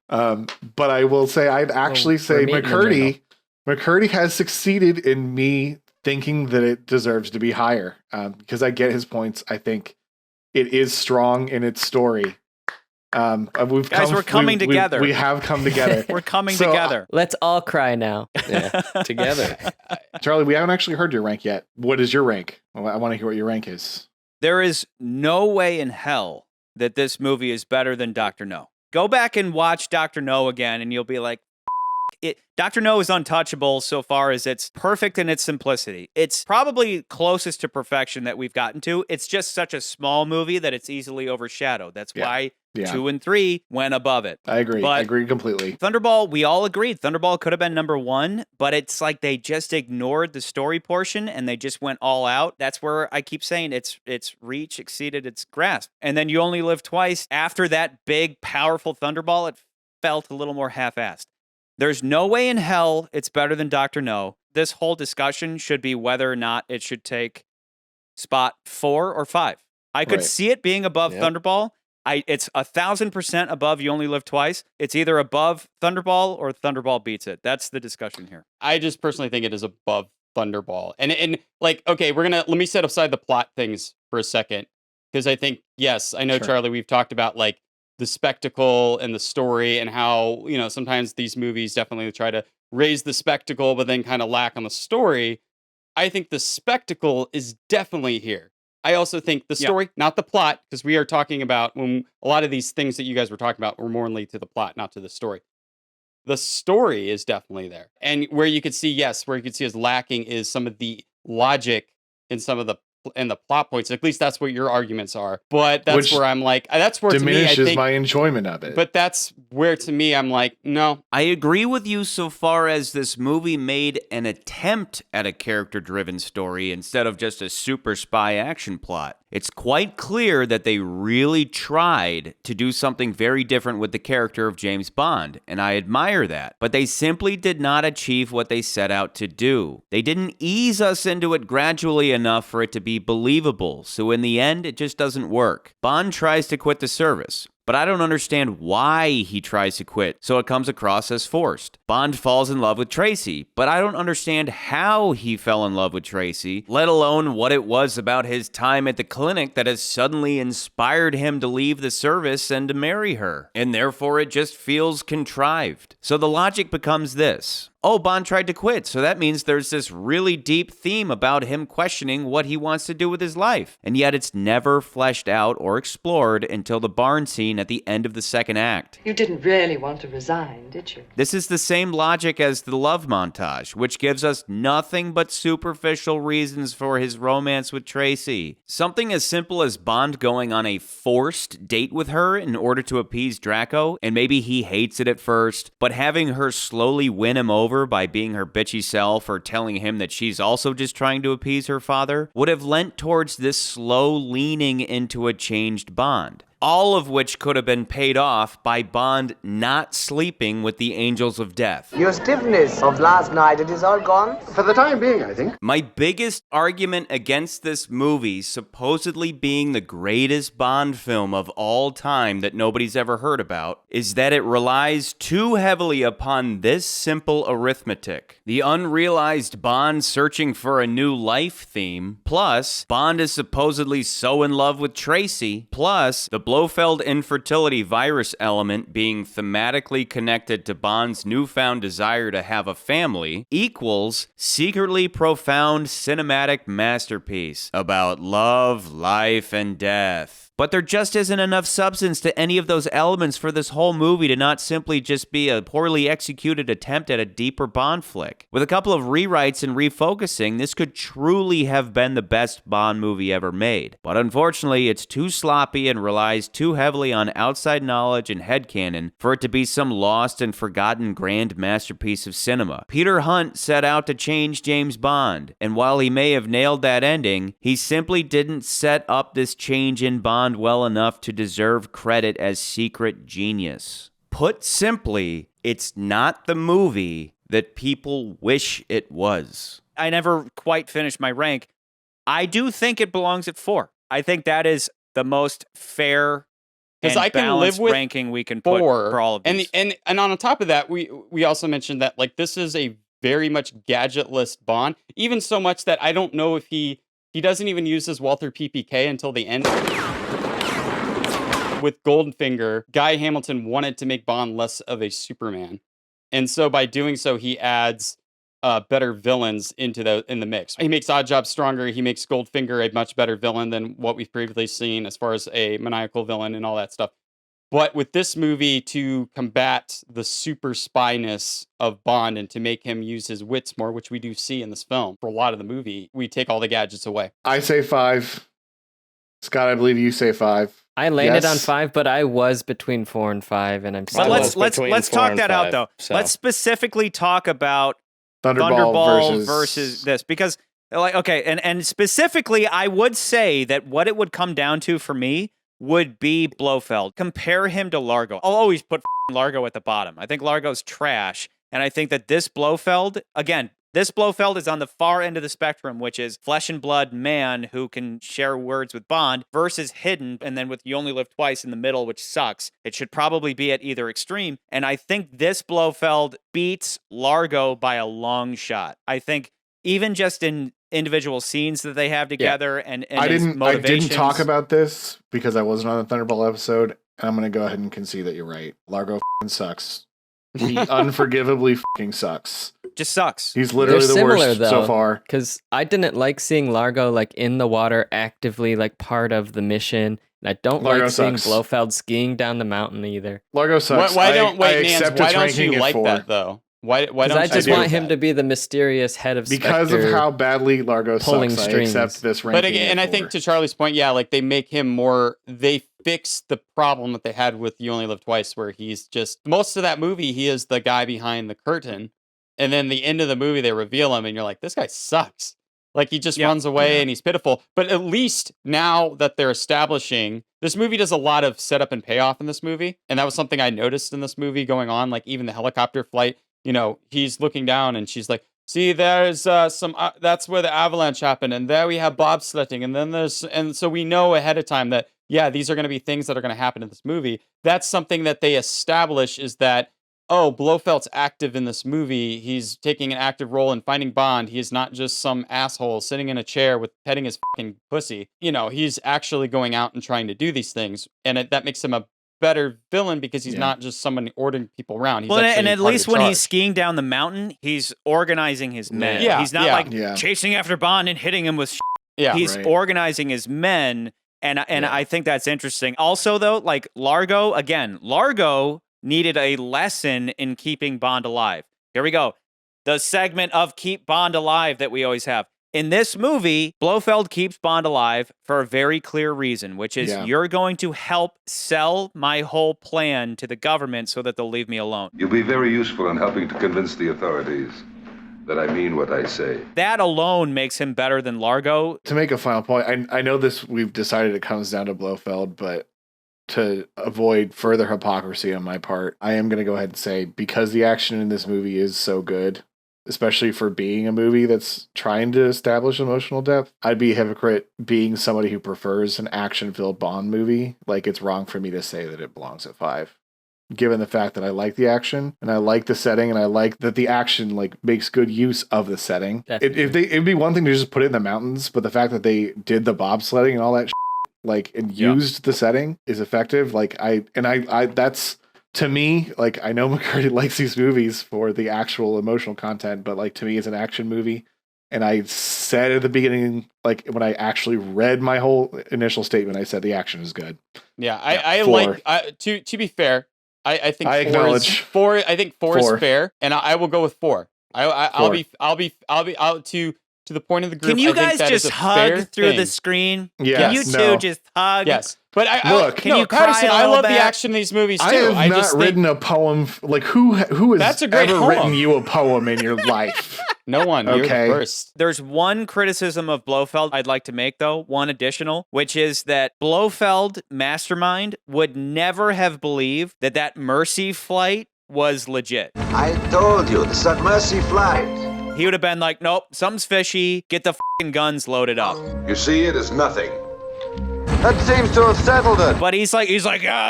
But I will say, I'd actually say McCurdy has succeeded in me thinking that it deserves to be higher. Because I get his points. I think it is strong in its story. We're coming together. We have come together. We're coming together. Let's all cry now. Yeah, together. Charlie, we haven't actually heard your rank yet. What is your rank? I want to hear what your rank is. There is no way in hell that this movie is better than Dr. No. Go back and watch Dr. No again, and you'll be like, Dr. No is untouchable so far as it's perfect in its simplicity. It's probably closest to perfection that we've gotten to. It's just such a small movie that it's easily overshadowed. That's why 2 and 3 went above it. I agree. I agree completely. Thunderball, we all agreed. Thunderball could have been number 1, but it's like they just ignored the story portion and they just went all out. That's where I keep saying its reach exceeded its grasp. And then You Only Live Twice. After that big, powerful Thunderball, it felt a little more half-assed. There's no way in hell it's better than Dr. No. This whole discussion should be whether or not it should take spot 4 or 5. I could see it being above Thunderball. It's 1,000% above You Only Live Twice. It's either above Thunderball or Thunderball beats it. That's the discussion here. I just personally think it is above Thunderball. And like, okay, let me set aside the plot things for a second. Because I think, yes, I know, Charlie, we've talked about like the spectacle and the story and how, sometimes these movies definitely try to raise the spectacle, but then kind of lack on the story. I think the spectacle is definitely here. I also think the story, not the plot, because we are talking about when a lot of these things that you guys were talking about were more to the plot, not to the story. The story is definitely there. And where you could see as lacking is some of the logic in some of the plot points. At least that's what your arguments are. But that's where I'm like, that's where diminishes to me, I think, my enjoyment of it. But that's where to me, I'm like, no. I agree with you so far as this movie made an attempt at a character-driven story instead of just a super spy action plot. It's quite clear that they really tried to do something very different with the character of James Bond, and I admire that. But they simply did not achieve what they set out to do. They didn't ease us into it gradually enough for it to be believable, so in the end, it just doesn't work. Bond tries to quit the service, but I don't understand why he tries to quit, so it comes across as forced. Bond falls in love with Tracy, but I don't understand how he fell in love with Tracy, let alone what it was about his time at the clinic that has suddenly inspired him to leave the service and to marry her. And therefore, it just feels contrived. So the logic becomes this. Oh, Bond tried to quit, so that means there's this really deep theme about him questioning what he wants to do with his life. And yet it's never fleshed out or explored until the barn scene at the end of the second act. You didn't really want to resign, did you? This is the same logic as the love montage, which gives us nothing but superficial reasons for his romance with Tracy. Something as simple as Bond going on a forced date with her in order to appease Draco, and maybe he hates it at first, but having her slowly win him over by being her bitchy self or telling him that she's also just trying to appease her father would have lent towards this slow leaning into a changed Bond. all of which could have been paid off by Bond not sleeping with the Angels of Death. Your stiffness of last night, it is all gone? For the time being, I think. My biggest argument against this movie supposedly being the greatest Bond film of all time that nobody's ever heard about is that it relies too heavily upon this simple arithmetic. The unrealized Bond searching for a new life theme, plus Bond is supposedly so in love with Tracy, plus the Blofeld infertility virus element being thematically connected to Bond's newfound desire to have a family, equals secretly profound cinematic masterpiece about love, life, and death. But there just isn't enough substance to any of those elements for this whole movie to not simply just be a poorly executed attempt at a deeper Bond flick. With a couple of rewrites and refocusing, this could truly have been the best Bond movie ever made. But unfortunately, it's too sloppy and relies too heavily on outside knowledge and headcanon for it to be some lost and forgotten grand masterpiece of cinema. Peter Hunt set out to change James Bond, and while he may have nailed that ending, he simply didn't set up this change in Bond well enough to deserve credit as secret genius. Put simply, it's not the movie that people wish it was. I never quite finished my rank. I do think it belongs at 4. I think that is the most fair and I can live with ranking we can put 4 for all of these. And on top of that, we also mentioned that like this is a very much gadgetless Bond, even so much that I don't know if he doesn't even use his Walther PPK until the end. With Goldfinger, Guy Hamilton wanted to make Bond less of a Superman. And so by doing so, he adds better villains in the mix. He makes Oddjob stronger. He makes Goldfinger a much better villain than what we've previously seen as far as a maniacal villain and all that stuff. But with this movie, to combat the super spyness of Bond and to make him use his wits more, which we do see in this film, for a lot of the movie, we take all the gadgets away. I say 5. Scott, I believe you say 5. I landed on 5, but I was between 4 and 5, and I'm still. But let's talk that out though. So. Let's specifically talk about Thunderball versus this, because like and specifically, I would say that what it would come down to for me would be Blofeld. Compare him to Largo. I'll always put Largo at the bottom. I think Largo's trash, and I think that this Blofeld, again. This Blofeld is on the far end of the spectrum, which is flesh and blood man who can share words with Bond versus hidden, and then with You Only Live Twice in the middle, which sucks. It should probably be at either extreme. And I think this Blofeld beats Largo by a long shot. I think even just in individual scenes that they have together and I didn't talk about this because I wasn't on the Thunderball episode, and I'm going to go ahead and concede that you're right. Largo sucks. He unforgivably sucks. Just sucks. He's literally the worst so far. Because I didn't like seeing Largo like in the water, actively like part of the mission. And I don't like seeing Blofeld skiing down the mountain either. Largo sucks. Why don't you like 4. That though? Why don't I just want him to be the mysterious head of Spectre, because of how badly Largo pulling sucks. strings. I accept this ranking. But again, and I think to Charlie's point, yeah, like they make him more. They fix the problem that they had with You Only Live Twice, where he's just most of that movie he is the guy behind the curtain, and then the end of the movie they reveal him, and you're like, this guy sucks. Like he just runs away and he's pitiful. But at least now that they're establishing, this movie does a lot of setup and payoff in this movie, and that was something I noticed in this movie going on. Like even the helicopter flight. You know, he's looking down and she's like, see, there's that's where the avalanche happened. And there we have bobsledding. And then and so we know ahead of time that, yeah, these are going to be things that are going to happen in this movie. That's something that they establish is that, oh, Blofeld's active in this movie. He's taking an active role in finding Bond. He is not just some asshole sitting in a chair with petting his fucking pussy. You know, he's actually going out and trying to do these things. And that makes him a better villain because he's not just someone ordering people around. He's and at least when he's skiing down the mountain, he's organizing his men. Yeah. He's not chasing after Bond and hitting him with he's organizing his men, and I think that's interesting. Also, though, like Largo needed a lesson in keeping Bond alive. Here we go. The segment of Keep Bond Alive that we always have. In this movie, Blofeld keeps Bond alive for a very clear reason, which is you're going to help sell my whole plan to the government so that they'll leave me alone. You'll be very useful in helping to convince the authorities that I mean what I say. That alone makes him better than Largo. To make a final point, I know this, we've decided it comes down to Blofeld, but to avoid further hypocrisy on my part, I am going to go ahead and say, because the action in this movie is so good, especially for being a movie that's trying to establish emotional depth, I'd be a hypocrite being somebody who prefers an action-filled Bond movie. Like, it's wrong for me to say that it belongs at 5. Given the fact that I like the action and I like the setting and I like that the action like makes good use of the setting. It'd be one thing to just put it in the mountains, but the fact that they did the bobsledding and all that like and used the setting is effective. Like I that's to me, like I know McCurdy likes these movies for the actual emotional content, but like to me it's an action movie. And I said at the beginning, like when I actually read my whole initial statement, I said the action is good. Yeah, I like to be fair. I think I four is, acknowledge. I think four is fair, and I will go with 4. I'll be to the point of the group. Can you I think guys that just is a hug fair through thing. the screen? Yes, Can you two just hug? Yes, but Can you Patterson, cry a I little love the bit? action in these movies too. I have not just written a poem. Like who has That's a great ever poem. written you a poem in your life? No one. You're the Okay. first. There's one criticism of Blofeld I'd like to make, though, one additional, which is that Blofeld Mastermind would never have believed that that Mercy flight was legit. I told you, this is a Mercy flight. He would have been like, nope, something's fishy, get the f***ing guns loaded up. You see, it is nothing. That seems to have settled it. But he's like,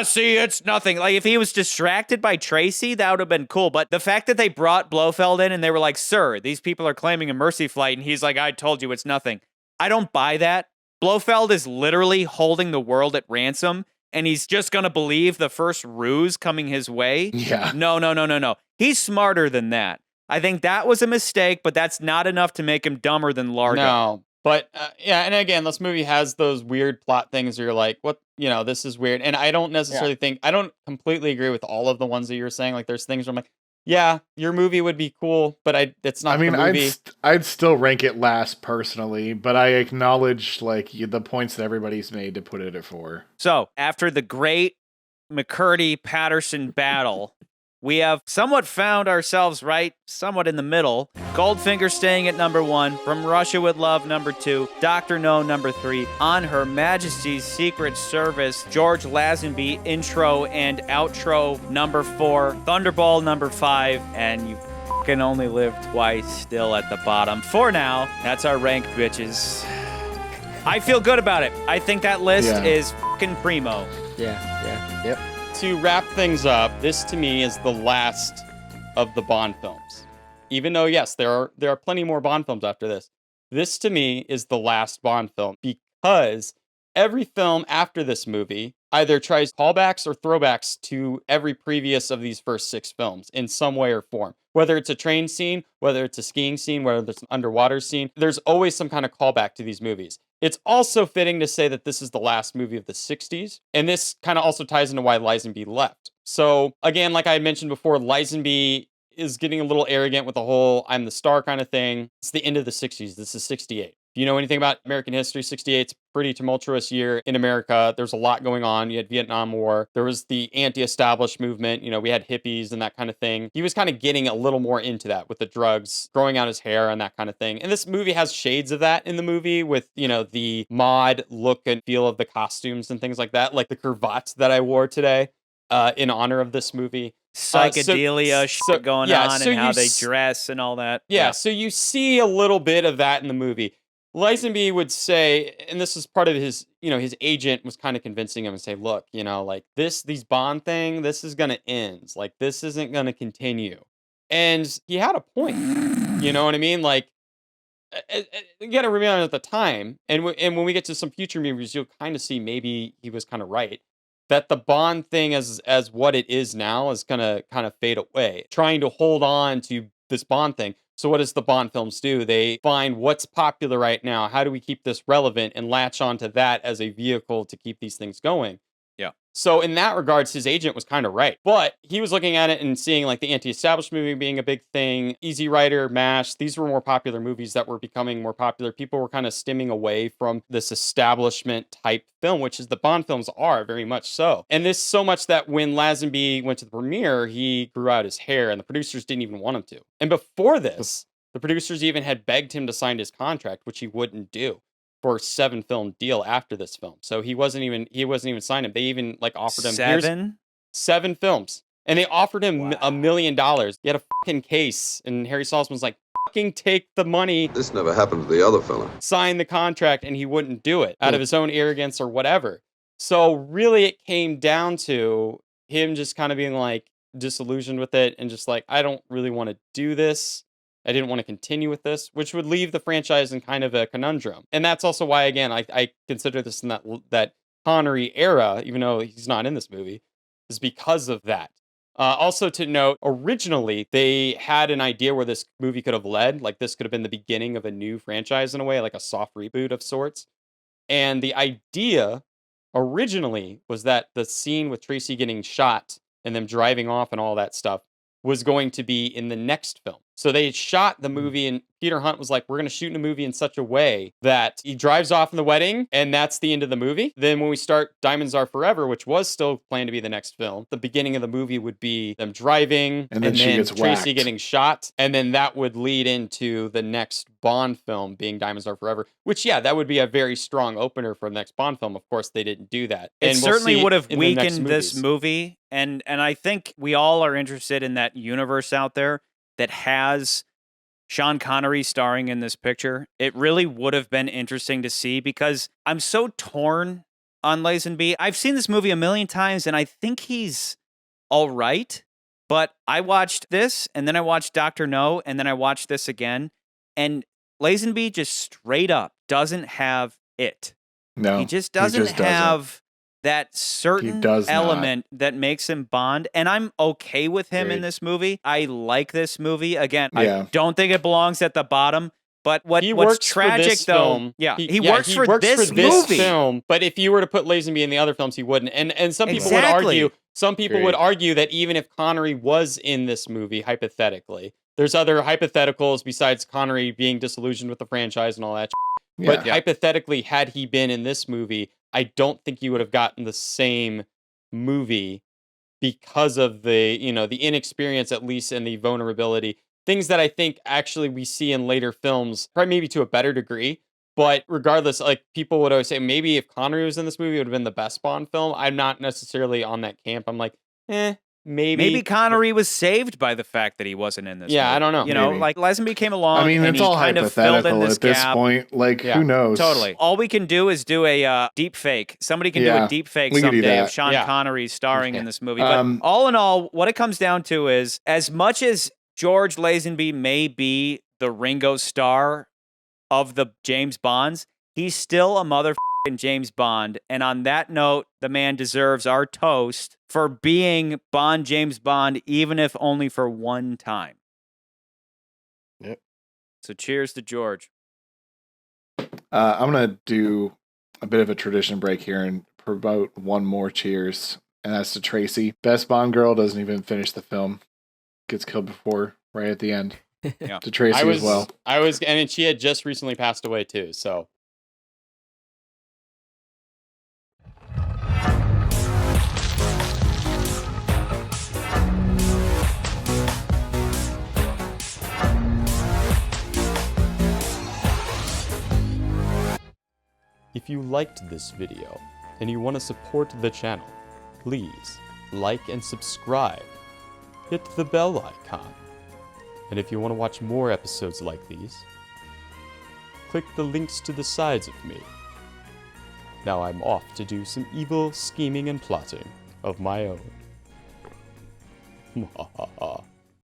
see, it's nothing. Like, if he was distracted by Tracy, that would have been cool. But the fact that they brought Blofeld in and they were like, sir, these people are claiming a Mercy flight, and he's like, I told you it's nothing. I don't buy that. Blofeld is literally holding the world at ransom, and he's just going to believe the first ruse coming his way? Yeah. No. He's smarter than that. I think that was a mistake, but that's not enough to make him dumber than Largo. No. But yeah, and again, this movie has those weird plot things where you're like, what, this is weird. And I don't necessarily think, I don't completely agree with all of the ones that you're saying. Like, there's things where I'm like, yeah, your movie would be cool, but it's not the movie. I'd still rank it last personally, but I acknowledge like the points that everybody's made to put it at 4. So, after the great McCurdy-Patterson battle, we have somewhat found ourselves somewhat in the middle. Goldfinger staying at number 1, From Russia with Love number 2, Dr. No number 3, On Her Majesty's Secret Service, George Lazenby intro and outro number 4, Thunderball number 5, and You Can Only Live Twice still at the bottom. For now, that's our rank, bitches. I feel good about it. I think that list is fucking primo. Yeah. Yep. To wrap things up, this to me is the last of the Bond films. Even though, yes, there are plenty more Bond films after this. This to me is the last Bond film because every film after this movie either tries callbacks or throwbacks to every previous of these first 6 films in some way or form. Whether it's a train scene, whether it's a skiing scene, whether it's an underwater scene, there's always some kind of callback to these movies. It's also fitting to say that this is the last movie of the 60s, and this kind of also ties into why Lazenby left. So, again, like I mentioned before, Lazenby is getting a little arrogant with the whole I'm the star kind of thing. It's the end of the 60s. This is 68. If you know anything about American history, 68's a pretty tumultuous year in America. There's a lot going on. You had Vietnam War. There was the anti-establish movement. We had hippies and that kind of thing. He was kind of getting a little more into that with the drugs, growing out his hair and that kind of thing. And this movie has shades of that in the movie with, the mod look and feel of the costumes and things like that, like the cravat that I wore today in honor of this movie. Psychedelia shit going on and how they dress and all that. Yeah, so you see a little bit of that in the movie. Lazenby would say, and this is part of his, his agent was kind of convincing him and say, look, like these Bond thing, this is going to end. Like, this isn't going to continue. And he had a point. You know what I mean? Like, you got to remember at the time, and when we get to some future movies, you'll kind of see maybe he was kind of right, that the Bond thing as what it is now is going to kind of fade away. Trying to hold on to this Bond thing. So what does the Bond films do? They find what's popular right now. How do we keep this relevant and latch onto that as a vehicle to keep these things going? Yeah. So in that regards, his agent was kind of right. But he was looking at it and seeing like the anti-establishment movie being a big thing. Easy Rider, MASH, these were more popular movies that were becoming more popular. People were kind of stemming away from this establishment type film, which is the Bond films are very much so. And this so much that when Lazenby went to the premiere, he grew out his hair and the producers didn't even want him to. And before this, the producers even had begged him to sign his contract, which he wouldn't do. for a 7-film deal after this film. So he wasn't even signed him. They even like offered him 7 films. And they offered him $1 million. He had a fucking case, and Harry Saltzman's like, fucking take the money. This never happened to the other fella. Sign the contract, and he wouldn't do it out of his own arrogance or whatever. So really it came down to him just kind of being like disillusioned with it and just like, I don't really want to do this. I didn't want to continue with this, which would leave the franchise in kind of a conundrum. And that's also why, again, I consider this in that Connery era, even though he's not in this movie, is because of that. Also to note, originally they had an idea where this movie could have led, like this could have been the beginning of a new franchise in a way, like a soft reboot of sorts. And the idea originally was that the scene with Tracy getting shot and them driving off and all that stuff was going to be in the next film. So they shot the movie, and Peter Hunt was like, we're going to shoot a movie in such a way that he drives off in the wedding, and that's the end of the movie. Then when we start Diamonds Are Forever, which was still planned to be the next film, the beginning of the movie would be them driving, and then she gets Tracy whacked. getting shot, and then that would lead into the next Bond film being Diamonds Are Forever, which, yeah, that would be a very strong opener for the next Bond film. Of course, they didn't do that. It And we'll certainly see would have in the next weakened this movies. movie, and I think we all are interested in that universe out there that has Sean Connery starring in this picture. It really would have been interesting to see, because I'm so torn on Lazenby. I've seen this movie a million times, and I think he's all right, but I watched this, and then I watched Dr. No, and then I watched this again, and Lazenby just straight up doesn't have it. No, he just doesn't have that certain element that makes him Bond, and I'm okay with him in this movie. I like this movie. Again, I don't think it belongs at the bottom, but what's tragic though, he works for this movie. Film, but if you were to put Lazenby in the other films, he wouldn't. And some people would argue, would argue that even if Connery was in this movie, hypothetically, there's other hypotheticals besides Connery being disillusioned with the franchise and all that. But hypothetically, had he been in this movie, I don't think you would have gotten the same movie because of the inexperience, at least, and the vulnerability. Things that I think actually we see in later films, probably maybe to a better degree. But regardless, like people would always say, maybe if Connery was in this movie, it would have been the best Bond film. I'm not necessarily on that camp. I'm like, maybe Connery was saved by the fact that he wasn't in this movie. I don't know. You know, like Lazenby came along. I mean, and it's he all kind of filled in hypothetical this at this gap. point. Like, who knows? Totally. All we can do is do a deep fake. Somebody can do a deep fake someday of Sean Connery starring in this movie. But all in all, what it comes down to is, as much as George Lazenby may be the Ringo Starr of the James Bonds, he's still a motherfucking James Bond. And on that note, the man deserves our toast for being James Bond, even if only for one time. Yep. So cheers to George. I'm going to do a bit of a tradition break here and promote one more cheers, and that's to Tracy. Best Bond girl, doesn't even finish the film. Gets killed before, right at the end. Yeah. To Tracy as well. And she had just recently passed away too, so. If you liked this video and you want to support the channel, please like and subscribe. Hit the bell icon. And if you want to watch more episodes like these, click the links to the sides of me. Now I'm off to do some evil scheming and plotting of my own.